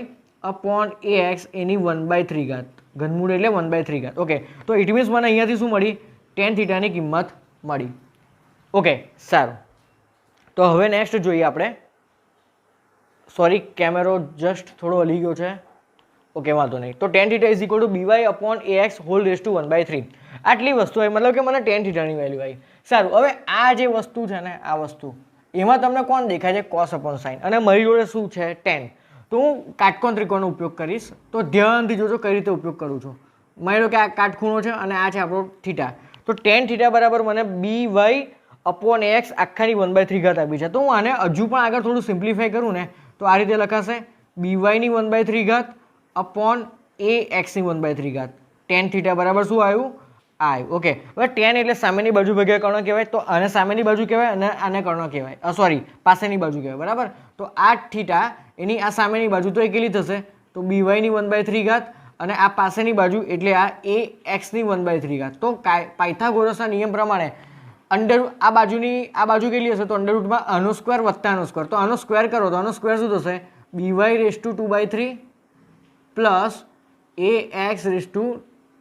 અપોન ax એની 1/3 ઘાત, ઘનમૂળ એટલે 1/3 ઘાત. ઓકે, તો ઇટ મીન્સ મને અહીંયાથી શું મળી, tan θ ની કિંમત મળી. ઓકે, સારું. તો હવે નેક્સ્ટ જોઈએ આપણે. સોરી કેમેરો જસ્ટ થોડો હલી ગયો છે. ઓકે વાંધો નહીં. તો tan theta is equal to b y upon a x whole raise to 1/3. આટલી વસ્તુ આવી, મતલબ કે મને ટેન થીટાની વેલ્યુ આવી. સારું, હવે આ જે વસ્તુ છે ને, આ વસ્તુ એમાં તમને કોણ દેખાય છે? Cos upon sine. અને મારી જોડે શું છે? ટેન. તો હું કાટકોણ ત્રિકોણનો ઉપયોગ કરીશ. તો ધ્યાનથી જોજો કઈ રીતે ઉપયોગ કરું છું. માની લો કે આ કાટખૂણો છે અને આ છે આપણો થીટા. તો ટેન થીટા બરાબર મને બી વાય અપોન એક્સ આખાની 1/3 ઘાત આપી છે. તો હું આને હજુ પણ આગળ થોડું સિમ્પ્લિફાય કરું ને તો આ રીતે લખાશે બી વાયની 1/3 ઘાત અપોન એ એક્સની 1/3 ઘાત. ટેન થીટા બરાબર શું આવ્યું? આવ્યું. ઓકે, હવે ટેન એટલે સામેની બાજુ ભાગ્યા કર્ણ કહેવાય. તો આને સામેની બાજુ કહેવાય અને આને કર્ણ કહેવાય. સોરી, પાસેની બાજુ કહેવાય. બરાબર. તો આ થીટા એની આ સામેની બાજુ તો એ કેટલી થશે? તો બી વાયની 1/3 ઘાત અને આ પાસેની બાજુ એટલે આ એ એક્સની 1/3 ઘાત. તો પાયથાગોરસના નિયમ પ્રમાણે અંડર આ બાજુ કેટલી હશે? તો અંડરરૂટમાં આનો સ્ક્વેર વત્તા આનો સ્ક્વેર. તો આનો સ્ક્વેર કરો તો આનો સ્ક્વેર શું થશે? B y raise to 2/3 plus a x raise to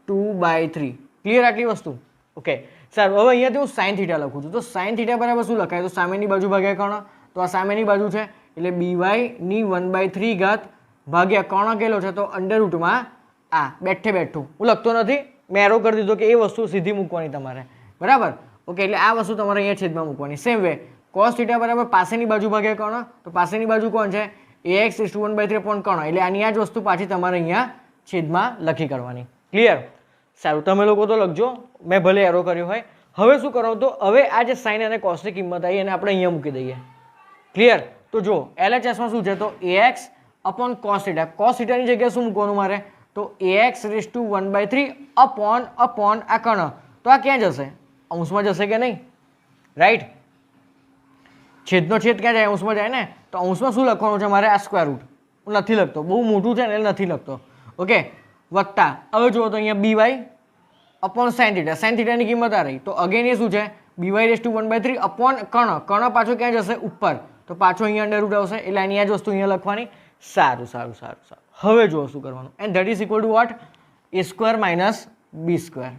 2/3. Clear આટલી વસ્તુ? ઓકે સારું, હવે અહીંયાથી હું સાઇન થીટા લખું છું. તો સાઇન થીટા બરાબર શું લખાય? તો સામેની બાજુ ભાગ્યા કર્ણ. તો આ સામેની બાજુ છે એટલે બી વાયની 1/3 ઘાત ભાગ્યા કર્ણ કેટલો છે? તો અંડરરૂટમાં આ બેઠું હું લખતો નથી, મેં એરો કરી દીધો કે એ વસ્તુ સીધી મૂકવાની તમારે. બરાબર. ઓકે, એટલે આ વસ્તુ તમારે અહીંયા છેદમાં મૂકવાની. સેમ વે કોસ થીટા બરાબર પાસેની બાજુ ભાગ્યા કર્ણ. તો પાસેની બાજુ કોણ છે? એ એક્સ ઇઝ ટુ 1/3 અપોન કર્ણ. એટલે આની આ જ વસ્તુ પાછી તમારે અહીંયા છેદમાં લખી કરવાની. ક્લિયર? સારું, તમે લોકો તો લખજો, મેં ભલે એરો કર્યો હોય. હવે શું કરો? તો હવે આ જે સાઇન અને કોસની કિંમત આવી અને આપણે અહીંયા મૂકી દઈએ. ક્લિયર? તો જો એલએચએસમાં શું છે? તો a x upon cos theta. Cos થીટાની જગ્યાએ શું મૂકવાનું મારે? તો a x raise to 1/3 upon આ કર્ણ. તો આ ક્યાં જશે? અંશમાં જશે કે નહીં? રાઈટ? છેદનો છેદ ક્યાં જાય? અંશમાં જાય ને. તો અંશમાં શું લખવાનું છે મારે? આ સ્ક્વેર રૂટ. હું નથી લખતો, બહુ મોટું છે ને એટલે નથી લખતો. ઓકે, વત્તા હવે જુઓ તો અહીંયા b y upon sine theta. Sine થીટાની કિંમત આ રહી. તો અગેન એ શું છે? B y raise to 1/3 upon કર્ણ. કર્ણ પાછો ક્યાં જશે? ઉપર. તો પાછો અહીંયા અંડર રૂટ આવશે એટલે આની આ જ વસ્તુ અહીંયા લખવાની. સારું. હવે જુઓ શું કરવાનું. And that is equal to what? A square minus B square.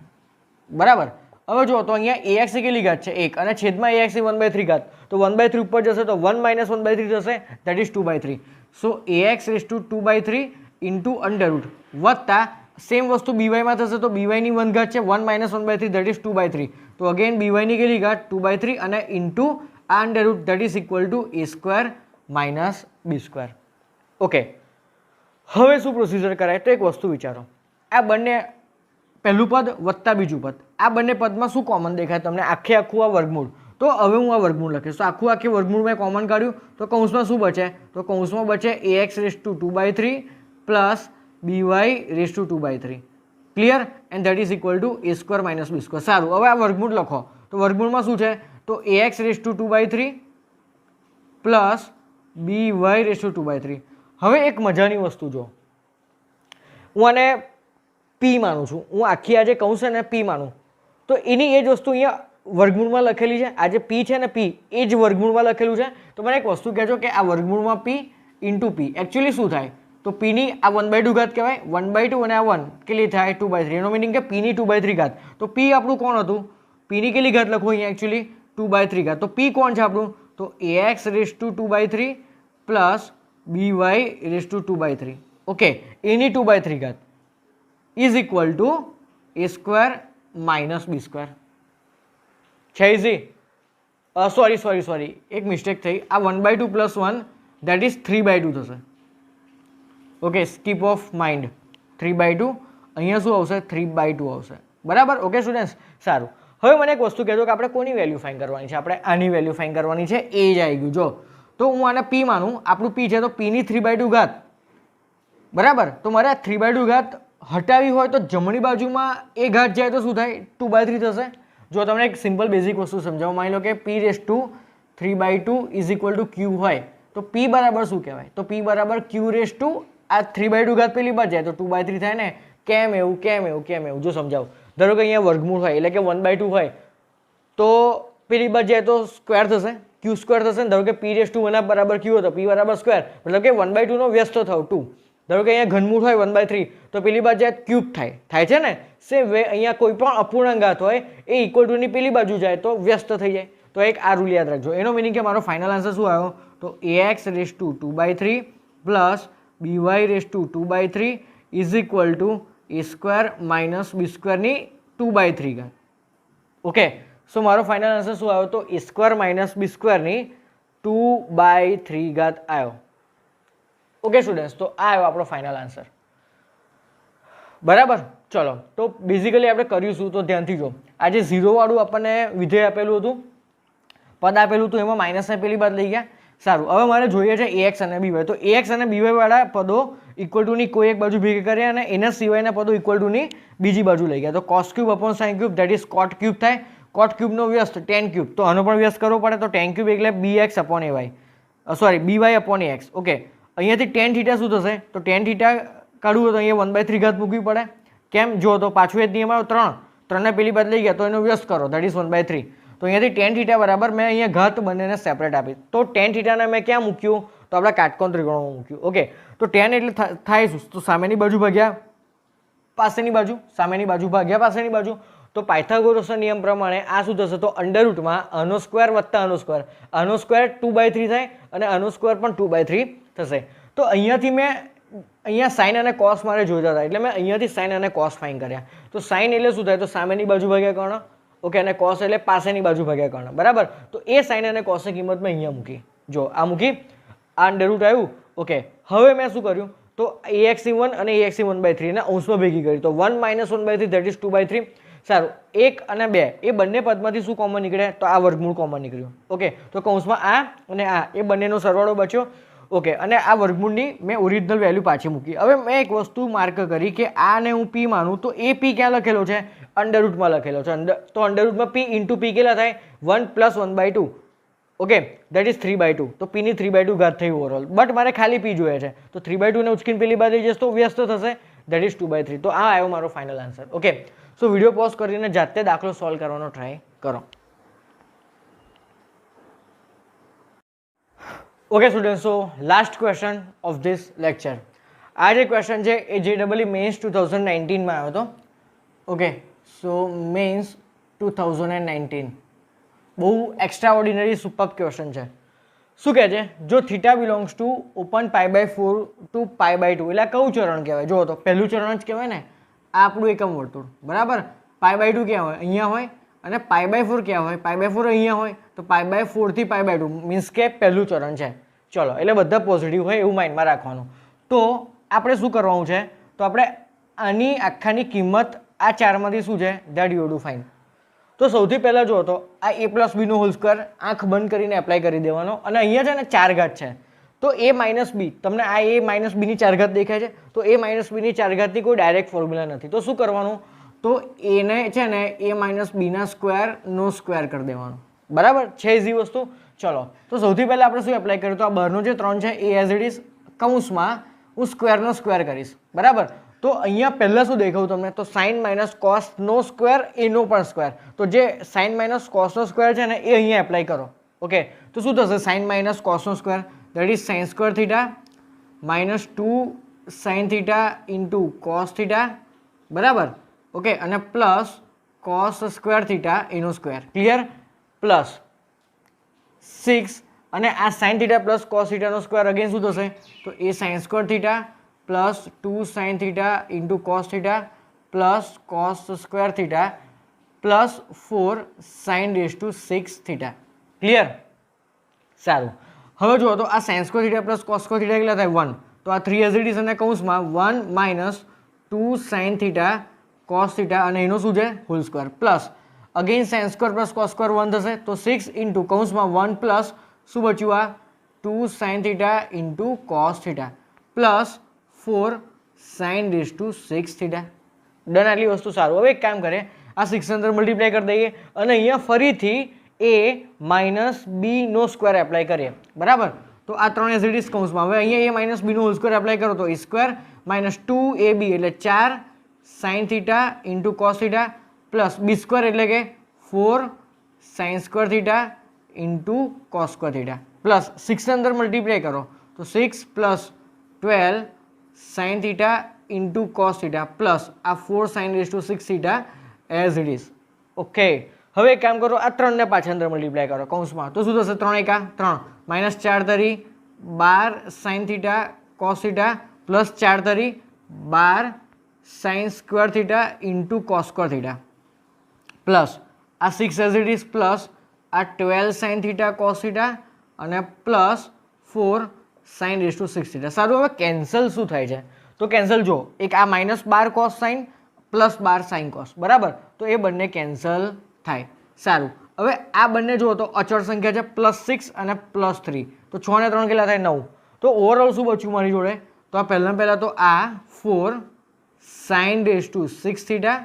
બરાબર. હવે જુઓ તો અહીંયા એ એક્સ કેટલી ઘાત છે? 1 અને છેદમાં એ એક્સની 1/3 ઘાત. તો 1/3 ઉપર જશે તો 1 - 1/3 થશે, that is 2/3. So A x raise to 2/3 into under route વત્તા સેમ વસ્તુ બીવાયમાં થશે. તો બીવાયની 1 ઘાત છે 1 - 1/3 ધેટ ઇઝ 2/3. તો અગેન બીવાયની કેટલી ઘાત? 2/3 અને ઇન્ટુ આ under root that is equal to A square minus B square. Okay, હવે શું પ્રોસિજર કરાય? તો એક વસ્તુ વિચારો, આ બંને પહેલું પદ વત્તા બીજું પદ, આ બંને પદમાં શું કોમન દેખાય તમને? આખું આ વર્ગમૂળ. તો હવે હું આ વર્ગમૂળ લખીશ. તો આખું વર્ગમૂળ મેં કોમન કાઢ્યું તો કૌંસમાં શું બચે? તો કૌંસમાં બચે a x raise to 2/3 plus b y raise to 2/3. Clear? And that is equal to A square minus B square. સારું, હવે આ વર્ગમૂળ લખો. તો વર્ગમૂળમાં શું છે? તો a x raise to 2/3 plus b y raise to 2/3. હવે એક મજાની વસ્તુ જો, હું આને પી માનું છું. હું આખી આ જે કૌંસ છે ને પી માનું. તો એની એ જ વસ્તુ અહીંયા વર્ગમૂળમાં લખેલી છે. આ જે પી છે ને પી એ જ વર્ગમૂળમાં લખેલું છે. તો મને એક વસ્તુ કહેજો કે આ વર્ગમૂળમાં પી ઇન્ટુ પી એકચ્યુઅલી શું થાય? તો પીની આ 1/2 ઘાત કહેવાય. 1/2 અને આ 1 કેટલી થાય? 2/3. એનો મિનિંગ કે પીની 2/3 ઘાત. તો પી આપણું કોણ હતું? પીની કેટલી ઘાત લખવું અહીંયા એકચ્યુઅલી? 2/3 ઘાત. તો પી કોણ છે આપણું? તો a x raise to 2/3 plus b y raise to 2/3. Okay, એની 2/3 ઘાત is equal to A square minus B square. છે ઇઝી? સોરી એક મિસ્ટેક થઈ. આ 1/2 પ્લસ 1 ધેટ ઇઝ 3/2 થશે. Okay, skip of mind. 3/2 અહીંયા શું આવશે? 3/2 આવશે. બરાબર. ઓકે સ્ટુડન્ટ્સ, સારું. હવે મને એક વસ્તુ કહેજો કે આપણે કોની વેલ્યુ ફાઇન્ડ કરવાની છે? આપણે આની વેલ્યુ ફાઇન્ડ કરવાની છે. એ જ આવી ગયું. જો તો હું આને પી માનું, આપણું પી છે તો પીની 3/2 ઘાત. બરાબર. તો મારે આ 3/2 ઘાત હટાવી હોય તો જમણી બાજુમાં એ ઘાત જાય તો શું થાય? 2/3 થશે. જો તમને એક સિમ્પલ બેઝિક વસ્તુ સમજાવું, માની લો કે p raise to 3/2 is equal to q હોય તો પી બરાબર શું કહેવાય? તો પી બરાબર ક્યુ રેસ ટુ આ 3/2 ઘાત પેલી બાજુ જાય તો 2/3 થાય ને. કેમ એવું? જો સમજાવું. ધારો કે અહીંયા વર્ગમૂળ હોય એટલે કે 1/2 હોય તો પેલી બાજુ જાય તો સ્ક્વેર થશે, ક્યુ સ્ક્વેર થશે ને. ધારો કે પી રેસ ટુ 1 બરાબર ક્યુ હતો, પી બરાબર સ્ક્વેર, મતલબ કે 1/2 નો વ્યસ્ત થાવ 2. ધારો કે અહીંયા ઘનમૂળ હોય 1/3 તો પેલી બાજુ જાય ક્યુબ થાય છે ને. સેમ વે અહીંયા કોઈ પણ અપૂર્ણાંક હોય એ ઇક્વલ ટુ ની પેલી બાજુ જાય તો વ્યસ્ત થઈ જાય. તો એક આ રૂલ યાદ રાખજો. એનો મિનિંગ કે મારો ફાઇનલ આન્સર શું આવ્યો? તો ax રેસ ટુ 2/3 પ્લસ by raise to 2/3 is equal to a square minus બી સ્ક્વેરની 2/3 ઘાત. ઓકે, સો મારો ફાઇનલ આન્સર શું આવ્યો? તો a સ્ક્વેર માઇનસ બી સ્ક્વેરની 2/3 ઘાત આવ્યો. ઓકે સ્ટુડન્ટ્સ, તો આ આવ્યો આપણો ફાઇનલ આન્સર. બરાબર, ચલો તો બેઝિકલી આપણે કર્યું શું? તો ધ્યાનથી જો, આ જે 0 વાળું આપણને વિધેય આપેલું હતું, પદ આપેલું હતું, એમાં માઇનસને પેલી બાદ લઈ ગયા. સારું, હવે મારે જોઈએ છે ax અને by. તો ax અને by વાળા પદો ઇક્વલ ટુની કોઈ એક બાજુ ભેગા કર્યા અને એના સિવાયના પદો ઇક્વલ ટુની બીજી બાજુ લઈ ગયા. તો cos cube upon sin cube that is cot cube થાય. cot ક્યુબનો વ્યસ્ત tan ક્યુબ, તો આનો પણ વ્યસ્ત કરવો પડે. તો tan ક્યુબ એટલે bx upon ay, sorry by upon ax. Okay, અહીંયાથી tan થીટા શું થશે? તો tan થીટા કાઢવું તો અહીંયા 1/3 ઘાત મૂકવી પડે. કેમ? જો તો પાછું એ જ નિયમ આવ્યો, 3 ને પેલી બાદ લઈ ગયા તો એનો વ્યસ્ત કરો ધેટ ઇઝ 1/3. તો અહીંયાથી tan થીટા બરાબર મેં અહીંયા ઘાત બંનેને સેપરેટ આપી. તો tan થીટાને મેં ક્યાં મૂક્યું? તો આપણે કાટકોણ ત્રિકોણમાં મૂક્યું. ઓકે, તો tan એટલે થાય શું? તો સામેની બાજુ ભાગ્યા પાસેની બાજુ, સામેની બાજુ ભાગ્યા પાસેની બાજુ. તો પાયથાગોરસના નિયમ પ્રમાણે આ શું થશે? તો અંડર રૂટમાં આનો સ્ક્વેર વત્તા આનો સ્ક્વેર 2/3 થાય અને આનો સ્ક્વેર પણ 2/3 થશે. તો અહીંયાથી મેં અહીંયા સાઇન અને કોસ મારે જોઈતા હતા એટલે મેં અહીંયાથી સાઇન અને કોસ ફાઇન કર્યા. તો સાઇન એટલે શું થાય? તો સામેની બાજુ ભાગ્યા કર્ણ. ઓકે, અને કોસ એટલે પાસેની બાજુ ભાગ્યા કર્ણ. બરાબર, તો એ સાઇન અને કોસની કિંમત મેં અહીંયા મૂકી. જો આ મૂકી, આ અંડર રૂટ આવ્યું. ઓકે, હવે મેં શું કર્યું? તો ax1 અને ax 1/3 ને અંશમાં ભેગી કરી. તો 1 - 1/3 ધેટ ઇઝ 2/3. સારું, 1 અને 2 એ બંને પદમાંથી શું કોમન નીકળે? તો આ વર્ગમૂળ કોમન નીકળ્યું. ઓકે, તો કૌંસમાં આ અને આ એ બંનેનો સરવાળો બચ્યો. ઓકે, અને આ વર્ગમૂળની મેં ઓરિજિનલ વેલ્યુ પાછી મૂકી. હવે મેં એક વસ્તુ માર્ક કરી કે આને હું p માનું તો એ p ક્યાં લખેલો છે? અંડર રૂટમાં લખેલો છે. તો અંડર રૂટમાં p ઇન્ટુ p કેટલા થાય? 1 + 1/2. Okay, that is 3/2. તો p ની 3/2 ઘાત થઈ ઓવરઓલ. બટ મારે ખાલી p જોઈએ છે, તો 3/2 ને ઉચકીને પેલી બાદ લઈ જશે તો વ્યસ્ત થશે ધેટ ઇઝ 2/3. તો આ આવ્યો મારો final answer. Okay, so video pause કરીને જાતે દાખલો સોલ્વ કરવાનો ટ્રાય કરો. Okay student, so last question of this lecture. આ જે ક્વેશ્ચન છે એ JEE મેન્સ 2019માં આવ્યો હતો. ઓકે, સો મેન્સ 2019 બહુ એક્સ્ટ્રા ઓર્ડિનરી સુપર ક્વેશ્ચન છે. શું કહે છે? જો theta belongs to open π/4 to π/2 એટલે કયું ચરણ કહેવાય? જો તો પહેલું ચરણ જ કહેવાય ને, આ આપણું એકમ વર્તુળ. બરાબર, π/2 ક્યાં હોય? અહીંયા હોય. અને π/4 ક્યાં હોય? π/4 અહીંયા હોય. તો π/4 થી π/2 મીન્સ કે પહેલું ચરણ છે. ચલો, એટલે બધા પોઝિટિવ હોય એવું માઇન્ડમાં રાખવાનું. તો આપણે શું કરવાનું છે? તો આપણે આની આખાની કિંમત આ ચારમાંથી શું છે ધેટ યુ ડુ ફાઇન. તો સૌથી પહેલાં જો તો આ a + b નો હોલ સ્ક્વેર આંખ બંધ કરીને એપ્લાય કરી દેવાનો. અને અહીંયા છે ને 4 ઘાત છે, તો a - b, તમને આ a - b ની 4 ઘાત દેખાય છે. તો a - b ની 4 ઘાતની કોઈ ડાયરેક્ટ ફોર્મ્યુલા નથી. તો શું કરવાનું? તો એને છે ને a - b ના સ્ક્વેરનો સ્ક્વેર કરી દેવાનો. બરાબર છે, ઇઝી વસ્તુ. ચલો, તો સૌથી પહેલાં આપણે શું એપ્લાય કર્યું? તો આ બહારનો જે 3 છે એ એઝ ઇટ ઇઝ કૌંસમાં હું સ્ક્વેરનો સ્ક્વેર કરીશ. બરાબર, તો અહીંયા પહેલાં શું દેખાવું તમને? તો સાઇન માઇનસ કોસનો સ્ક્વેર, એનો પણ સ્ક્વેર. તો જે સાઇન માઇનસ કોસનો સ્ક્વેર છે ને એ અહીંયા એપ્લાય કરો. ઓકે, તો શું થશે? સાઇન માઇનસ કોસનો square that is sin square theta minus 2 sin theta into cos theta. બરાબર, ઓકે, અને પ્લસ કોસ સ્ક્વેર થીટા એનો સ્ક્વેર. ક્લિયર? પ્લસ 6 અને આ sin થીટા પ્લસ કોસ થીટાનો સ્ક્વેર અગેન શું થશે? તો એ sin square theta plus 2 sin theta into cos theta plus cos square theta plus 4 sin⁻6 theta. Clear? સારું, હવે જુઓ તો આ sin square theta plus cos square theta કેટલા થાય? 1. તો આ 3 એઝ ઇટ ઇઝ અને કૌંસમાં 1 - 2 sin થીટા કોસ થીટા અને એનો શું છે? Whole square plus again sin square plus cos square 1 થશે. તો 6 ઇન્ટુ કૌંસમાં 1 પ્લસ શું બચ્યું? આ 2 sin theta into cos theta plus 4 sin⁻6 theta. Done, આટલી વસ્તુ. સારું, હવે એક કામ કરે, આ 6 અંદર મલ્ટીપ્લાય કરી દઈએ અને અહીંયા ફરીથી a - b નો સ્ક્વેર એપ્લાય કરીએ. બરાબર, તો આ 3 એઝ ઇટ ઇઝ કૌંસમાં. હવે અહીંયા a - b નો હોલ સ્ક્વેર એપ્લાય કરો તો a સ્ક્વેર માઇનસ 2ab એટલે 4 sin theta into cos theta plus b square એટલે કે 4 sin square theta into cos square theta plus 6 અંદર મલ્ટીપ્લાય કરો તો 6 + 12 sin theta into cos theta plus આ 4 sin⁻6 theta as it is. Okay, હવે એક કામ કરો, આ 3 ને પાછા અંદર મલ્ટીપ્લાય કરો કૌંસમાં. તો શું થશે? 3 × 1 = 3. માઇનસ 4 તરી 12 sine theta cos theta plus 4 તરી 12 sine square theta into cos square theta plus આ 6 એઝ ઇટ ઇઝ પ્લસ આ 12 સાઇન થીટા કોસ થીટા અને plus 4 sine raise to 6 theta. સારું, હવે કેન્સલ શું થાય છે? તો કેન્સલ જો એક આ minus 12 cos sine plus 12 sine cos, બરાબર, તો એ બંને કેન્સલ થાય. સારું, હવે આ બંને જુઓ તો અચળ સંખ્યા છે +6 અને +3, તો 6 ને 3 કેટલા થાય? 9. તો ઓવરઓલ શું બચ્યું મારી જોડે? તો આ પહેલાં તો આ 4 સાઇન રેઝ ટુ 6 થીટા,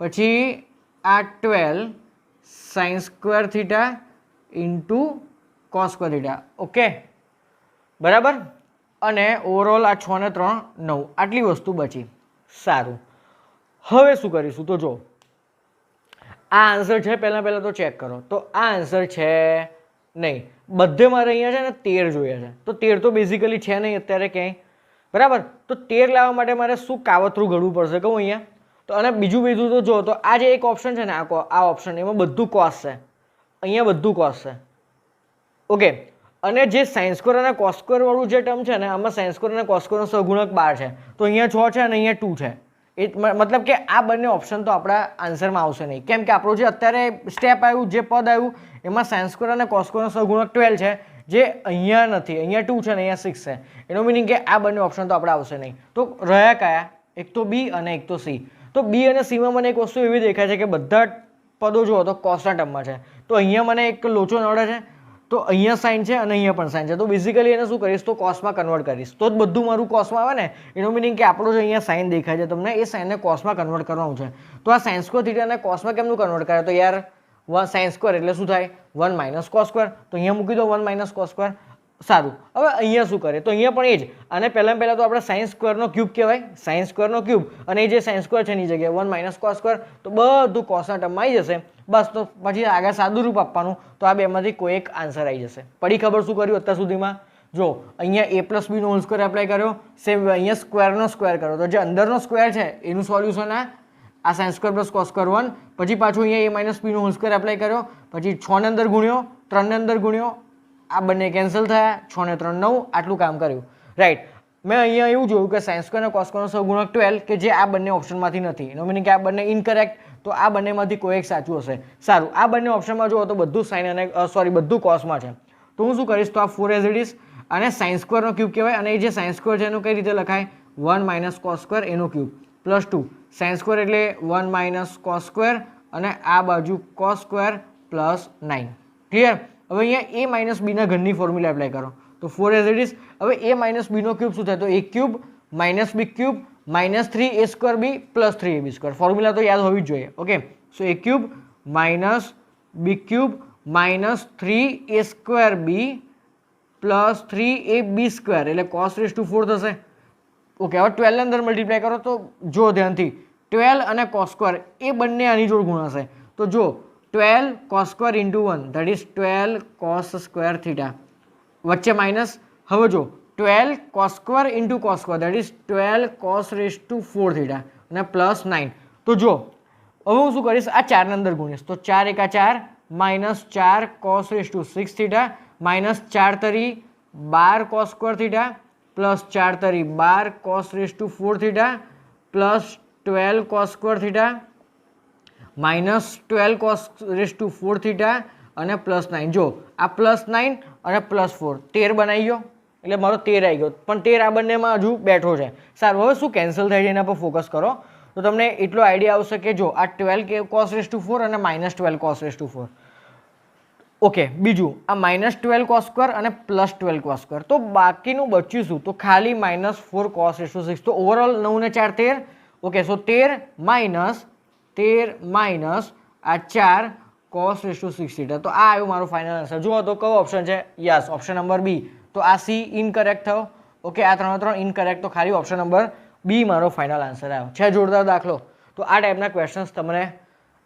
પછી આ 12 sine square theta into cos square theta. Okay, બરાબર. અને ઓવરઓલ આ 6 ને 3 9, આટલી વસ્તુ બચી. સારું, હવે શું કરીશું? તો જો આ આન્સર છે, પહેલાં તો ચેક કરો. તો આ આન્સર છે નહીં, બધે મારે અહીંયા છે ને 13 જોઈએ છે. તો 13 તો બેઝિકલી છે નહીં અત્યારે ક્યાંય, બરાબર. તો 13 લાવવા માટે મારે શું કાવતરું ઘડવું પડશે કહું અહીંયા? તો અને બીજું તો જો, તો આ જે એક ઓપ્શન છે ને, આ ઓપ્શન, એમાં બધું કોસ છે, અહીંયા બધું કોસ છે. ઓકે, અને જે સાઇન સ્ક્વેર અને કોસ સ્ક્વેર વાળું જે ટર્મ છે ને, આમાં સાઇન સ્ક્વેર અને કોસ સ્ક્વેરનો સહગુણક 12 છે. તો અહીંયા 6 છે અને અહીંયા 2 છે. એ મતલબ કે આ બંને ઓપ્શન તો આપણા આન્સરમાં આવશે નહીં, કેમ કે આપણું જે અત્યારે સ્ટેપ આવ્યું, જે પદ આવ્યું, એમાં સાઇન સ્ક્વેર અને કોસ સ્ક્વેરનો સહગુણક 12 છે, જે અહીંયા નથી, અહીંયા 2 છે અને અહીંયા 6 છે. એનો મિનિંગ કે આ બંને ઓપ્શન તો આપણે આવશે નહીં. તો રહ્યા કયા? એક તો બી અને એક તો સી. તો બી અને સીમાં મને એક વસ્તુ એવી દેખાય છે કે બધા પદો જુઓ તો કોસના ટર્મમાં છે. તો અહીંયા મને એક લોચો નડે છે, તો અહીંયા સાઇન છે અને અહીંયા પણ સાઇન છે. તો બેઝિકલી એને શું કરીશ? તો કોસમાં કન્વર્ટ કરીશ, તો જ બધું મારું કોસમાં આવે ને. એનો મિનિંગ કે આપણો જે અહીંયા સાઇન દેખાય છે તમને, એ સાઇનને કોસમાં કન્વર્ટ કરવાનું છે. તો આ સાઇન સ્ક્વેર થીટાને કોસમાં કેમનું કન્વર્ટ કરે? તો યાર સાઇન સ્ક્વેર એટલે શું થાય? 1 માઇનસ કોસ સ્ક્વેર. તો અહીંયા મૂકી દો 1 માઇનસ કોસ સ્ક્વેર. સારું, હવે અહીંયા શું કરે? તો અહીંયા પણ એ જ. અને પહેલાં તો આપણે સાઇન સ્ક્વેરનો ક્યુબ કહેવાય, સાઇન સ્ક્વેરનો ક્યુબ. અને એ જે સાઇન સ્ક્વેર છે એની જગ્યાએ 1 માઇનસ કોસ સ્ક્વેર, તો બધું કોસના ટર્મમાં આવી જશે. બસ, તો પછી આગળ સાદું રૂપ આપવાનું, તો આ બેમાંથી કોઈ એક આન્સર આવી જશે. પડી ખબર શું કર્યું અત્યાર સુધીમાં? જો અહીંયા a પ્લસ બીનો હોલ સ્ક્વેર એપ્લાય કર્યો, સેમ અહીંયા સ્ક્વેરનો સ્ક્વેર કર્યો. તો જે અંદરનો સ્ક્વેર છે એનું સોલ્યુશન આ sine square plus cos square 1, પછી પાછું અહીંયા a માઇનસ બીનો હોલ સ્ક્વેર એપ્લાય કર્યો, પછી 6 ને અંદર ગુણ્યો, 3 ને અંદર ગુણ્યો, આ બંને કેન્સલ થયા, 6 ને 3 9, આટલું કામ કર્યું, રાઈટ. મેં અહીંયા એવું જોયું કે સાઇન સ્ક્વેર અને કોસ સ્ક્વેરનો સહગુણક 12 કે જે આ બંને ઓપ્શનમાંથી નથી, એનો મિનિંગ કે આ બંને ઇનકરેક્ટ. તો આ બંનેમાંથી કોઈ એક સાચું હશે. સારું, આ બંને ઓપ્શનમાં જુઓ તો બધું સાઇન અને બધું કોસમાં છે. તો હું શું કરીશ? તો આ 4 એઝ ઇટ ઇઝ, અને સાઇન સ્ક્વેરનો ક્યુબ કહેવાય, અને એ જે સાઇન સ્ક્વેર છે એનું કઈ રીતે લખાય? 1 માઇનસ કોસ સ્ક્વેર એનો ક્યુબ પ્લસ 2 સાઇન સ્ક્વેર એટલે 1 માઇનસ કોસ સ્ક્વેર, અને આ બાજુ કોસ સ્ક્વેર પ્લસ 9. ક્લિયર? હવે અહીંયા a માઇનસ બીના ઘનની ફોર્મ્યુલા એપ્લાય કરો. તો 4 એઝ ઇટ ઇઝ. હવે a માઇનસ બીનો ક્યુબ શું થાય? તો a cube minus B cube minus 3a square B plus 3ab square. Formula તો યાદ હોવી જ જોઈએ. Okay, so a cube minus B cube minus 3a square B plus 3ab square એટલે કોસ રેઝ ટુ 4 થશે. ઓકે, હવે 12 અંદર મલ્ટીપ્લાય કરો તો જો ધ્યાનથી 12 અને કોસ સ્ક્વેર એ બંને આની જોડ ગુણાશે. તો જો 12 cos square into 1 that is 12 cos square theta, વચ્ચે માઇનસ. હવે જો 12 cos square into cos square that is 12 cos raise to 4 theta અને પ્લસ 9. તો જો હવે હું શું કરીશ? આ 4 ને અંદર ગુણીશ, તો 4 એકા 4 minus 4 cos raise to 6 theta minus 4 તરી 12 કોસ સ્ક્વેર થીટા પ્લસ 4 તરી 12 cos raise to 4 theta plus 12 cos square theta minus 12 cos raise to 4 theta અને પ્લસ 9. જો આ પ્લસ 9 અને પ્લસ 4 13 બનાવી ગયો, એટલે મારો 13 આવી ગયો, પણ 13 આ બંનેમાં હજુ બેઠો છે. સારું, હવે શું કેન્સલ થાય છે એના પર ફોકસ કરો તો તમને એટલો આઈડિયા આવશે કે જો આ 12 કોસ રેઝ ટુ 4 અને minus 12 cos raise to 4. Okay, બીજું આ માઇનસ 12 કોસ સ્ક્વેર અને પ્લસ 12 કોસ સ્ક્વેર. તો બાકીનું બચ્યું શું? તો ખાલી માઇનસ 4 કોસ રેઝ ટુ 6. તો ઓવરઓલ 9 ને 4 13. ઓકે, સો 13 માઇનસ આ 4 કોસ રેઝ ટુ 6 થીટા. તો આ આવ્યું મારું ફાઇનલ આન્સર. જુઓ તો કયો ઓપ્શન છે? Yes, option number B. તો આ સી ઇનકરેક્ટ થયો. ઓકે, આ 3 ઇનકરેક્ટ. તો ખાલી ઓપ્શન નંબર બી મારો ફાઇનલ આન્સર આવ્યો છે. જોરદાર દાખલો. તો આ ટાઈપના ક્વેશ્ચન્સ તમને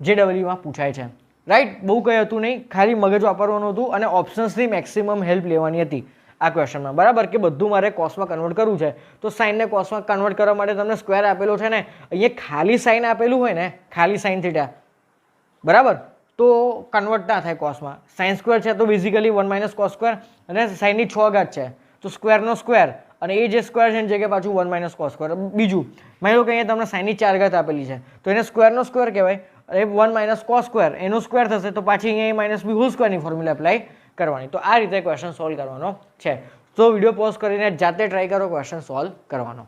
JEEમાં પૂછાય છે, રાઈટ. બહુ કંઈ હતું નહીં, ખાલી મગજ વાપરવાનું હતું અને ઓપ્શન્સની મેક્સિમમ હેલ્પ લેવાની હતી આ ક્વેશ્ચનમાં, બરાબર. કે બધું મારે કોસમાં કન્વર્ટ કરવું છે, તો સાઇનને કોસમાં કન્વર્ટ કરવા માટે તમને સ્ક્વેર આપેલો છે ને, અહીંયા ખાલી સાઇન આપેલું હોય ને, ખાલી સાઇન થીટા, બરાબર, તો કન્વર્ટ ના થાય કોસમાં. સાઇન સ્ક્વેર છે તો બેઝિકલી 1 માઇનસ કોસ સ્ક્વેર, અને સાઇનની 6 ઘાત છે તો સ્ક્વેરનો સ્ક્વેર, અને એ જે સ્ક્વેર છે એની જગ્યાએ પાછું 1 માઇનસ કોસ સ્ક્વેર. બીજું માની લો કે અહીંયા તમને સાઇનની 4 ઘાત આપેલી છે તો એને સ્ક્વેરનો સ્ક્વેર કહેવાય, અને 1 માઇનસ કોસ સ્ક્વેર એનો સ્ક્વેર થશે તો પાછી અહીંયા એ માઇનસ બી હોલ સ્ક્વેરની ફોર્મ્યુલા એપ્લાય કરવાની. તો આ રીતે ક્વેશ્ચન સોલ્વ કરવાનો છે. તો વિડીયો પોઝ કરીને જાતે ટ્રાય કરો ક્વેશ્ચન સોલ્વ કરવાનો.